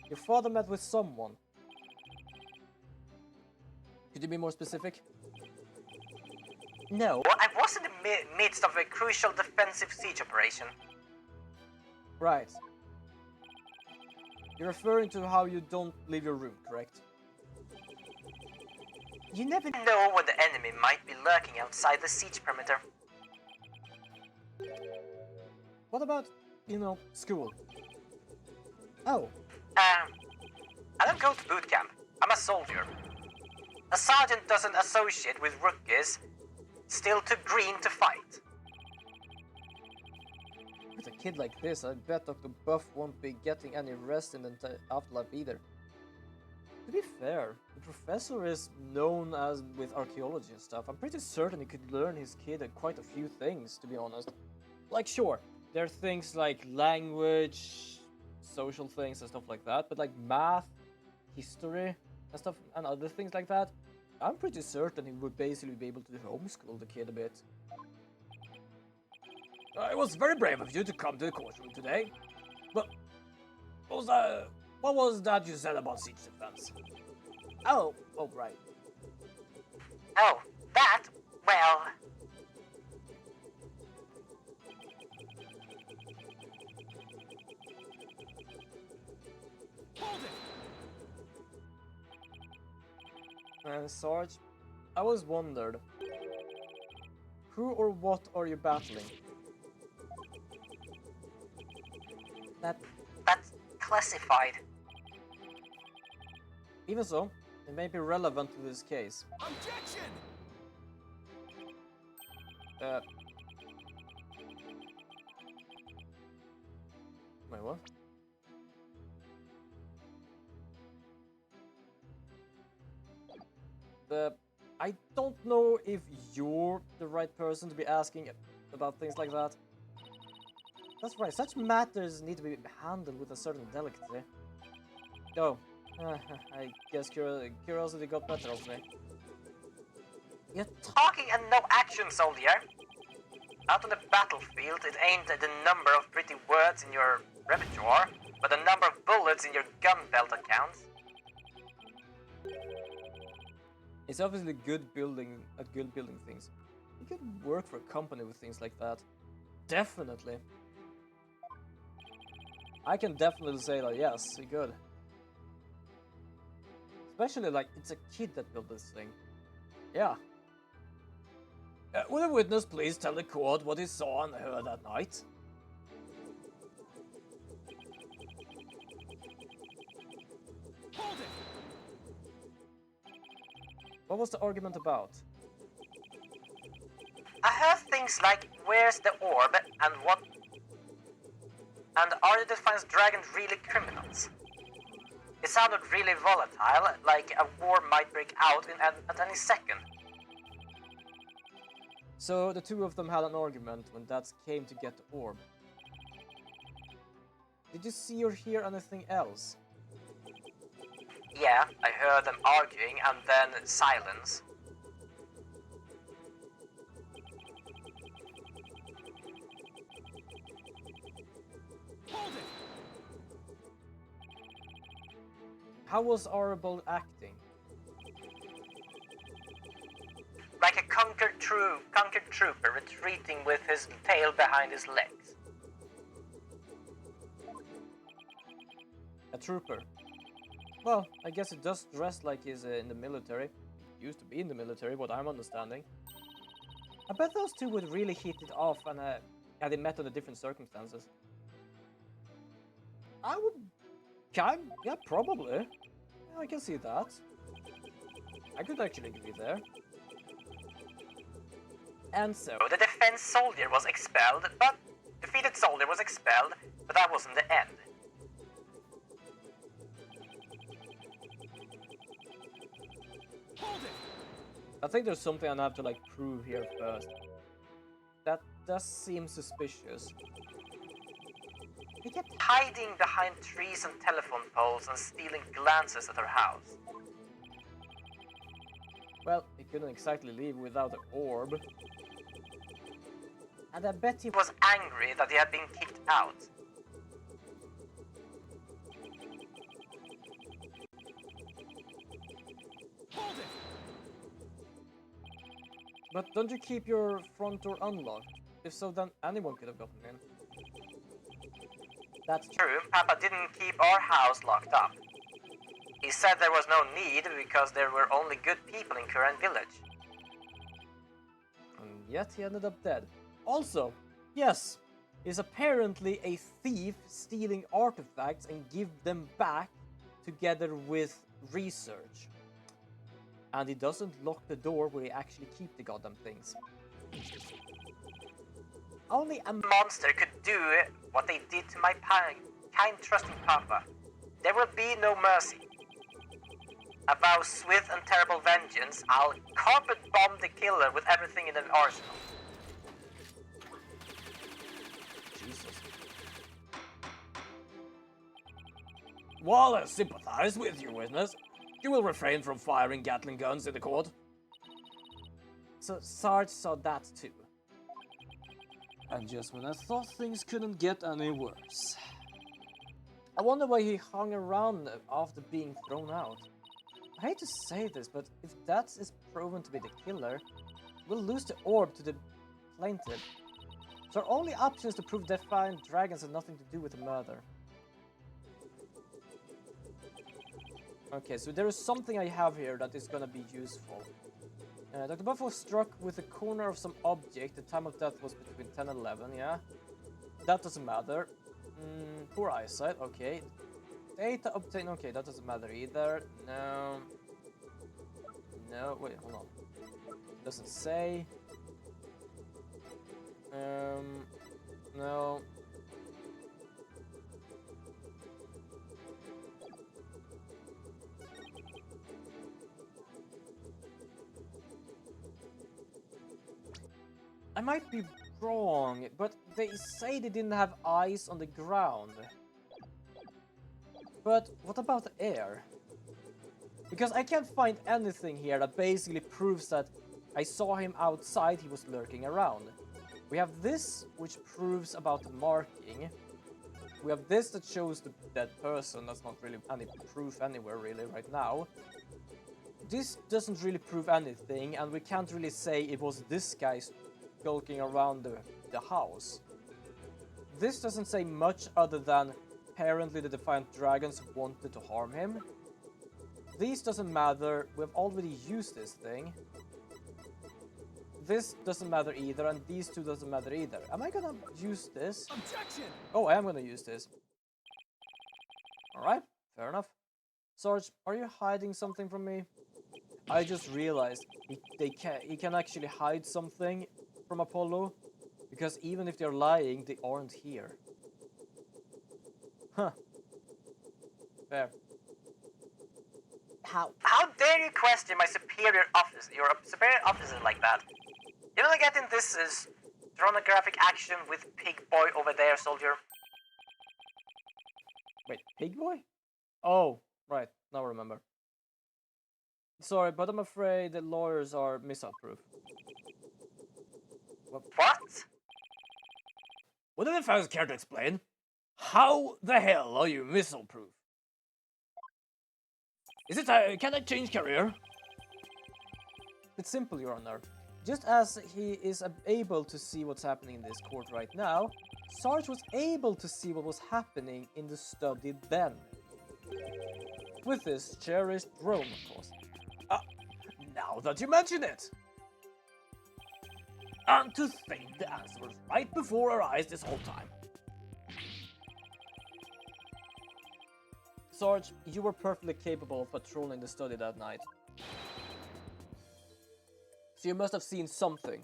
Your father met with someone. Could you be more specific? No. Well, I was in the midst of a crucial defensive siege operation. Right. You're referring to how you don't leave your room, correct? You never know when the enemy might be lurking outside the siege perimeter. What about, school? Oh. I don't go to boot camp. I'm a soldier. A sergeant doesn't associate with rookies, still too green to fight. With a kid like this, I bet Dr. Buff won't be getting any rest in the afterlife either. To be fair, the professor is known as with archaeology and stuff. I'm pretty certain he could learn his kid quite a few things, to be honest. Like, sure, there are things like language, social things and stuff like that, but like math, history, and stuff, and other things like that, I'm pretty certain he would basically be able to homeschool the kid a bit. It was very brave of you to come to the courtroom today, but what was that you said about siege defense? Oh, right. Oh, that? Well... Sarge, I always wondered, who or what are you battling? That's classified. Even so, it may be relevant to this case. Objection! Wait, what? I don't know if you're the right person to be asking about things like that. That's right, such matters need to be handled with a certain delicacy. Oh, I guess curiosity got better of me. You're talking and no action, soldier. Out on the battlefield, it ain't the number of pretty words in your repertoire, but the number of bullets in your gun belt that counts. It's obviously good building things. You could work for a company with things like that. Definitely. I can definitely say that, yes, he could. Especially like it's a kid that built this thing. Yeah. Will the witness please tell the court what he saw and heard that night? Hold it! What was the argument about? I heard things like, where's the orb, and what... And are the Defiance Dragons really criminals? It sounded really volatile, like a war might break out at any second. So the two of them had an argument when Dad came to get the orb. Did you see or hear anything else? Yeah, I heard them arguing and then silence. Hold it! How was Arable acting? Like a conquered trooper retreating with his tail behind his legs. A trooper. Well, I guess he does dress like he's in the military. He used to be in the military, what I'm understanding. I bet those two would really hit it off and they met under different circumstances. Yeah, probably. Yeah, I can see that. I could actually be there. And so... The defense soldier was expelled, but... Defeated soldier was expelled, but that wasn't the end. Hold it! I think there's something I have to like prove here first. That does seem suspicious. He kept hiding behind trees and telephone poles and stealing glances at her house. Well, he couldn't exactly leave without the orb. And I bet he He was angry that he had been kicked out. Hold it! But don't you keep your front door unlocked? If so, then anyone could have gotten in. That's True, Papa didn't keep our house locked up. He said there was no need because there were only good people in Current Village. And yet he ended up dead. Also, yes, he's apparently a thief stealing artifacts and give them back together with research. And he doesn't lock the door where he actually keep the goddamn things. Only a Monster could do what they did to my kind, trusting Papa. There will be no mercy. I vow swift and terrible vengeance. I'll carpet bomb the killer with everything in the arsenal. Jesus. While I sympathize with your witness, you will refrain from firing Gatling guns in the court. So Sarge saw that too. And just when I thought things couldn't get any worse. I wonder why he hung around after being thrown out. I hate to say this, but if that is proven to be the killer, we'll lose the orb to the plaintiff. So our only option is to prove Defiant Dragons had nothing to do with the murder. Okay, so there is something I have here that is gonna be useful. Dr. Buff was struck with the corner of some object. The time of death was between 10 and 11, yeah? That doesn't matter. Poor eyesight, okay. Data obtained, okay, that doesn't matter either. No. No, wait, hold on. Doesn't say. No. I might be wrong, but they say they didn't have eyes on the ground. But what about the air? Because I can't find anything here that basically proves that I saw him outside, he was lurking around. We have this, which proves about the marking. We have this that shows the dead person. That's not really any proof anywhere really right now. This doesn't really prove anything, and we can't really say it was this guy skulking around the house. This doesn't say much other than apparently the Defiant Dragons wanted to harm him. These doesn't matter, we've already used this thing. This doesn't matter either, and these two doesn't matter either. Am I gonna use this? Objection! Oh, I am gonna use this. Alright, fair enough. Sarge, are you hiding something from me? I just realized he can actually hide something from Apollo, because even if they're lying, they aren't here. Huh. Fair. How dare you question my superior officer, your superior officer like that? You wanna get in this is pornographic action with Pig Boy over there, soldier? Wait, Pig Boy? Oh, right, now I remember. Sorry, but I'm afraid the lawyers are missile-proof. What? Would the defense care to explain? How the hell are you missile-proof? Is it, can I change career? It's simple, Your Honor. Just as he is able to see what's happening in this court right now, Sarge was able to see what was happening in the study then. With his cherished drone, of course. Now that you mention it! And to think the answer was right before our eyes this whole time. Sarge, you were perfectly capable of patrolling the study that night. So you must have seen something.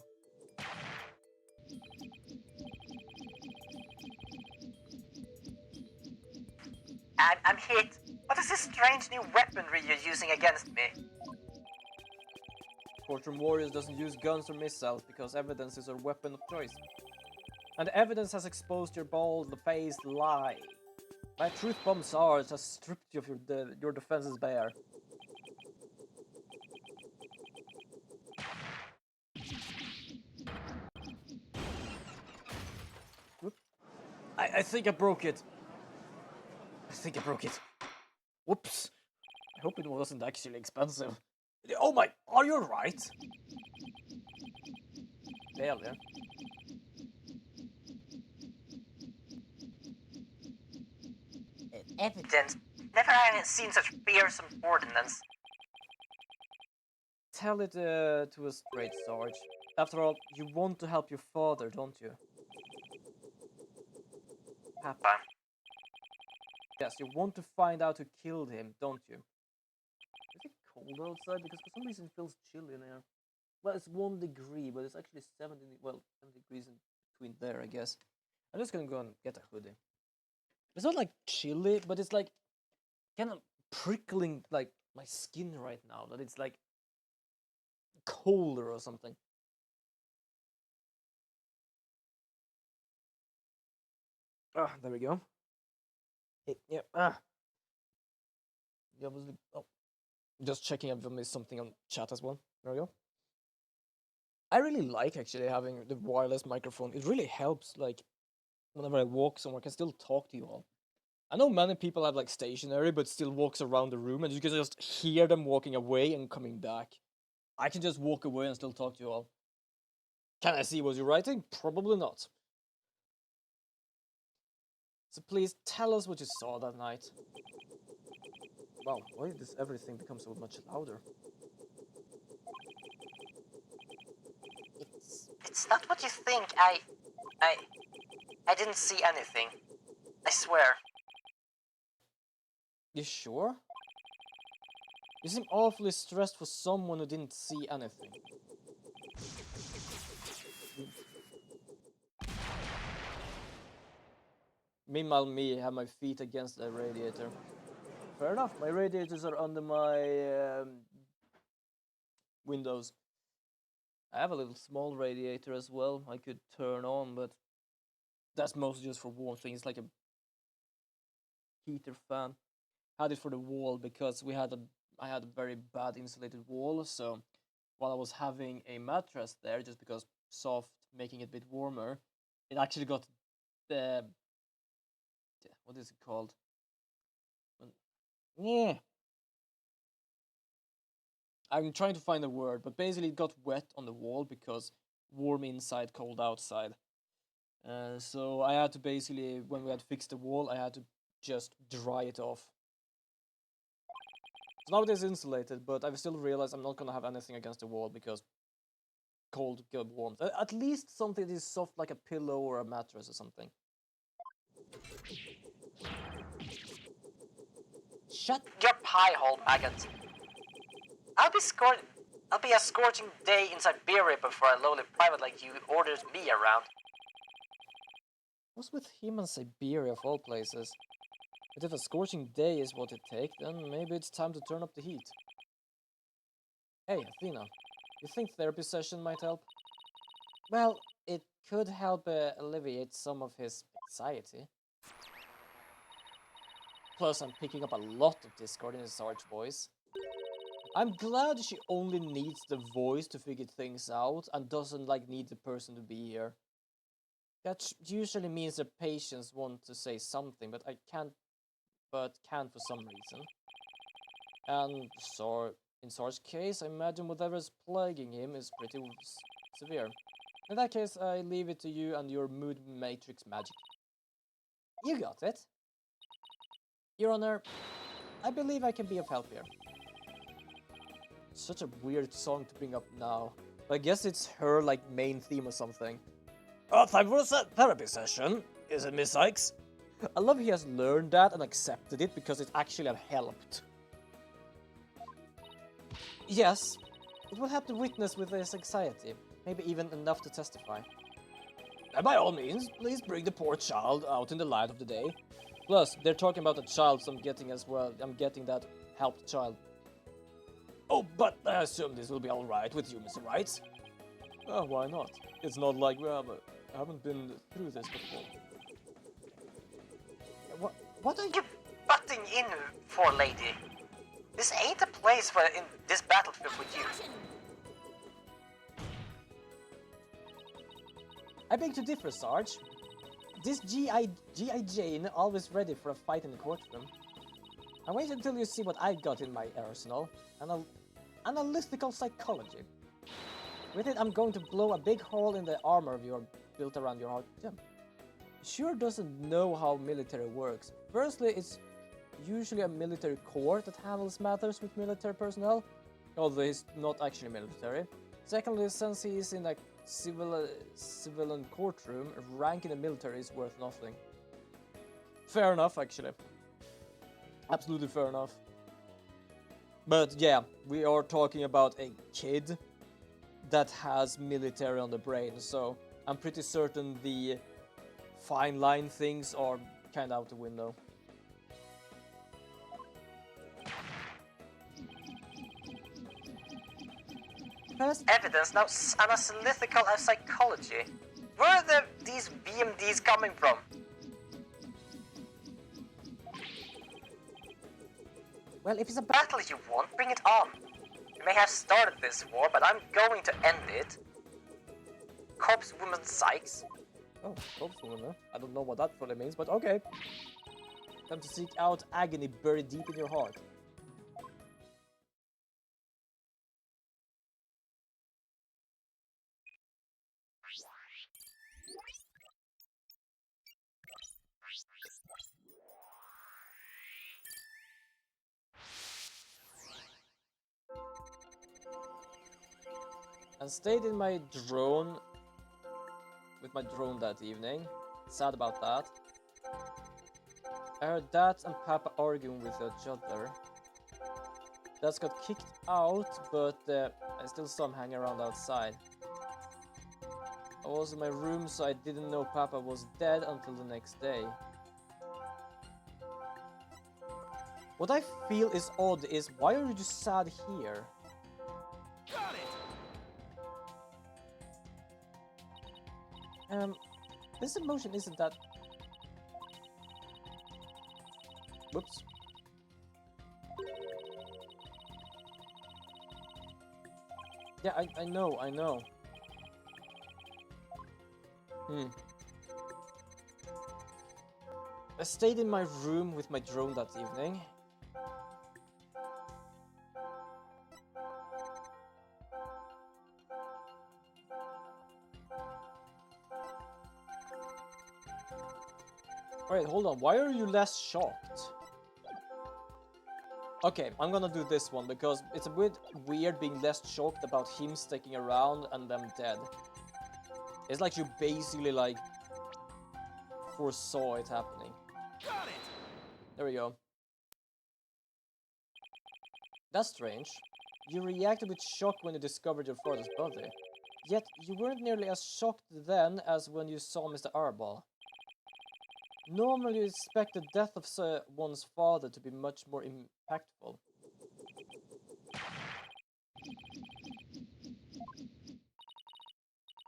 I'm hit. What is this strange new weaponry you're using against me? Courtroom Warriors doesn't use guns or missiles because evidence is our weapon of choice. And the evidence has exposed your bald-faced lie. My truth bomb Sarge has stripped you of your defenses bare. Whoop. I think I broke it. I think I broke it. Whoops. I hope it wasn't actually expensive. Oh my, are you right? Hell yeah. Evidence. Never have I seen such fearsome ordinance. Tell it to us straight, Sarge. After all, you want to help your father, don't you? Papa. Yes, you want to find out who killed him, don't you? Is it cold outside? Because for some reason it feels chilly in here. Well, it's 1 degree, but it's actually 7 degrees in between there, I guess. I'm just gonna go and get a hoodie. It's not like chilly, but it's like kind of prickling, like my skin right now, that it's like colder or something. Ah, there we go. Yeah. Yeah, oh, just checking if I missed something on chat as well. There we go. I really like actually having the wireless microphone. It really helps. Like whenever I walk somewhere, I can still talk to you all. I know many people have like stationary, but still walks around the room, and you can just hear them walking away and coming back. I can just walk away and still talk to you all. Can I see what you're writing? Probably not. So please tell us what you saw that night. Wow, why did this everything become so much louder? It's not what you think. I didn't see anything. I swear. You sure? You seem awfully stressed for someone who didn't see anything. Meanwhile, me have my feet against the radiator. Fair enough, my radiators are under my windows. I have a little small radiator as well I could turn on, but that's mostly just for warm things. It's like a heater fan. Had it for the wall because I had a very bad insulated wall, so while I was having a mattress there, just because soft, making it a bit warmer, it actually got the what is it called? Yeah. I'm trying to find a word, but basically it got wet on the wall because warm inside, cold outside. So I had to basically, when we had fixed the wall, I had to just dry it off. So now it is insulated, but I've still realized I'm not gonna have anything against the wall because cold, good warmth. At least something that is soft like a pillow or a mattress or something. Shut Your pie hole, maggot. I'll be a scorching day in Siberia before a lowly private like you orders me around. What's with him and Siberia of all places? But if a scorching day is what it takes, then maybe it's time to turn up the heat. Hey, Athena, you think therapy session might help? Well, it could help alleviate some of his anxiety. Plus, I'm picking up a lot of discord in his Sarge voice. I'm glad she only needs the voice to figure things out and doesn't like need the person to be here. That usually means the patients want to say something, but can for some reason. And so, in Sarge's case, I imagine whatever is plaguing him is pretty severe. In that case, I leave it to you and your mood matrix magic. You got it. Your Honor, I believe I can be of help here. Such a weird song to bring up now. I guess it's her like main theme or something. Oh, time for a therapy session, is it, Miss Sykes? I love he has learned that and accepted it because it actually have helped. Yes, it will help the witness with his anxiety, maybe even enough to testify. And by all means, please bring the poor child out in the light of the day. Plus, they're talking about the child, so I'm getting as well. I'm getting that helped child. Oh, but I assume this will be alright with you, Mr. Wright? Oh, why not? It's not like we haven't been through this before. What are you butting in for, lady? This ain't a place for in this battlefield with you. I beg to differ, Sarge. This G.I. Jane always ready for a fight in the courtroom. And wait until you see what I've got in my arsenal. Analytical psychology. With it, I'm going to blow a big hole in the armor you built around your heart. Yeah. Sure doesn't know how military works. Firstly, it's usually a military court that handles matters with military personnel, although he's not actually military. Secondly, since he is in a civilian courtroom, rank in the military is worth nothing. Fair enough, actually. Absolutely fair enough. But yeah, we are talking about a kid that has military on the brain, so I'm pretty certain the fine line things are kind of out the window. First, evidence now analytical psychology. Where are these BMDs coming from? well, if it's a Battle you want, bring it on. You may have started this war, but I'm going to end it. Corpse woman sykes. oh, Corpsewoman. I don't know what that fully means, but okay. Time to seek out agony buried deep in your heart. I stayed in my drone with my drone that evening. Sad about that. I heard Dad and Papa arguing with each other. Dad got kicked out, but I still saw him hanging around outside. I was in my room, so I didn't know Papa was dead until the next day. What I feel is odd is, why are you just sad here? Got it. This emotion isn't that... Whoops. Yeah, I know. I stayed in my room with my drone that evening. Wait, hold on. Why are you less shocked? Okay, I'm gonna do this one because it's a bit weird being less shocked about him sticking around and them dead. It's like you basically like foresaw it happening. Got it. There we go. That's strange. You reacted with shock when you discovered your father's body. Yet you weren't nearly as shocked then as when you saw Mr. Arbol. Normally you expect the death of one's father to be much more impactful.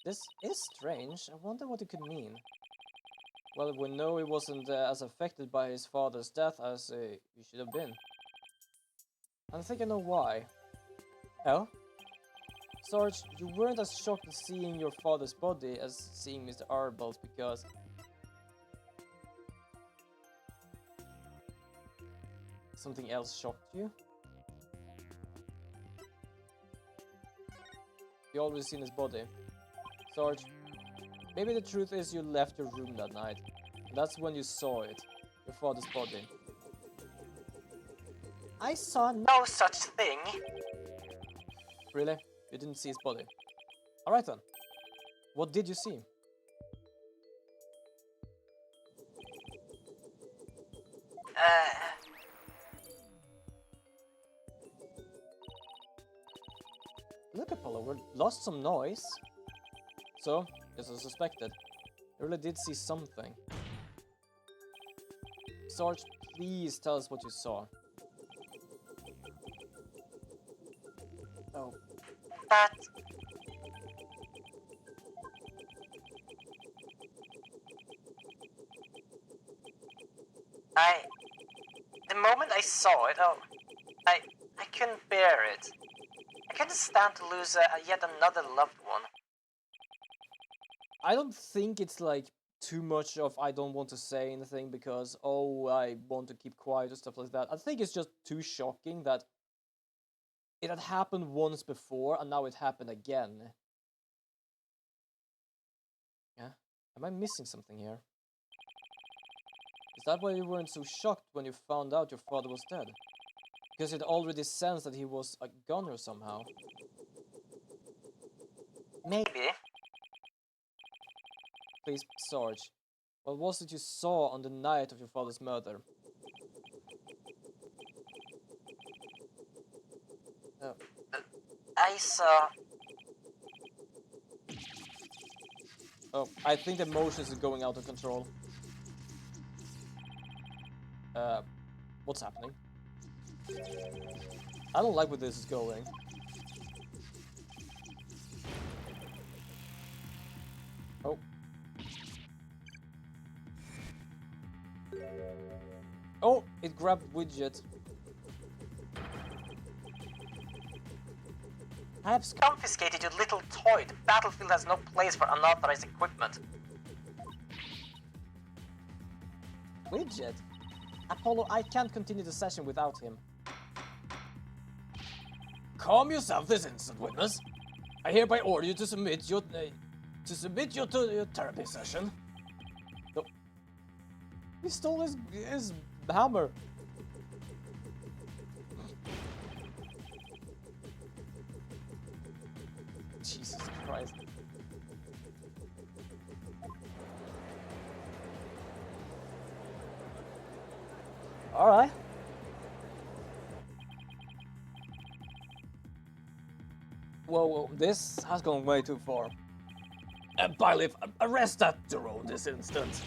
This is strange. I wonder what it could mean. Well, we know he wasn't as affected by his father's death as he should have been. I think I know why. Hell? Sarge, you weren't as shocked at seeing your father's body as seeing Mr. Arbol's because... something else shocked you? You always seen his body. Sarge, maybe the truth is you left your room that night. That's when you saw it. Your father's body. I saw No such thing. Really? You didn't see his body? Alright then. What did you see? Look, Apollo, we lost some noise. So, as I suspected, you really did see something. Sarge, please tell us what you saw. Oh. But... The moment I saw it, I couldn't bear it. I couldn't stand to lose yet another loved one. I don't think it's like too much of I don't want to say anything because, oh, I want to keep quiet or stuff like that. I think it's just too shocking that it had happened once before and now it happened again. Yeah? Am I missing something here? Is that why you weren't so shocked when you found out your father was dead? Because you'd already sensed that he was a gunner somehow. Maybe. Please, Sarge, what was it you saw on the night of your father's murder? I saw... Oh, I think the emotions are going out of control. What's happening? I don't like where this is going. Oh, it grabbed widget. I've confiscated your little toy. The battlefield has no place for unauthorized equipment. Widget? Apollo, I can't continue the session without him. Calm yourself this instant, witness. I hereby order you to submit your to your therapy session. No. He stole his hammer. Jesus Christ. Alright. Whoa, this has gone way too far. Bailiff, arrest that drone this instant.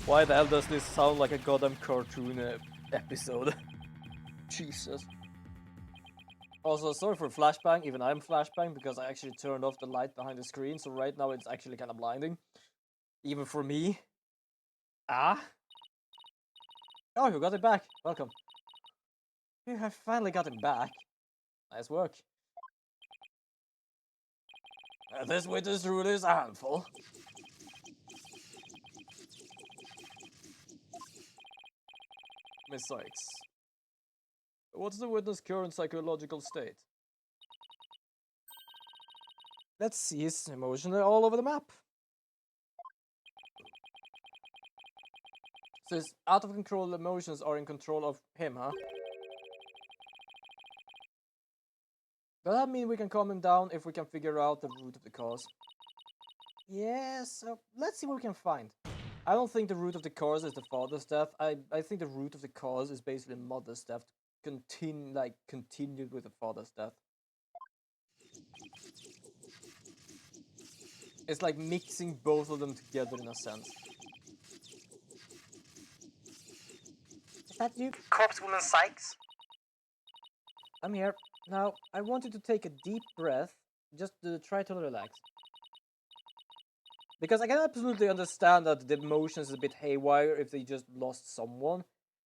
Why the hell does this sound like a goddamn cartoon episode? Jesus. Also, sorry for flashbang, even I'm flashbang because I actually turned off the light behind the screen, so right now it's actually kind of blinding. Even for me. Ah? Oh, you got it back. Welcome. You have finally got it back. Nice work. This witness rule is a handful. Miss Sykes. What's the witness' current psychological state? Let's see, his emotions are all over the map. So his out of control emotions are in control of him, huh? Does that mean we can calm him down if we can figure out the root of the cause? Yes, so let's see what we can find. I don't think the root of the cause is the father's death. I think the root of the cause is basically mother's death. Continued with the father's death. It's like mixing both of them together in a sense. Is that you? Corpse woman Sykes? I'm here. Now, I want you to take a deep breath. Just try to relax. Because I can absolutely understand that the emotions is a bit haywire if they just lost someone.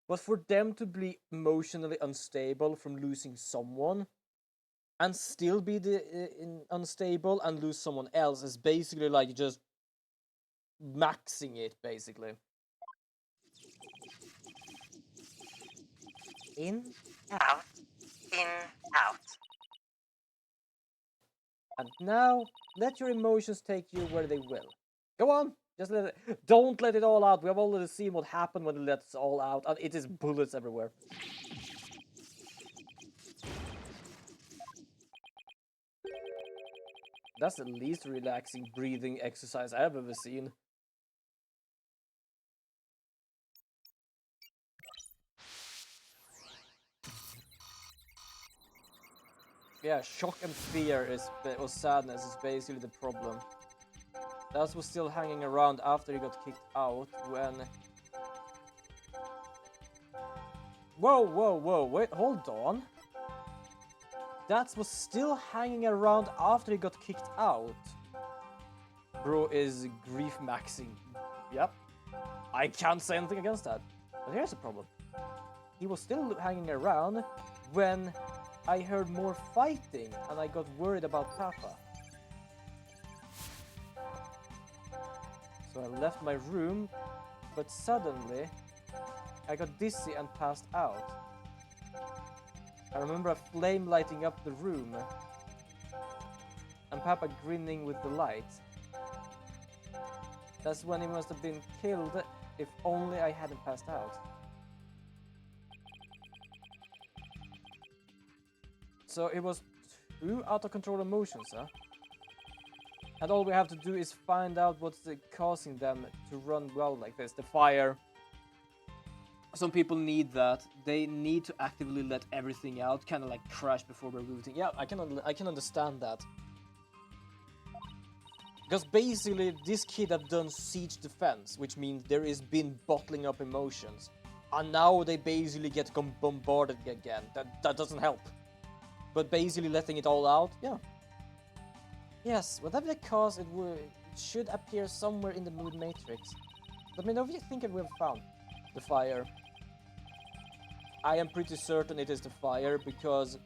But for them to be emotionally unstable from losing someone and still be unstable and lose someone else is basically like just maxing it, basically. In, Out. In, out. And now, let your emotions take you where they will. Go on, just let it. Don't let it all out. We have already seen what happened when it lets all out, and it is bullets everywhere. That's the least relaxing breathing exercise I've ever seen. Yeah, shock and fear or sadness is basically the problem. That was still hanging around after he got kicked out when... Whoa, wait, hold on. That was still hanging around after he got kicked out. Bro is grief maxing. Yep. I can't say anything against that. But here's the problem. He was still hanging around when I heard more fighting and I got worried about Papa. So I left my room, but suddenly I got dizzy and passed out. I remember a flame lighting up the room and Papa grinning with delight. That's when he must have been killed, if only I hadn't passed out. So it was two out of control emotions, huh? And all we have to do is find out what's causing them to run wild like this. The fire. Some people need that. They need to actively let everything out, kind of like crash before rebooting. Yeah, I can understand that. Because basically, this kid have done siege defense, which means there is been bottling up emotions. And now they basically get bombarded again. That doesn't help. But basically letting it all out, yeah. Yes, whatever the cause, it should appear somewhere in the mood matrix. Let me know if you think it will have found the fire. I am pretty certain it is the fire because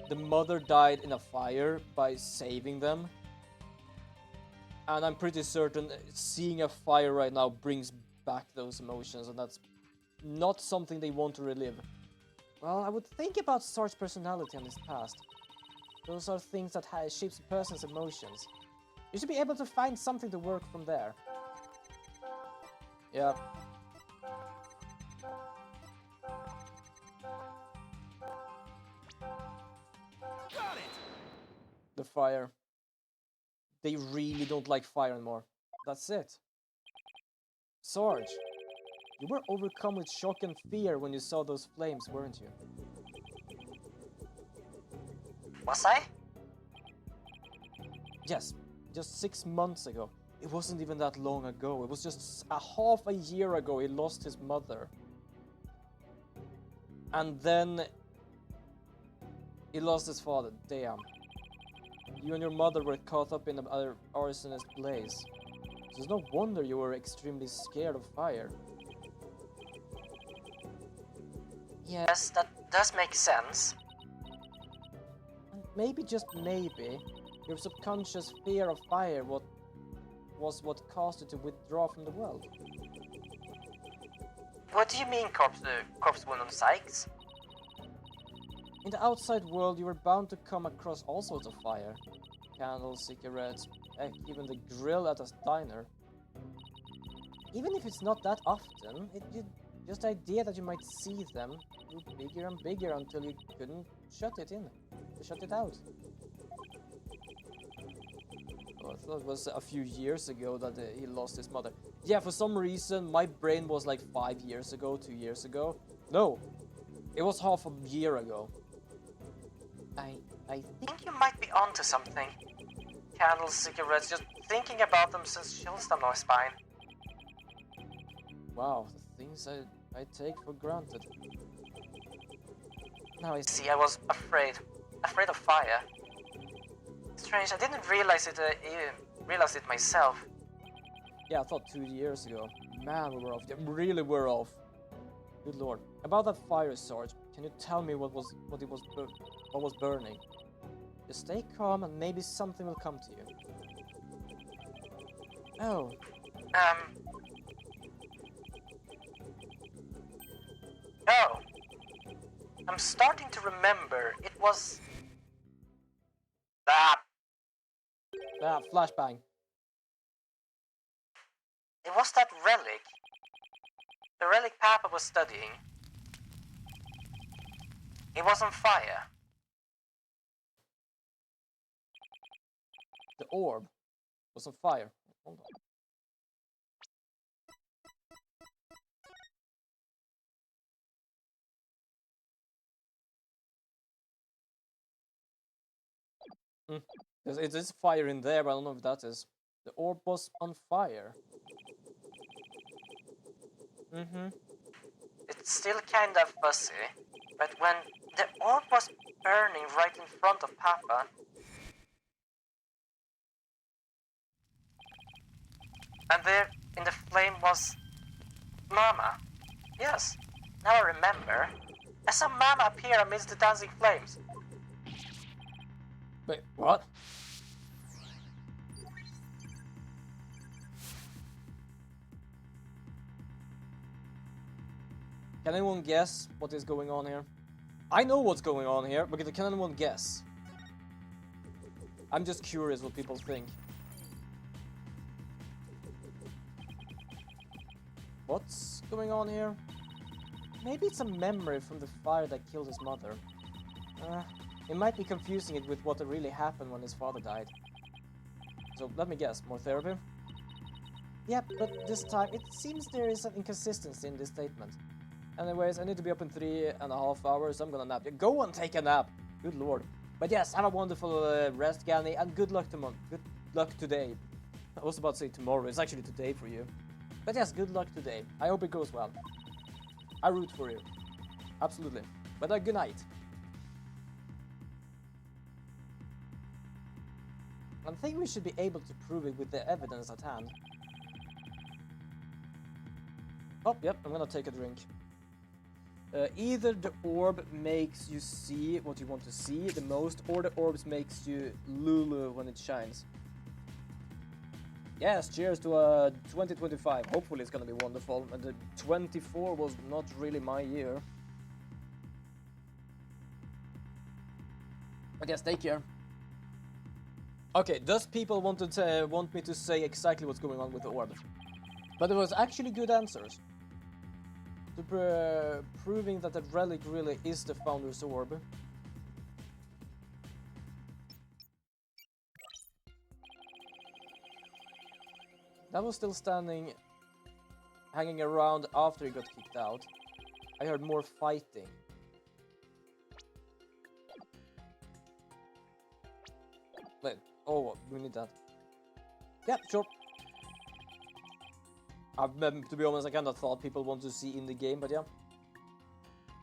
the mother died in a fire by saving them. And I'm pretty certain seeing a fire right now brings back those emotions, and that's not something they want to relive. Well, I would think about Sarge's personality and his past. Those are things that shapes a person's emotions. You should be able to find something to work from there. Yeah. Got it! The fire. They really don't like fire anymore. That's it. Sarge, you were overcome with shock and fear when you saw those flames, weren't you? Was I? Yes, just 6 months ago. It wasn't even that long ago. It was just half a year ago he lost his mother. And then he lost his father. Damn. You and your mother were caught up in the arsonist blaze. It's no wonder you were extremely scared of fire. Yes, that does make sense. And maybe, just maybe, your subconscious fear of fire was what caused you to withdraw from the world. What do you mean, corpse wound on Sykes? In the outside world, you were bound to come across all sorts of fire. Candles, cigarettes, heck, even the grill at a diner. Even if it's not that often, just the idea that you might see them grew bigger and bigger until you couldn't shut it out. Oh, I thought it was a few years ago that he lost his mother. Yeah, for some reason, my brain was like 5 years ago, 2 years ago. No, it was half a year ago. I think you might be onto something. Candles, cigarettes, just thinking about them sends chills down my spine. Wow, the things I take for granted. Now I see, I was afraid of fire. Strange, I didn't realize it myself. Yeah, I thought 2 years ago. Man, we were off. Yeah, we really were off. Good lord. About that fire, Sarge, can you tell me what was burning? Just stay calm and maybe something will come to you. Oh. Oh. I'm starting to remember. It was... Flashbang. It was that relic. The relic Papa was studying. It was on fire. The orb was on fire. Hold on. It is fire in there, but I don't know if that is. The orb was on fire. It's still kind of fuzzy, but when the orb was burning right in front of Papa, and there in the flame was Mama. Yes, now I remember. I saw Mama appear amidst the dancing flames. Wait, what? Can anyone guess what is going on here? I know what's going on here, but can anyone guess? I'm just curious what people think. What's going on here? Maybe it's a memory from the fire that killed his mother. It might be confusing it with what really happened when his father died. So let me guess, more therapy? Yep, but this time it seems there is an inconsistency in this statement. Anyways, I need to be up in 3.5 hours. I'm gonna nap. Yeah, go and take a nap. Good lord. But yes, have a wonderful rest, Ganny, and good luck today. I was about to say tomorrow. It's actually today for you. But yes, good luck today. I hope it goes well. I root for you. Absolutely. But good night. I think we should be able to prove it with the evidence at hand. Oh, yep, I'm gonna take a drink. Either the orb makes you see what you want to see the most, or the orbs makes you Lulu when it shines. Yes, cheers to 2025. Hopefully it's gonna be wonderful. And the 24 was not really my year. But yes, take care. Okay, does people want me to say exactly what's going on with the orb? But there was actually good answers. To proving that the relic really is the Founder's Orb. That was still standing, hanging around after he got kicked out. I heard more fighting. Wait, oh, we need that. Yeah, sure. To be honest, I kind of thought people want to see in the game, but yeah.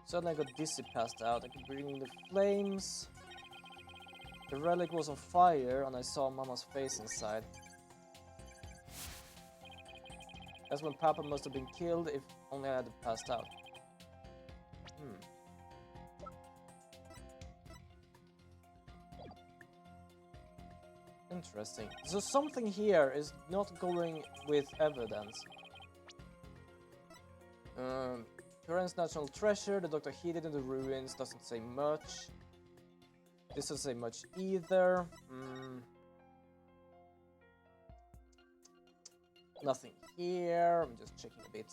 Suddenly I got dizzy, passed out. I could bring in the flames. The relic was on fire, and I saw Mama's face inside. That's when Papa must have been killed, if only I hadn't passed out. Interesting. So something here is not going with evidence. Current's national treasure, the doctor hid it in the ruins, doesn't say much. This doesn't say much either. Nothing here, I'm just checking a bit.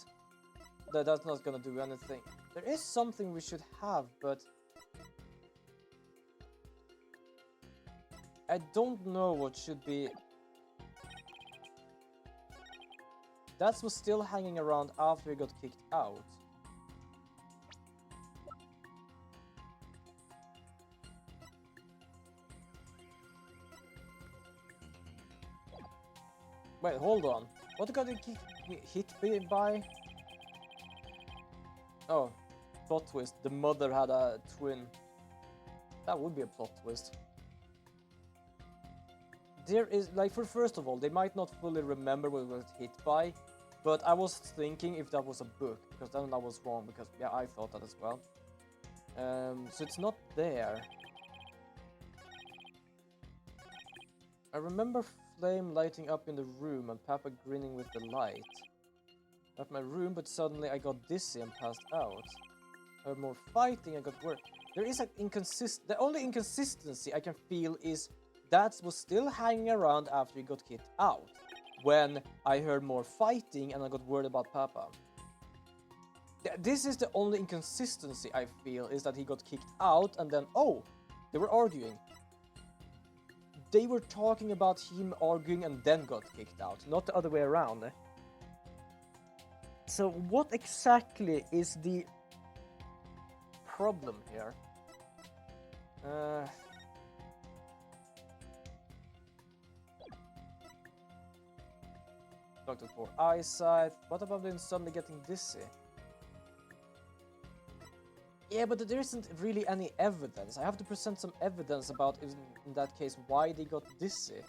That's not gonna do anything. There is something we should have, but I don't know what should be. That was still hanging around after he got kicked out. Wait, hold on. What got he hit by? Oh, plot twist. The mother had a twin. That would be a plot twist. There is, like, first of all, they might not fully remember what it was hit by, but I was thinking if that was a book, because then I was wrong, because, yeah, I thought that as well. So it's not there. I remember flame lighting up in the room and Papa grinning with the light. At my room, but suddenly I got dizzy and passed out. I heard more fighting, I got worse. There is an the only inconsistency I can feel is that was still hanging around after he got kicked out. When I heard more fighting and I got worried about Papa. This is the only inconsistency I feel, is that he got kicked out and then, oh, they were arguing. They were talking about him arguing and then got kicked out, not the other way around. So what exactly is the problem here? Doctor for eyesight. What about then suddenly getting dizzy? Yeah, but there isn't really any evidence. I have to present some evidence about, in that case, why they got dizzy.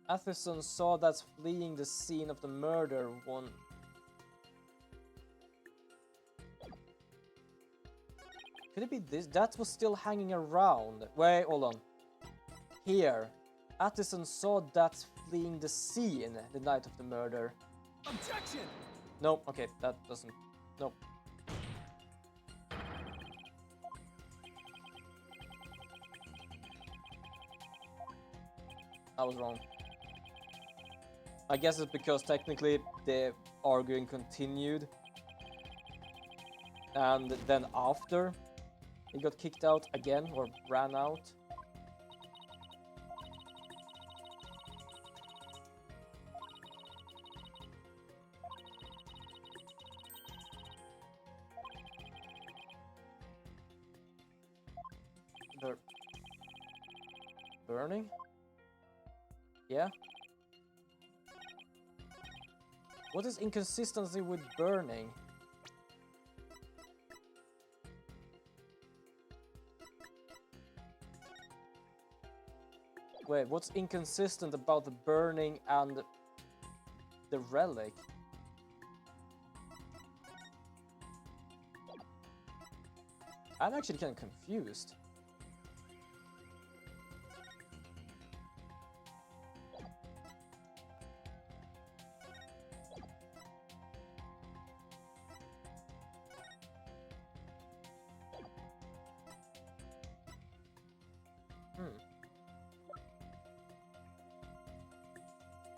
Athison saw that fleeing the scene of the murder one. Could it be this? That was still hanging around. Wait, hold on. Here. Addison saw that fleeing the scene the night of the murder. Objection! No, okay, that doesn't. No. I was wrong. I guess it's because technically the arguing continued. And then after he got kicked out again or ran out. Burning? Yeah. What is inconsistency with burning? Wait, what's inconsistent about the burning and the relic? I'm actually kind of confused.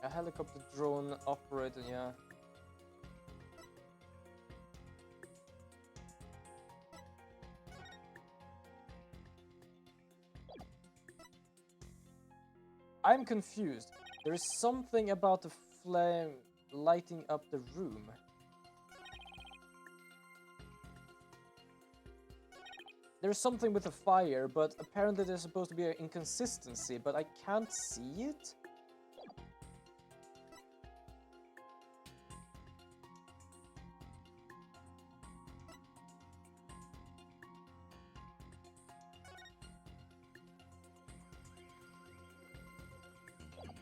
A helicopter drone operated, yeah. I'm confused. There is something about the flame lighting up the room. There's something with the fire, but apparently there's supposed to be an inconsistency, but I can't see it.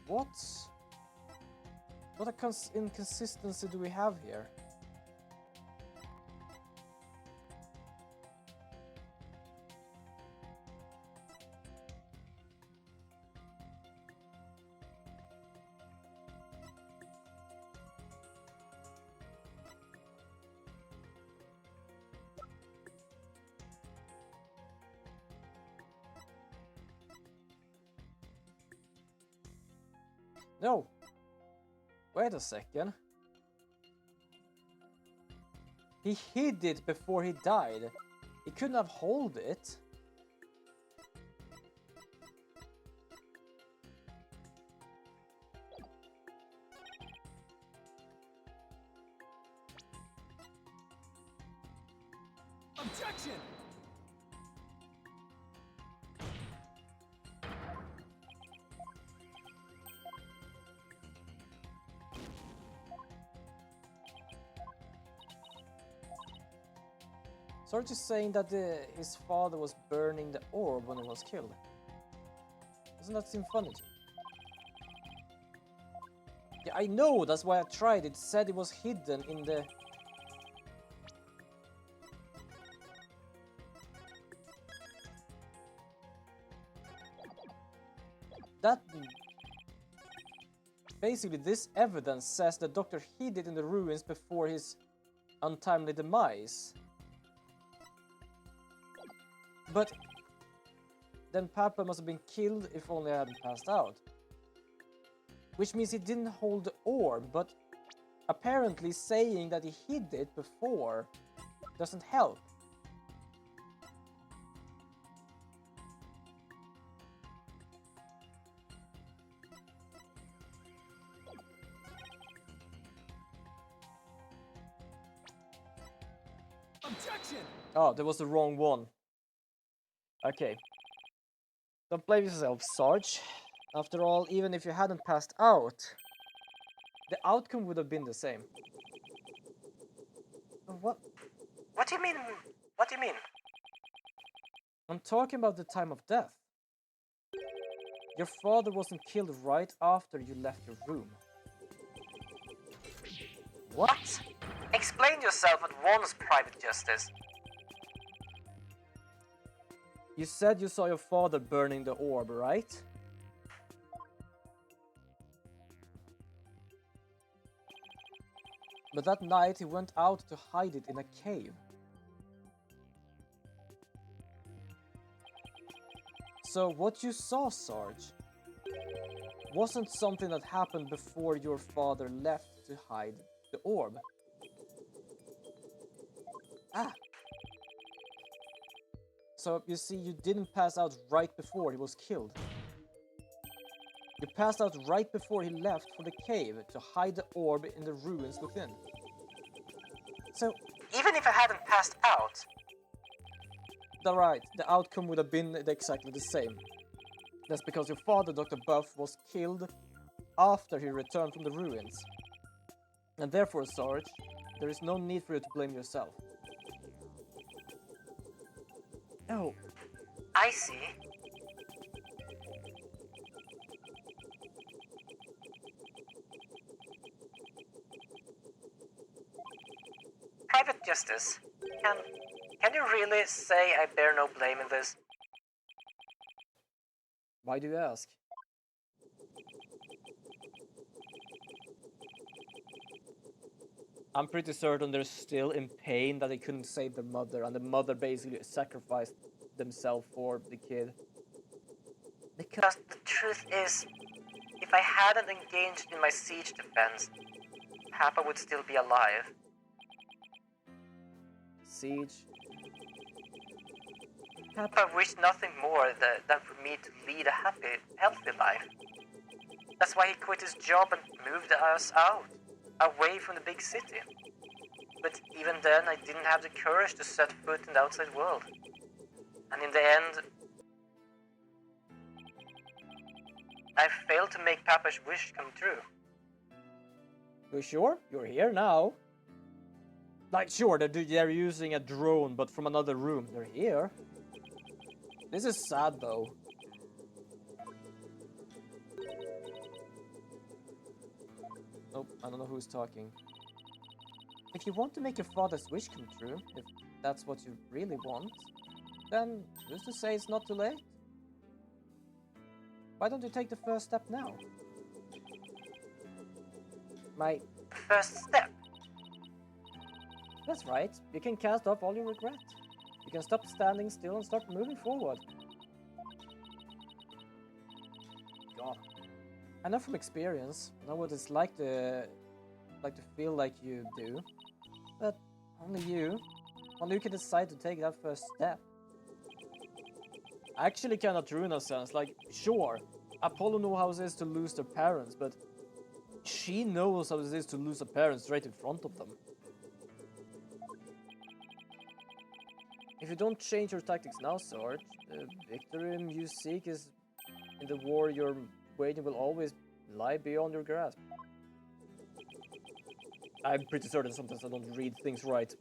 What? What inconsistency do we have here? No. Wait a second. He hid it before he died. He couldn't have held it. Objection! Sarge is saying that his father was burning the orb when he was killed. Doesn't that seem funny to you? Yeah, I know, that's why I tried. It said it was hidden in the... That... Basically, this evidence says the doctor hid it in the ruins before his untimely demise. But then Papa must have been killed if only I hadn't passed out. Which means he didn't hold the orb, but apparently saying that he hid it before doesn't help. Objection! Oh, that was the wrong one. Okay. Don't blame yourself, Sarge. After all, even if you hadn't passed out, the outcome would have been the same. What? What do you mean? What do you mean? I'm talking about the time of death. Your father wasn't killed right after you left your room. What? Explain yourself at once, Private Justice. You said you saw your father burning the orb, right? But that night he went out to hide it in a cave. So what you saw, Sarge, wasn't something that happened before your father left to hide the orb. Ah! So you see, you didn't pass out right before he was killed. You passed out right before he left for the cave to hide the orb in the ruins within. So, Even if I hadn't passed out, right, the outcome would have been exactly the same. That's because your father, Dr. Buff, was killed after he returned from the ruins. And therefore, Sarge, there is no need for you to blame yourself. Oh, I see. Private Justice, can you really say I bear no blame in this? why do you ask? I'm pretty certain they're still in pain that they couldn't save their mother, and the mother basically sacrificed themselves for the kid. Because the truth is, if I hadn't engaged in my siege defense, Papa would still be alive. Siege. Papa wished nothing more than for me to lead a happy, healthy life. That's why he quit his job and moved us out, away from the big city. But even then, I didn't have the courage to set foot in the outside world. And in the end, I failed to make Papa's wish come true. You sure? You're here now. Like, sure, they're using a drone, but from another room. They're here. This is sad, though. Nope, I don't know who's talking. If you want to make your father's wish come true, if that's what you really want, then who's to say it's not too late? Why don't you take the first step now? First step. That's right. You can cast off all your regret. You can stop standing still and start moving forward. God. I know from experience. I know what it's like to feel like you do. But only you can decide to take that first step. Actually kind of true in a sense. Like, sure, Apollo knows how it is to lose their parents, but she knows how it is to lose a parent straight in front of them. If you don't change your tactics now, Sarge, the victory you seek is in the war you're waging will always lie beyond your grasp. I'm pretty certain sometimes I don't read things right.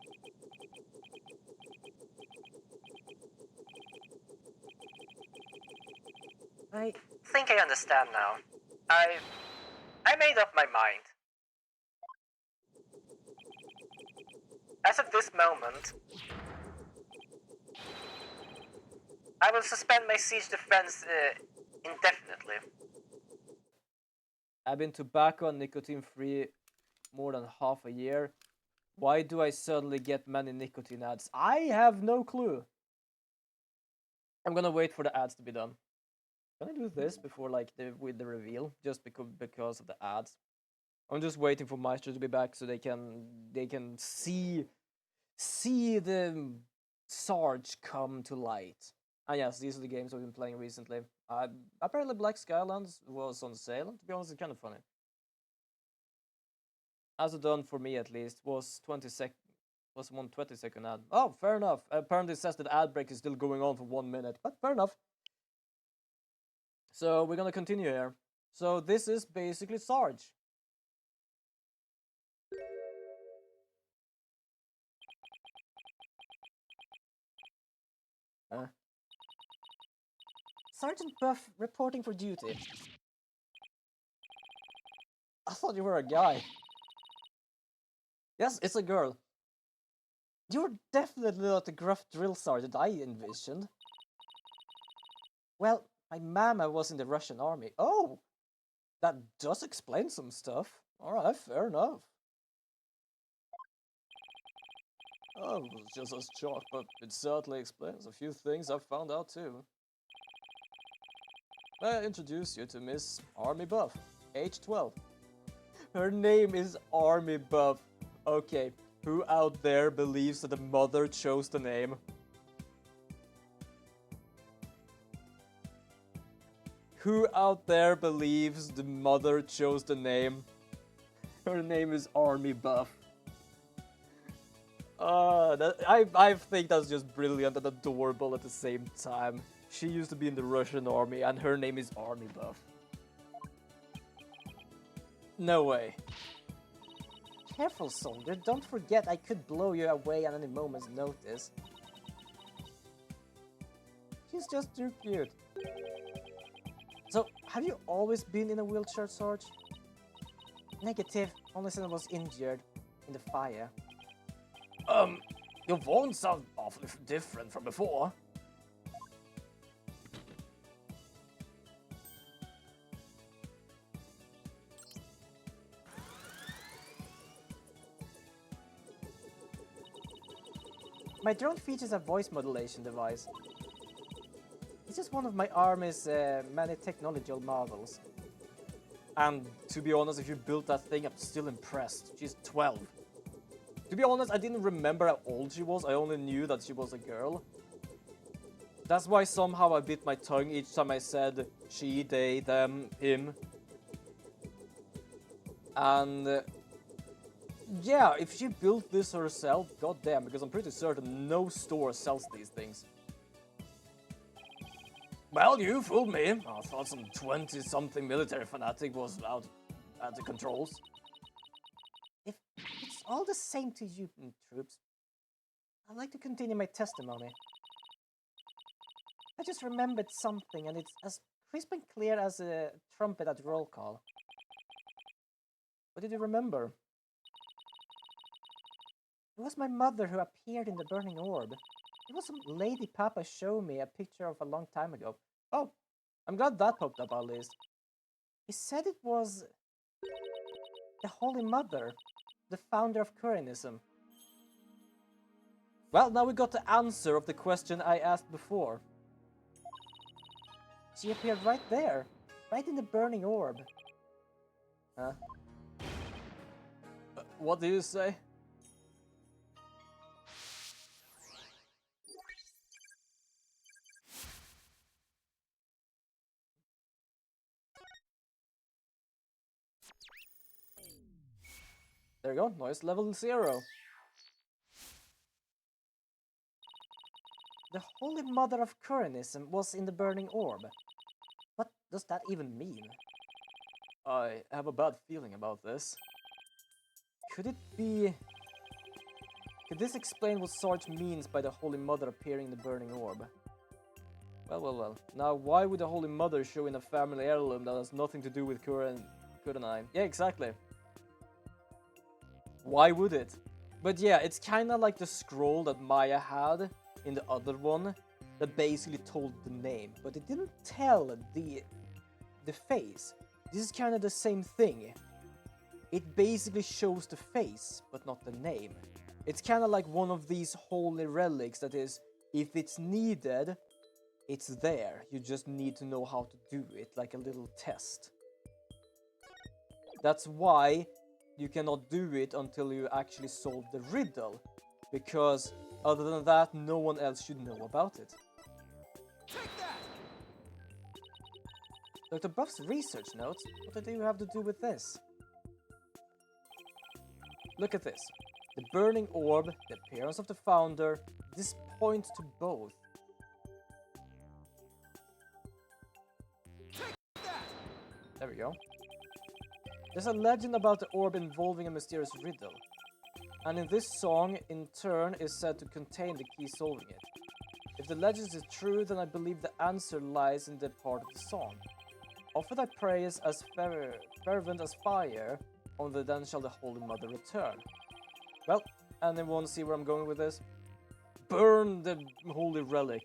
I think I understand now. I made up my mind. As of this moment, I will suspend my siege defense indefinitely. I've been tobacco and nicotine free more than half a year. Why do I suddenly get many nicotine ads? I have no clue. I'm gonna wait for the ads to be done. Can I do this before with the reveal? Just because of the ads. I'm just waiting for Maestro to be back so they can see the Sarge come to light. And yes, these are the games I've been playing recently. Apparently Black Skylands was on sale. To be honest, it's kind of funny. As it done for me at least, was 1 20-second ad. Oh, fair enough. Apparently it says that ad break is still going on for 1 minute, but fair enough. So we're gonna continue here. So this is basically Sarge. Sergeant Buff reporting for duty. I thought you were a guy. Yes, it's a girl. You're definitely not the gruff drill sergeant I envisioned. Well, my mama was in the Russian army. Oh! That does explain some stuff. Alright, fair enough. Oh, it was just as shocked, but it certainly explains a few things I've found out too. May I introduce you to Miss Army Buff, age 12. Her name is Army Buff. Okay, who out there believes that the mother chose the name? Who out there believes the mother chose the name? Her name is Army Buff. I think that's just brilliant and adorable at the same time. She used to be in the Russian army, and her name is Army Buff. No way. Careful, soldier. Don't forget I could blow you away at any moment's notice. She's just too cute. So, have you always been in a wheelchair, Sarge? Negative. Only since I was injured in the fire. Your voice sounds awfully different from before. My drone features a voice modulation device. It's just one of my army's many technological marvels. And to be honest, if you built that thing, I'm still impressed. She's 12. To be honest, I didn't remember how old she was. I only knew that she was a girl. That's why somehow I bit my tongue each time I said she, they, them, him. And yeah, if she built this herself, goddamn, because I'm pretty certain no store sells these things. Well, you fooled me. I thought some 20-something military fanatic was out at the controls. If it's all the same to you, troops, I'd like to continue my testimony. I just remembered something, and it's as crisp and clear as a trumpet at roll call. What did you remember? It was my mother who appeared in the burning orb. It was some lady Papa showed me a picture of a long time ago. Oh, I'm glad that popped up at least. He said it was the Holy Mother, the founder of Curianism. Well, now we got the answer of the question I asked before. She appeared right there, right in the burning orb. Huh? What do you say? There you go, noise level 0. The Holy Mother of Curianism was in the burning orb. What does that even mean? I have a bad feeling about this. Could it be... Could this explain what Sarge means by the Holy Mother appearing in the burning orb? Well. Now, why would the Holy Mother show in a family heirloom that has nothing to do with Kuranine? Yeah, exactly. Why would it? But yeah, it's kind of like the scroll that Maya had in the other one that basically told the name, but it didn't tell the face. This is kind of the same thing. It basically shows the face, but not the name. It's kind of like one of these holy relics that is, if it's needed, it's there. You just need to know how to do it, like a little test. That's why you cannot do it until you actually solve the riddle, because other than that, no one else should know about it. Take that! Dr. Buff's research notes? What do you have to do with this? Look at this. The burning orb, the appearance of the founder, this points to both. Take that! There we go. There's a legend about the orb involving a mysterious riddle. And in this song, in turn, is said to contain the key solving it. If the legend is true, then I believe the answer lies in the part of the song. Offer thy prayers as fervent as fire, only then shall the Holy Mother return. Well, anyone see where I'm going with this? Burn the holy relic.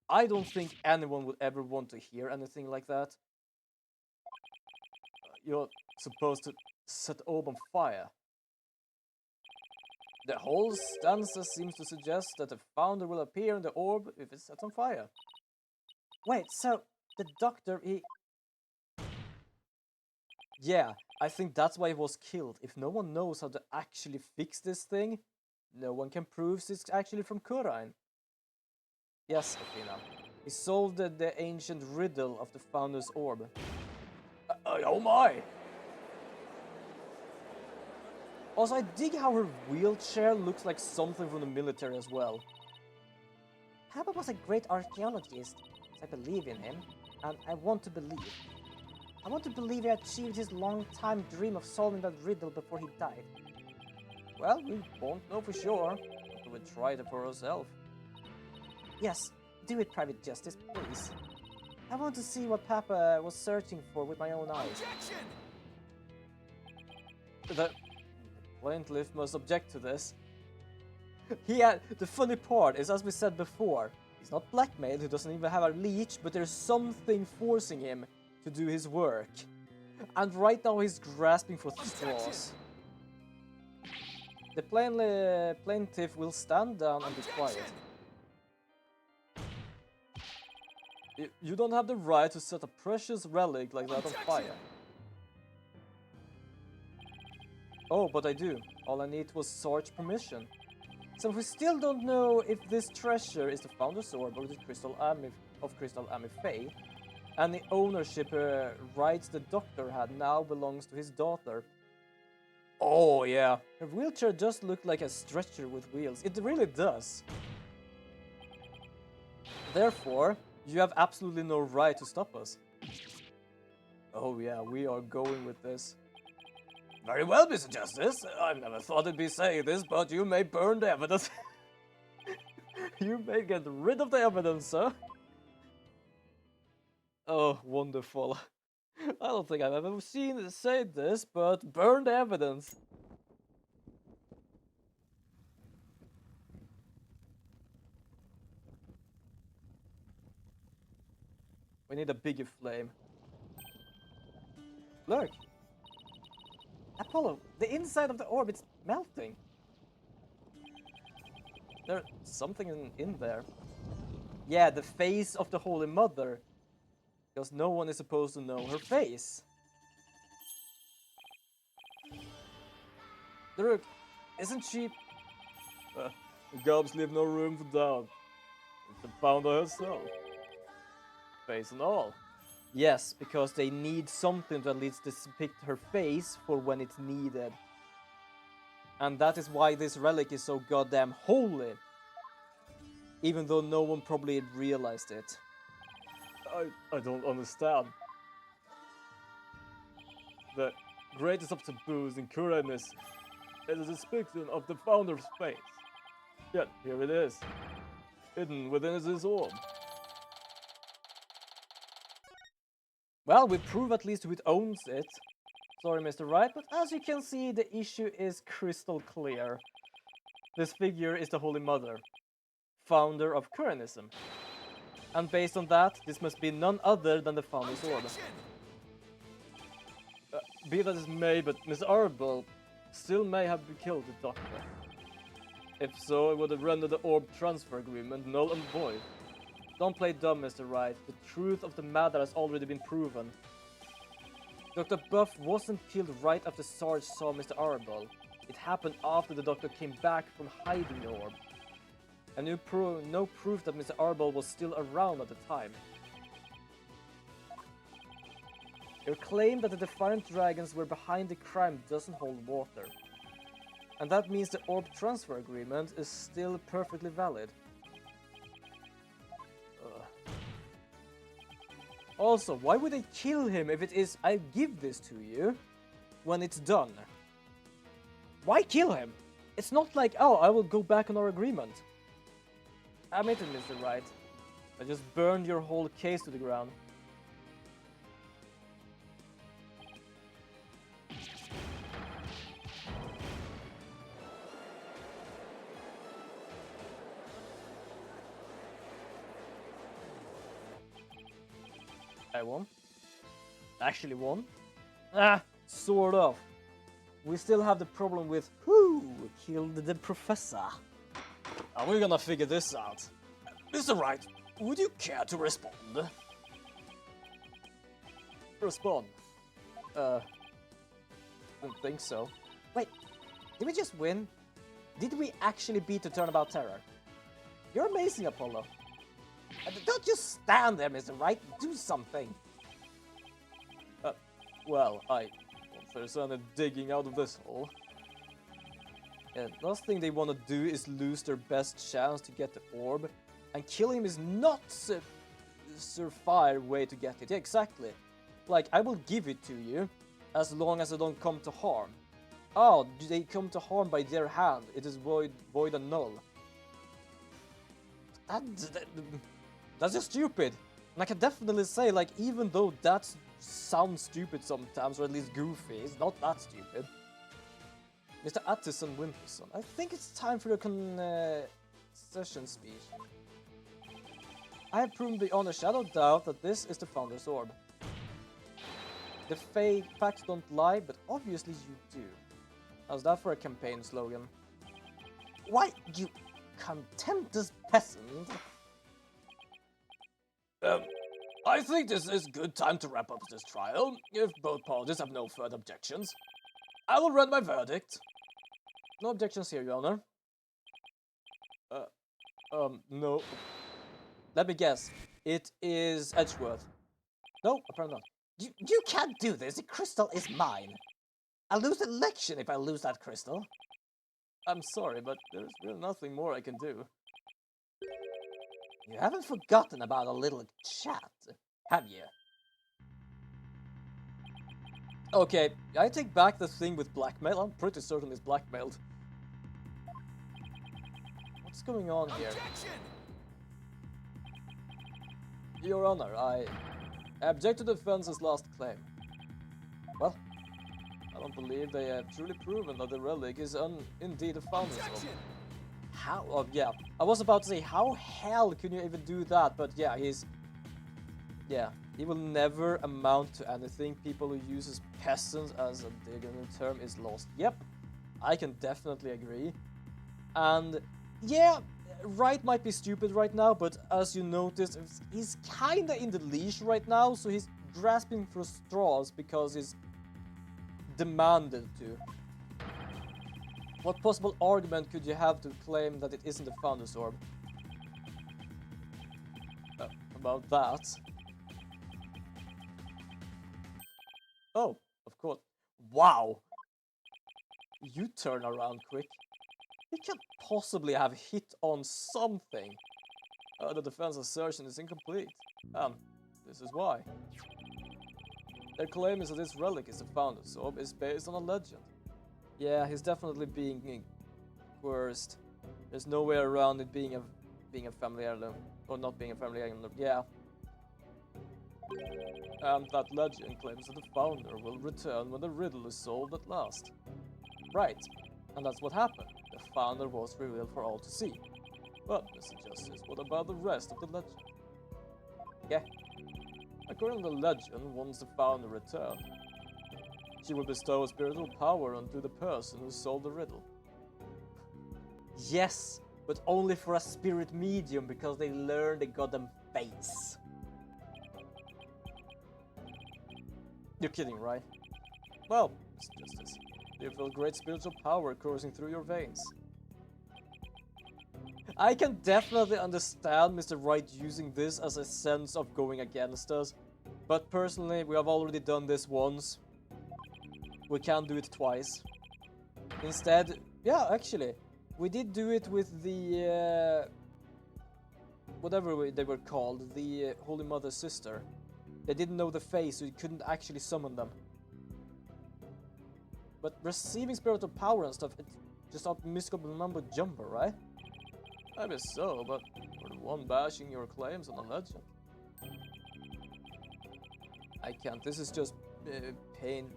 I don't think anyone would ever want to hear anything like that. You're supposed to set the orb on fire. The whole stanza seems to suggest that the founder will appear in the orb if it's set on fire. Wait, so the doctor, he... Yeah, I think that's why he was killed. If no one knows how to actually fix this thing, no one can prove it's actually from Kurine. Yes, Athena. He solved the ancient riddle of the founder's orb. Oh my! Also, I dig how her wheelchair looks like something from the military as well. Papa was a great archaeologist. I believe in him, and I want to believe. I want to believe he achieved his long-time dream of solving that riddle before he died. Well, we won't know for sure, but we'll try it for ourselves. Yes, do it, Private Justice, please. I want to see what Papa was searching for with my own eyes. Objection! The plaintiff must object to this. The funny part is, as we said before, he's not blackmailed, he doesn't even have a leech, but there's something forcing him to do his work. And right now he's grasping for straws. The plaintiff will stand down and be quiet. You don't have the right to set a precious relic like that on fire. Oh, but I do. All I need was Sarge's permission. So we still don't know if this treasure is the Founder's Orb or the Crystal Amifei, and the ownership rights the Doctor had now belongs to his daughter. Oh yeah, her wheelchair does look like a stretcher with wheels. It really does. Therefore, you have absolutely no right to stop us. Oh yeah, we are going with this. Very well, Mr. Justice. I never thought I'd be saying this, but you may burn the evidence. You may get rid of the evidence, sir. Oh, wonderful. I don't think I've ever seen it say this, but burn the evidence. We need a bigger flame. Look! Apollo, the inside of the orb, it's melting. There's something in there. Yeah, the face of the Holy Mother. Because no one is supposed to know her face. Look, isn't she... the gobs leave no room for doubt. It's the founder herself. Face and all. Yes, because they need something to at least depict her face for when it's needed. And that is why this relic is so goddamn holy. Even though no one probably realized it. I don't understand. The greatest of taboos in Kuraness is a depiction of the Founder's face. Yet, here it is. Hidden within his orb. Well, we prove at least who it owns it. Sorry, Mr. Wright, but as you can see, the issue is crystal clear. This figure is the Holy Mother, founder of Kuranism. And based on that, this must be none other than the Founder's Orb. Be that as may, but Miss Arbel still may have killed the Doctor. If so, it would have rendered the orb transfer agreement null and void. Don't play dumb, Mr. Wright. The truth of the matter has already been proven. Dr. Buff wasn't killed right after Sarge saw Mr. Arbel. It happened after the Doctor came back from hiding the orb. And no proof that Mr. Arbel was still around at the time. Your claim that the Defiant Dragons were behind the crime doesn't hold water. And that means the orb transfer agreement is still perfectly valid. Also, why would they kill him if it is, I give this to you, when it's done? Why kill him? It's not like, oh, I will go back on our agreement. Admit it, Mr. Wright. I just burned your whole case to the ground. I won. Actually won. Sort of. We still have the problem with who killed the professor. Are we gonna figure this out? Mr. Wright, would you care to respond? Respond? Don't think so. Wait, did we just win? Did we actually beat the Turnabout Terror? You're amazing, Apollo. Don't just stand there, Mr. Wright. Do something. Well, if there's any digging out of this hole. Last thing they want to do is lose their best chance to get the orb. And killing him is not surefire way to get it. Yeah, exactly. Like, I will give it to you as long as I don't come to harm. Oh, do they come to harm by their hand? It is void and null. That's just stupid. And I can definitely say, like, even though that sounds stupid sometimes, or at least goofy, it's not that stupid. Mr. Attison Winterson, I think it's time for your concession speech. I have proven beyond a shadow of doubt that this is the Founder's Orb. The facts don't lie, but obviously you do. How's that for a campaign slogan? Why, you contemptuous peasant! I think this is a good time to wrap up this trial, if both parties have no further objections. I will read my verdict. No objections here, Your Honor. No. Let me guess. It is Edgeworth. No, apparently not. You can't do this. The crystal is mine. I'll lose the election if I lose that crystal. I'm sorry, but there's really nothing more I can do. You haven't forgotten about a little chat, have you? Okay, I take back the thing with blackmail. I'm pretty certain it's blackmailed. What's going on here? Objection! Your Honor, I object to the defense's last claim. Well, I don't believe they have truly proven that the relic is indeed a Founder's Orb. How? Oh, yeah. I was about to say, how hell can you even do that? But yeah, he will never amount to anything. People who uses peasants as a dignity term is lost. Yep, I can definitely agree. And yeah, Wright might be stupid right now, but as you noticed, he's kinda in the leash right now, so he's grasping for straws because he's demanded to. What possible argument could you have to claim that it isn't a Founder's Orb? About that? Oh, of course. Wow! You turn around quick. He can't possibly have hit on something. The defense assertion is incomplete. And this is why. Their claim is that this relic is a Founder's Orb is based on a legend. Yeah, he's definitely being coerced. There's no way around it being a family heirloom. Or not being a family heirloom, yeah. And that legend claims that the Founder will return when the riddle is solved at last. Right, and that's what happened. The Founder was revealed for all to see. But, Mr. Justice, what about the rest of the legend? Yeah. According to the legend, once the Founder returned, she will bestow spiritual power onto the person who solved the riddle. Yes, but only for a spirit medium because they learned the goddamn face. You're kidding, right? Well, Mr. Justice, you feel great spiritual power coursing through your veins. I can definitely understand Mr. Wright using this as a sense of going against us, but personally, we have already done this once. We can't do it twice. Instead, yeah, actually, we did do it with the whatever they were called, the Holy Mother Sister. They didn't know the face, so you couldn't actually summon them. But receiving spiritual power and stuff, it's just not mystical mumbo jumbo, right? Maybe so, but for the one bashing your claims on a legend. I can't. This is just Payne's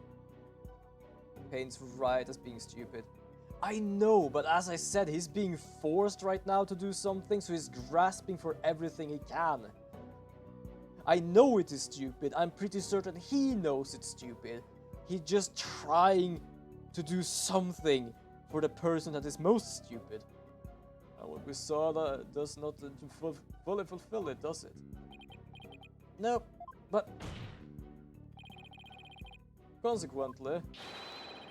right as being stupid. I know, but as I said, he's being forced right now to do something, so he's grasping for everything he can. I know it is stupid. I'm pretty certain he knows it's stupid. He's just trying to do something for the person that is most stupid. And what we saw that does not fully fulfill it, does it? No, but consequently,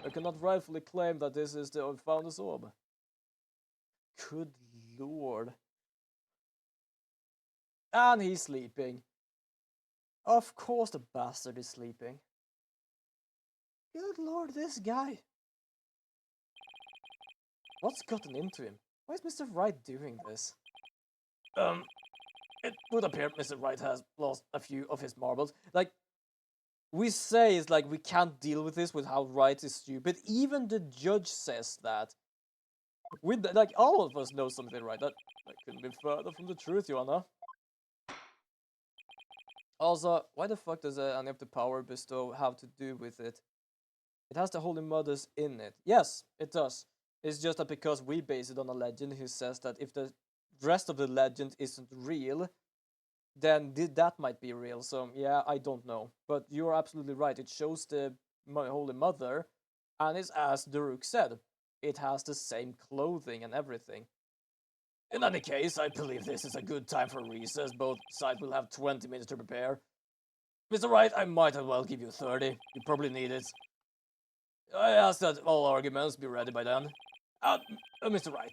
I cannot rightfully claim that this is the Founder's Orb. Good lord. And he's sleeping. Of course the bastard is sleeping. Good lord, this guy. What's gotten into him? Why is Mr. Wright doing this? It would appear Mr. Wright has lost a few of his marbles. Like, we say it's like we can't deal with this with how Wright is stupid. Even the judge says that. Like, all of us know something right. That couldn't be further from the truth, Joanna. Also, why the fuck does any of the power bestow have to do with it? It has the Holy Mothers in it. Yes, it does. It's just that because we base it on a legend who says that if the rest of the legend isn't real, then that might be real. So, yeah, I don't know. But you're absolutely right. It shows the Holy Mother, and it's as Daruk said. It has the same clothing and everything. In any case, I believe this is a good time for recess. Both sides will have 20 minutes to prepare. Mr. Wright, I might as well give you 30. You probably need it. I ask that all arguments be ready by then. Mr. Wright,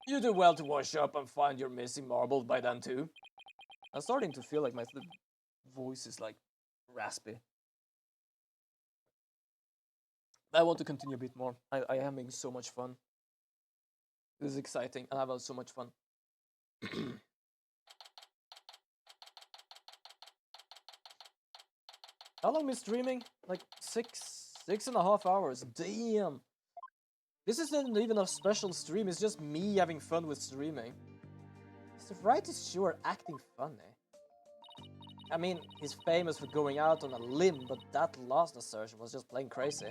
you do well to wash up and find your missing marble by then too. I'm starting to feel like my voice is like raspy. I want to continue a bit more. I am having so much fun. This is exciting and I've had so much fun. How long been streaming? Like 6.5 hours. Damn. This isn't even a special stream, it's just me having fun with streaming. Mr. Wright is sure acting funny. I mean, he's famous for going out on a limb, but that last assertion was just plain crazy.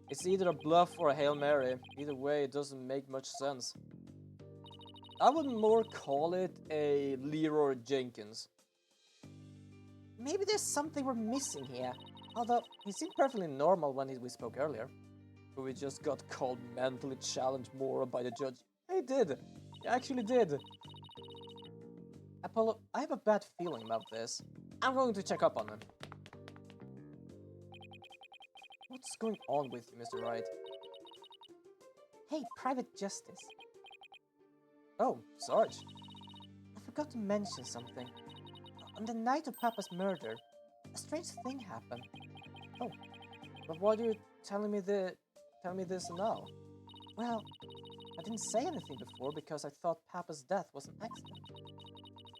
It's either a bluff or a Hail Mary. Either way, it doesn't make much sense. I would more call it a Leroy Jenkins. Maybe there's something we're missing here. Although, he seemed perfectly normal when we spoke earlier. But we just got called mentally challenged more by the judge. He did. He actually did. Apollo, I have a bad feeling about this. I'm going to check up on him. What's going on with you, Mr. Wright? Hey, Private Justice. Oh, Sarge. I forgot to mention something. On the night of Papa's murder, a strange thing happened. Oh, but why are you telling me this now? Well, I didn't say anything before because I thought Papa's death was an accident.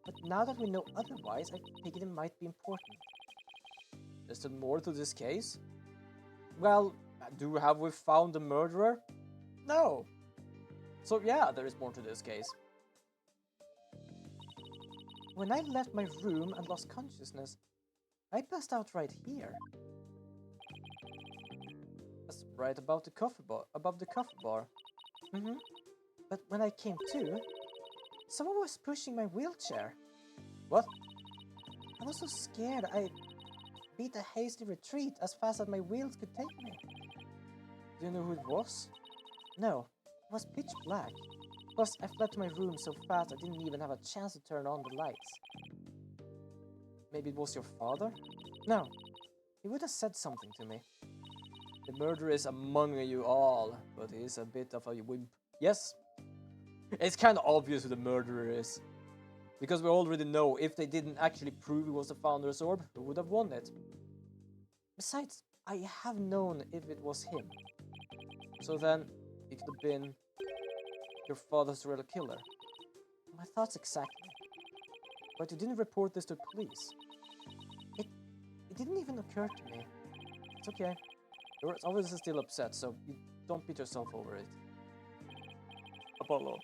But now that we know otherwise, I figured it might be important. Is there more to this case? Well, have we found the murderer? No. So yeah, there is more to this case. When I left my room and lost consciousness, I passed out right here. That's right above the coffee bar. But when I came to, someone was pushing my wheelchair. What? I was so scared I beat a hasty retreat as fast as my wheels could take me. Do you know who it was? No, it was pitch black. Plus, I fled to my room so fast I didn't even have a chance to turn on the lights. Maybe it was your father? No, he would have said something to me. The murderer is among you all, but he is a bit of a wimp. Yes, it's kind of obvious who the murderer is. Because we already know if they didn't actually prove he was the Founder's Orb, who would have won it. Besides, I have known if it was him. So then, it could have been your father's real killer. My thoughts exactly. But you didn't report this to police. It didn't even occur to me. It's okay. You're obviously still upset, so you don't beat yourself over it. Apollo,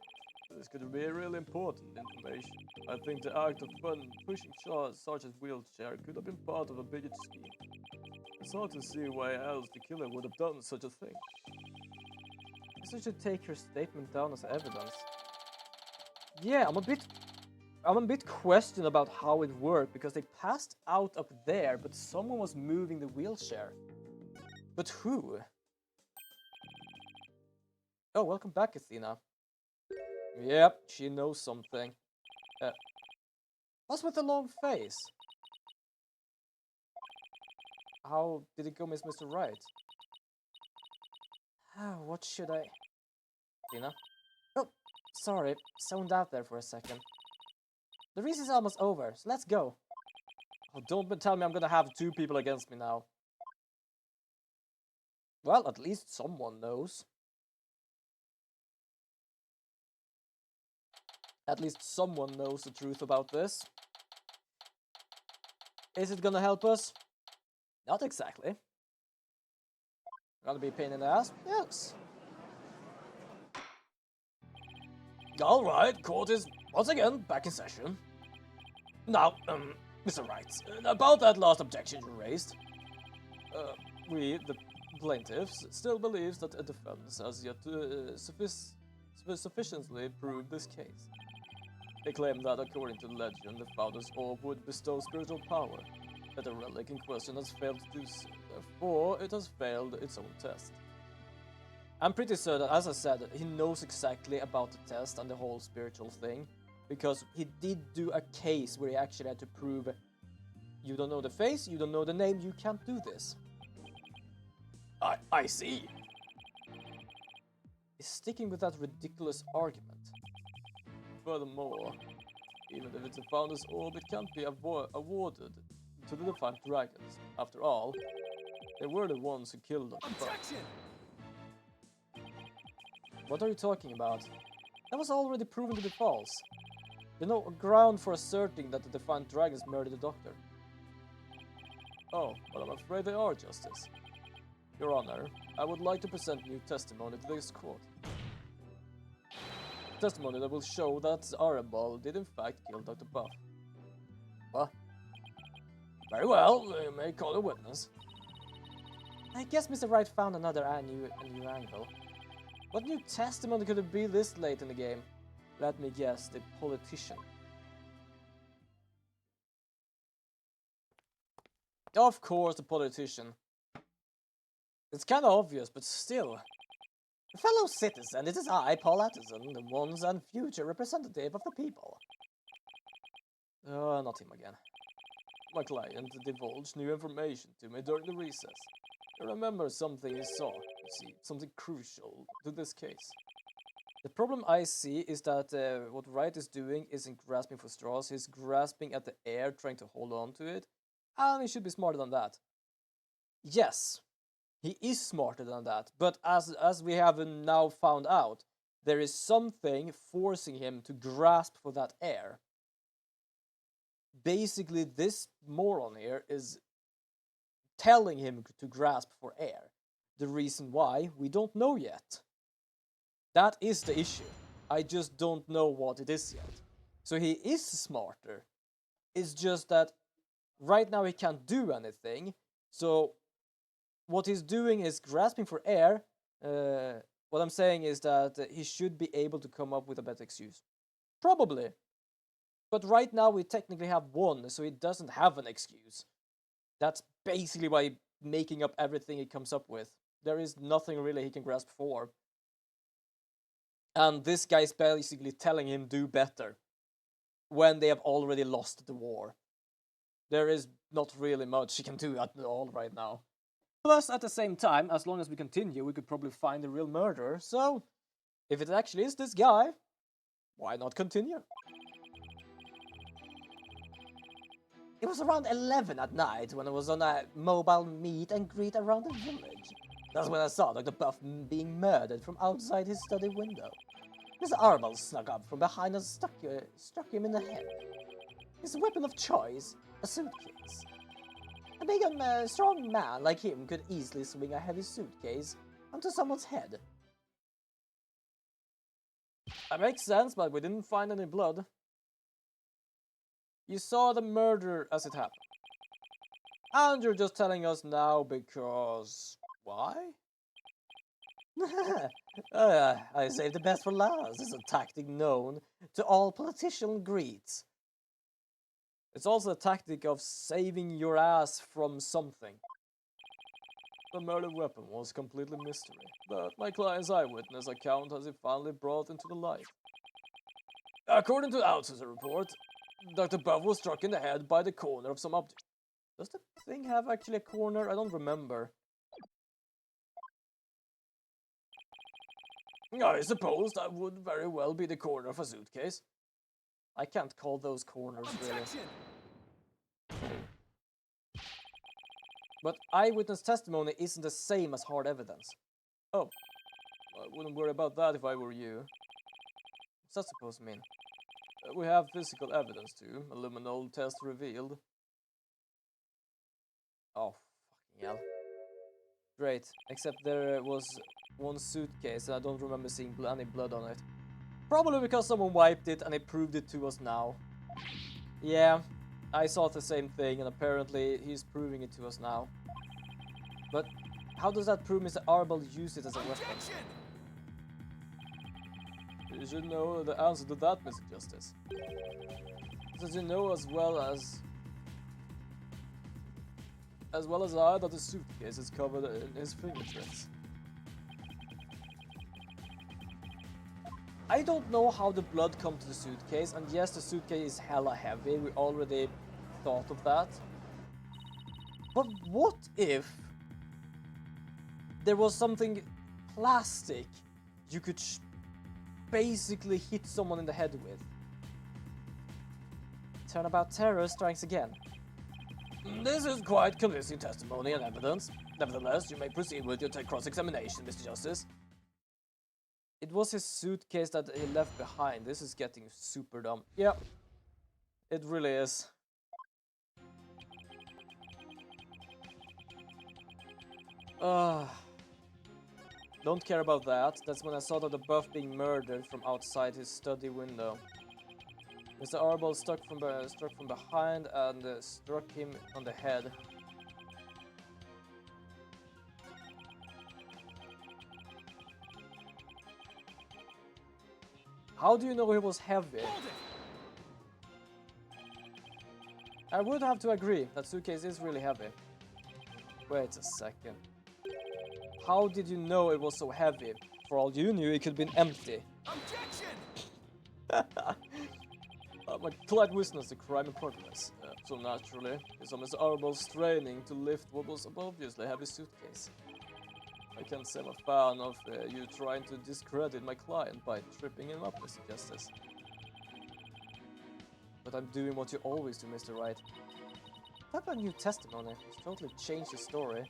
this could be really important information. I think the act of pushing Sergeant's wheelchair could have been part of a bigger scheme. It's hard to see why else the killer would have done such a thing. I guess I should take your statement down as evidence. Yeah, I'm a bit questioned about how it worked because they passed out up there, but someone was moving the wheelchair. But who? Oh, welcome back, Athena. Yep, she knows something. What's with the long face? How did it go, Mr. Wright? What should I... Athena? Oh, sorry, zoned out there for a second. The race is almost over, so let's go. Oh, don't tell me I'm gonna have two people against me now. Well, at least someone knows. At least someone knows the truth about this. Is it gonna help us? Not exactly. Gonna be a pain in the ass? Yes. Alright, court is once again back in session. Now, Mr. Wright, about that last objection you raised. We, the plaintiffs, still believes that a defense has yet to sufficiently prove this case. They claim that according to legend, the Founder's Orb would bestow spiritual power, that the relic in question has failed to do so, therefore it has failed its own test. I'm pretty certain, as I said, he knows exactly about the test and the whole spiritual thing, because he did do a case where he actually had to prove you don't know the face, you don't know the name, you can't do this. I see. He's sticking with that ridiculous argument. Furthermore, even if it's a Founder's Orb, it can't be awarded to the defunct dragons. After all, they were the ones who killed them. Objection! What are you talking about? That was already proven to be false. There's no ground for asserting that the defunct dragons murdered the Doctor. Oh, but I'm afraid they are, Justice. Your Honor, I would like to present new testimony to this court. Testimony that will show that Arabal did in fact kill Dr. Buff. What? Very well, you may call a witness. I guess Mr. Wright found a new angle. What new testimony could it be this late in the game? Let me guess, the politician. Of course, the politician. It's kind of obvious, but still. Fellow citizen, it is I, Paul Atterson, the once and future representative of the people. Not him again. My client divulged new information to me during the recess. I remember something he saw, you see, something crucial to this case. The problem I see is that what Wright is doing isn't grasping for straws, he's grasping at the air, trying to hold on to it, and he should be smarter than that. Yes, he is smarter than that, but as we have now found out, there is something forcing him to grasp for that air. Basically, this moron here is telling him to grasp for air. The reason why, we don't know yet. That is the issue. I just don't know what it is yet. So he is smarter. It's just that right now he can't do anything. So what he's doing is grasping for air. What I'm saying is that he should be able to come up with a better excuse. Probably. But right now we technically have one, so he doesn't have an excuse. That's basically why he's making up everything he comes up with. There is nothing really he can grasp for. And this guy's basically telling him do better when they have already lost the war. There is not really much he can do at all right now. Plus, at the same time, as long as we continue, we could probably find the real murderer. So, if it actually is this guy, why not continue? It was around 11 at night when I was on a mobile meet and greet around the village. That's when I saw Dr. Buff being murdered from outside his study window. Mr. Arbal snuck up from behind and struck him in the head. His weapon of choice, a suitcase. A big and strong man like him could easily swing a heavy suitcase onto someone's head. That makes sense, but we didn't find any blood. You saw the murder as it happened. And you're just telling us now because... why? I saved the best for last. It's a tactic known to all politician greets. It's also a tactic of saving your ass from something. The murder weapon was completely mystery, but my client's eyewitness account has it finally brought into the light. According to the outsider report, Dr. Buff was struck in the head by the corner of some object. Does the thing have actually a corner? I don't remember. I suppose that would very well be the corner of a suitcase. I can't call those corners, Objection! really. But eyewitness testimony isn't the same as hard evidence. Oh, I wouldn't worry about that if I were you. What's that supposed to mean? We have physical evidence too. A luminol test revealed. Oh, fucking hell. Great, except there was one suitcase and I don't remember seeing any blood on it. Probably because someone wiped it and they proved it to us now. Yeah, I saw the same thing and apparently he's proving it to us now. But how does that prove Mr. Arbel used it as a weapon? You should know the answer to that, Mr. Justice. Because you know as well as I that the suitcase is covered in his fingerprints. I don't know how the blood come to the suitcase, and yes, the suitcase is hella heavy, we already thought of that. But what if there was something plastic you could basically hit someone in the head with? Turnabout terror strikes again. This is quite convincing testimony and evidence. Nevertheless, you may proceed with your cross-examination, Mr. Justice. It was his suitcase that he left behind. This is getting super dumb. Yeah, it really is. Don't care about that. That's when I saw the buff being murdered from outside his study window. Mr. Arbel struck from behind and struck him on the head. How do you know he was heavy? I would have to agree, that suitcase is really heavy. Wait a second. How did you know it was so heavy? For all you knew, it could have been empty. Objection! My client witnessed the crime in progress. So naturally, it's on Mr. Arbel's training to lift what was obviously a heavy suitcase. I can't say I'm a fan of you trying to discredit my client by tripping him up, Mr. Justice. But I'm doing what you always do, Mr. Wright. Talk about new testimony. It's totally changed the story.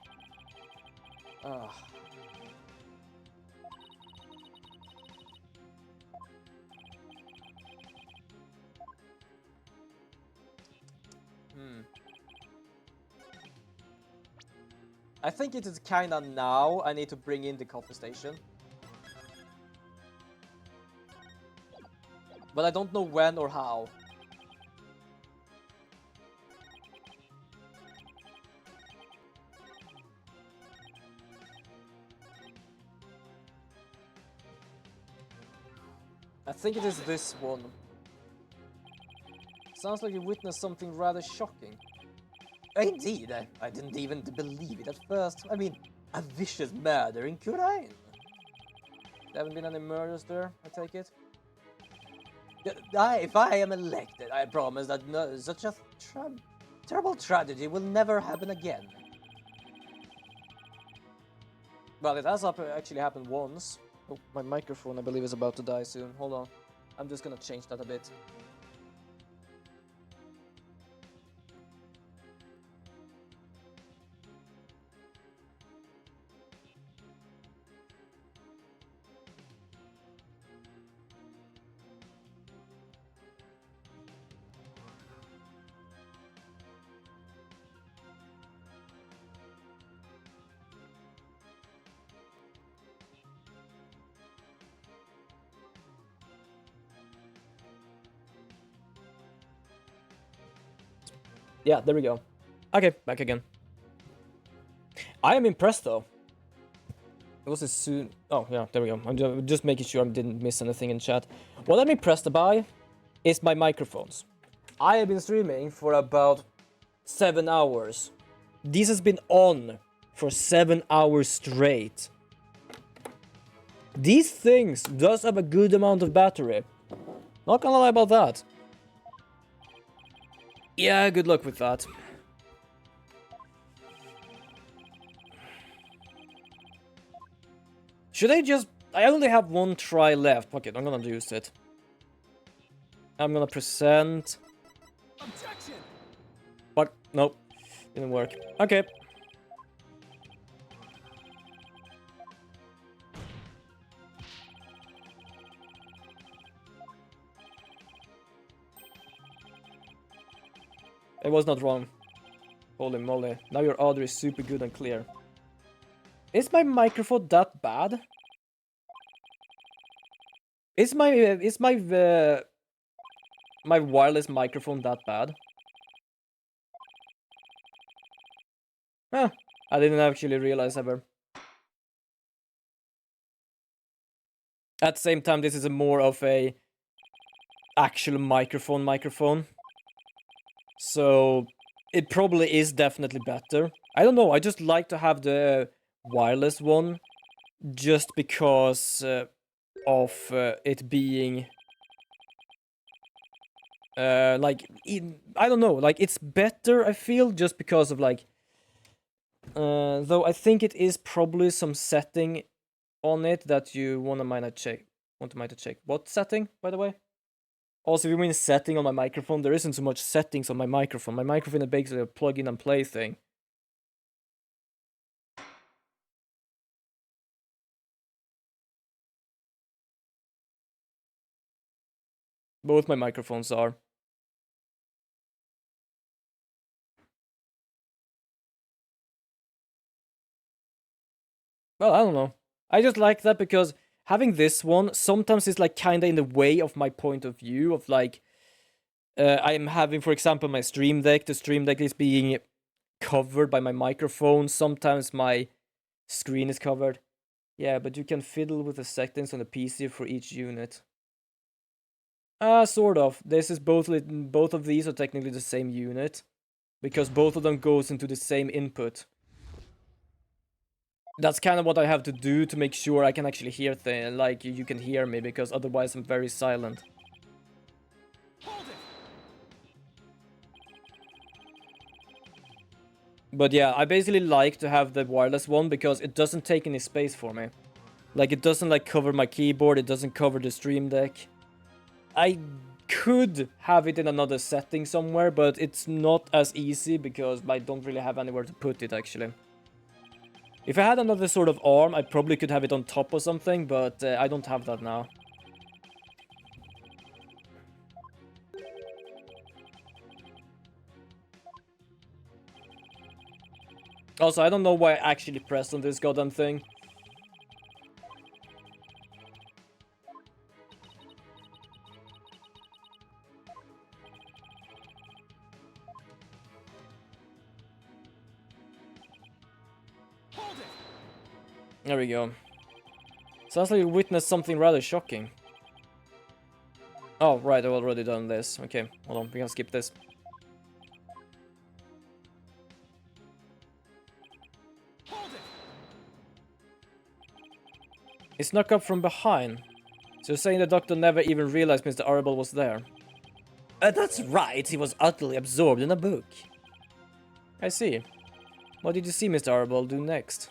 I think it is kinda now I need to bring in the coffee station. But I don't know when or how. I think it is this one. Sounds like you witnessed something rather shocking. Indeed, I didn't even believe it at first. I mean, a vicious murder in Kurain. There haven't been any murders there, I take it? If I am elected, I promise that such a terrible tragedy will never happen again. Well, it has actually happened once. Oh, my microphone, I believe, is about to die soon. Hold on. I'm just gonna change that a bit. Yeah, there we go. Okay, back again. I am impressed though. It was a soon. Oh, yeah, there we go. I'm just making sure I didn't miss anything in chat. What I'm impressed by is my microphones. I have been streaming for about 7 hours. This has been on for 7 hours straight. These things does have a good amount of battery. Not gonna lie about that. Yeah, good luck with that. Should I just... I only have one try left. Fuck it, I'm gonna use it. I'm gonna present... Objection! Fuck, nope. Didn't work. Okay. It was not wrong. Holy moly. Now your audio is super good and clear. Is my microphone that bad? Is my wireless microphone that bad? Huh. I didn't actually realize ever. At the same time, this is a more of a actual microphone. So it probably is definitely better. I don't know, I just like to have the wireless one just because of it being like I don't know, like it's better, I feel, just because of like though I think it is probably some setting on it that you want to check. What setting, by the way? Also, if you mean setting on my microphone, there isn't so much settings on my microphone. My microphone is basically a plug-in and play thing. Both my microphones are. Well, I don't know. I just like that because having this one sometimes is like kinda in the way of my point of view of like I'm having, for example, my Stream Deck. The Stream Deck is being covered by my microphone. Sometimes my screen is covered. Yeah, but you can fiddle with the settings on the PC for each unit. Sort of. This is both of these are technically the same unit because both of them goes into the same input. That's kind of what I have to do to make sure I can actually hear things, like you can hear me, because otherwise I'm very silent. But yeah, I basically like to have the wireless one because it doesn't take any space for me. Like, it doesn't like cover my keyboard, it doesn't cover the Stream Deck. I could have it in another setting somewhere, but it's not as easy because I don't really have anywhere to put it, actually. If I had another sort of arm, I probably could have it on top or something, but I don't have that now. Also, I don't know why I actually pressed on this goddamn thing. There we go. Sounds like you witnessed something rather shocking. Oh, right, I've already done this. Okay, hold on, we can skip this. He snuck up from behind. So you're saying the doctor never even realized Mr. Arable was there? That's right, he was utterly absorbed in a book. I see. What did you see Mr. Arable do next?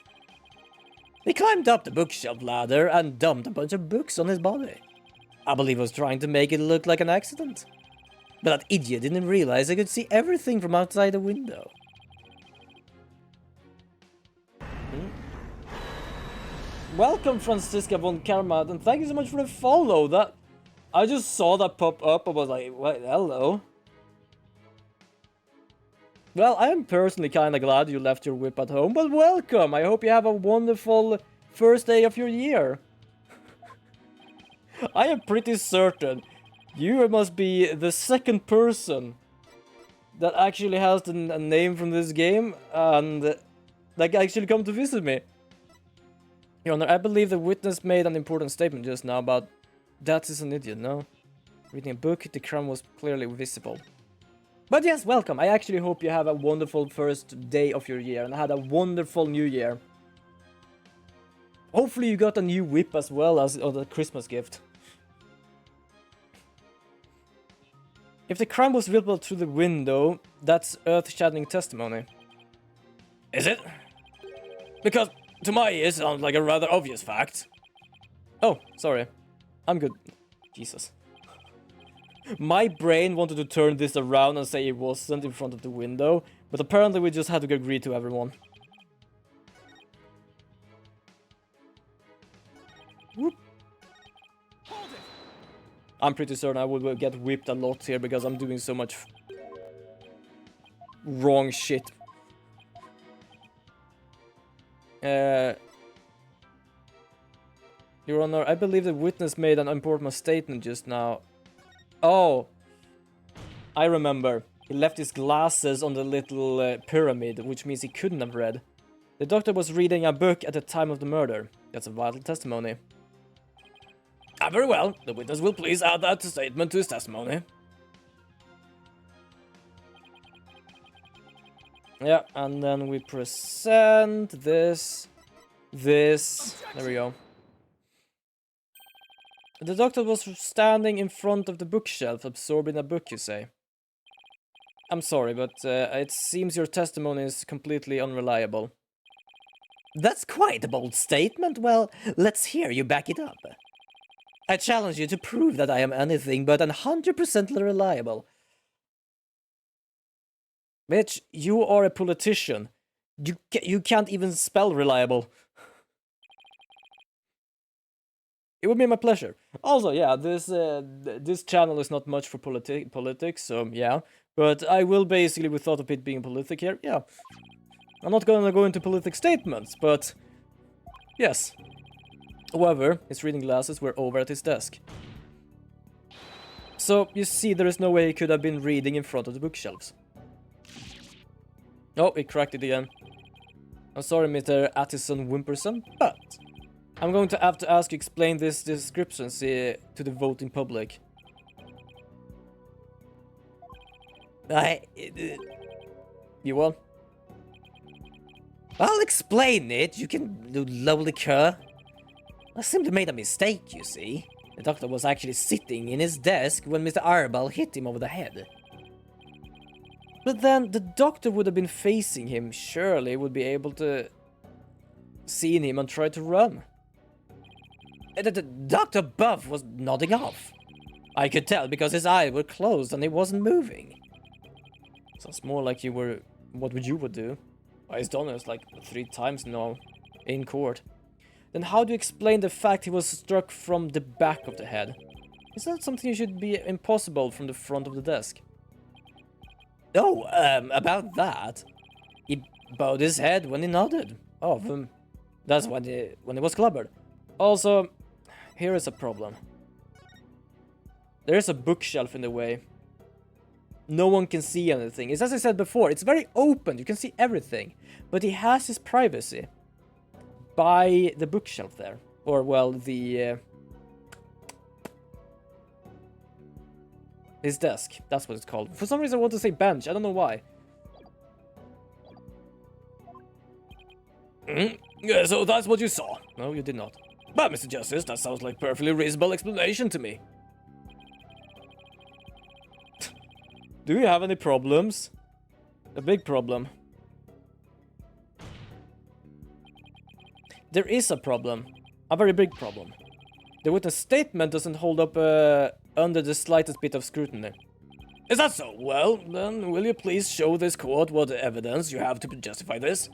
He climbed up the bookshelf ladder and dumped a bunch of books on his body. I believe he was trying to make it look like an accident. But that idiot didn't realize I could see everything from outside the window. Welcome, Franziska von Karmad, and thank you so much for the follow. That I just saw that pop up. I was like, what? Hello. Well, I am personally kind of glad you left your whip at home, but welcome. I hope you have a wonderful first day of your year. I am pretty certain you must be the second person that actually has a name from this game and that actually come to visit me. Your Honor, I believe the witness made an important statement just now about that is an idiot, no? Reading a book, the crime was clearly visible. But yes, welcome. I actually hope you have a wonderful first day of your year and had a wonderful new year. Hopefully you got a new whip as well as a Christmas gift. If the crime was visible through the window, that's earth-shattering testimony. Is it? Because to my ears, it sounds like a rather obvious fact. Oh, sorry. I'm good. Jesus. My brain wanted to turn this around and say it wasn't in front of the window, but apparently we just had to agree to everyone. Whoop. I'm pretty certain I will get whipped a lot here because I'm doing so much. wrong shit. Your Honor, I believe the witness made an important statement just now. Oh, I remember. He left his glasses on the little pyramid, which means he couldn't have read. The doctor was reading a book at the time of the murder. That's a vital testimony. Ah, very well. The witness will please add that statement to his testimony. Yeah, and then we present this. There we go. The doctor was standing in front of the bookshelf, absorbing a book, you say? I'm sorry, but it seems your testimony is completely unreliable. That's quite a bold statement. Well, let's hear you back it up. I challenge you to prove that I am anything but 100% reliable. Bitch, you are a politician. You can't even spell reliable. It would be my pleasure. Also, yeah, this channel is not much for politics, so yeah. But I will basically, with thought of it being politic here, yeah. I'm not gonna go into politic statements, but yes. However, his reading glasses were over at his desk. So, you see, there is no way he could have been reading in front of the bookshelves. Oh, he cracked it again. I'm sorry, Mr. Attison Wimperson, but I'm going to have to ask you to explain this discrepancy to the voting public. You will? I'll explain it, you lowly cur. I simply made a mistake, you see. The doctor was actually sitting in his desk when Mr. Arbal hit him over the head. But then the doctor would have been facing him, surely would be able to see him and try to run. Dr. Buff was nodding off. I could tell because his eyes were closed and he wasn't moving. Sounds more like you were what you would do. He's done this like 3 times now in court. Then how do you explain the fact he was struck from the back of the head? Is that something you should be impossible from the front of the desk? Oh, about that. He bowed his head when he nodded. Oh, that's when he was clubbered. Also, here is a problem. There is a bookshelf in the way. No one can see anything. It's as I said before, it's very open, you can see everything. But he has his privacy by the bookshelf there. Or, well, his desk, that's what it's called. For some reason I want to say bench, I don't know why. Yeah, so that's what you saw. No, you did not. But, Mr. Justice, that sounds like a perfectly reasonable explanation to me. Do you have any problems? A big problem. There is a problem. A very big problem. The witness statement doesn't hold up under the slightest bit of scrutiny. Is that so? Well, then will you please show this court what evidence you have to justify this?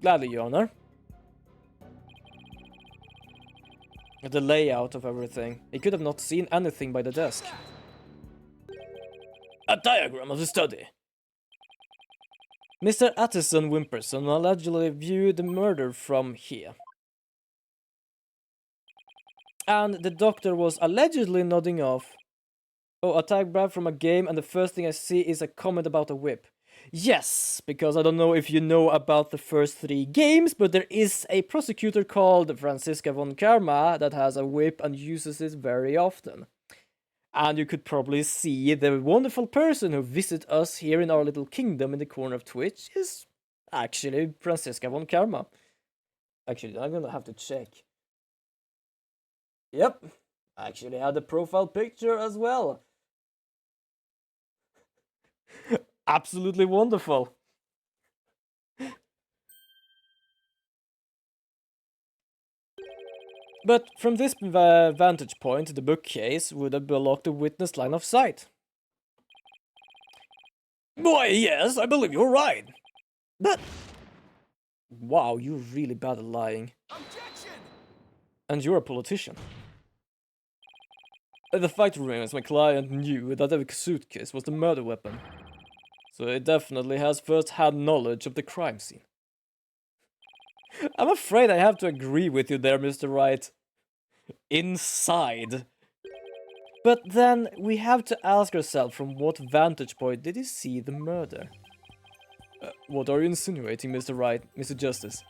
Gladly, Your Honor. The layout of everything. He could have not seen anything by the desk. A diagram of the study. Mr. Attison Wimperson allegedly viewed the murder from here. And the doctor was allegedly nodding off. Oh, a diagram from a game, and the first thing I see is a comment about a whip. Yes, because I don't know if you know about the first 3 games, but there is a prosecutor called Franziska von Karma that has a whip and uses it very often. And you could probably see the wonderful person who visits us here in our little kingdom in the corner of Twitch is actually Franziska von Karma. Actually, I'm gonna have to check. Yep, I actually had the profile picture as well. Absolutely wonderful. But from this vantage point, the bookcase would have blocked the witness line of sight. Why, yes, I believe you're right. But... wow, you're really bad at lying. Objection! And you're a politician. The fact remains my client knew that the suitcase was the murder weapon. So it definitely has first-hand knowledge of the crime scene. I'm afraid I have to agree with you there, Mr. Wright. Inside. But then we have to ask ourselves, from what vantage point did he see the murder? What are you insinuating, Mr. Wright, Mr. Justice?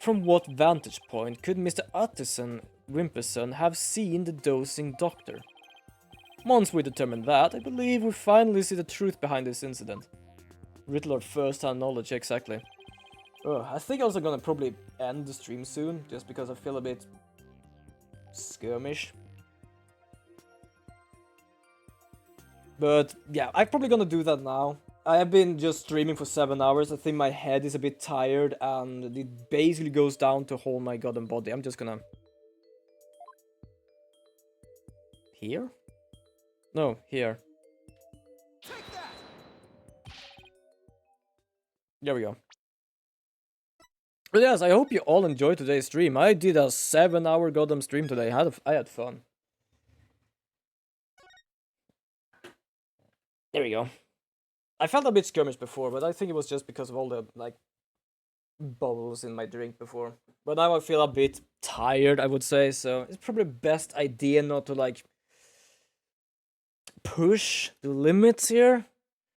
From what vantage point could Mr. Utterson Wimperson have seen the dosing doctor? Once we determine that, I believe we finally see the truth behind this incident. Riddler first-hand knowledge, exactly. I think I'm also gonna probably end the stream soon, just because I feel a bit skirmish. But yeah, I'm probably gonna do that now. I have been just streaming for 7 hours. I think my head is a bit tired and it basically goes down to hold my goddamn body. I'm just gonna... Here? No, here. Take that! There we go. But yes, I hope you all enjoyed today's stream. I did a 7-hour goddamn stream today. I had fun. There we go. I felt a bit skirmish before, but I think it was just because of all the, like, bubbles in my drink before. But now I feel a bit tired, I would say, so it's probably the best idea not to, like, push the limits here.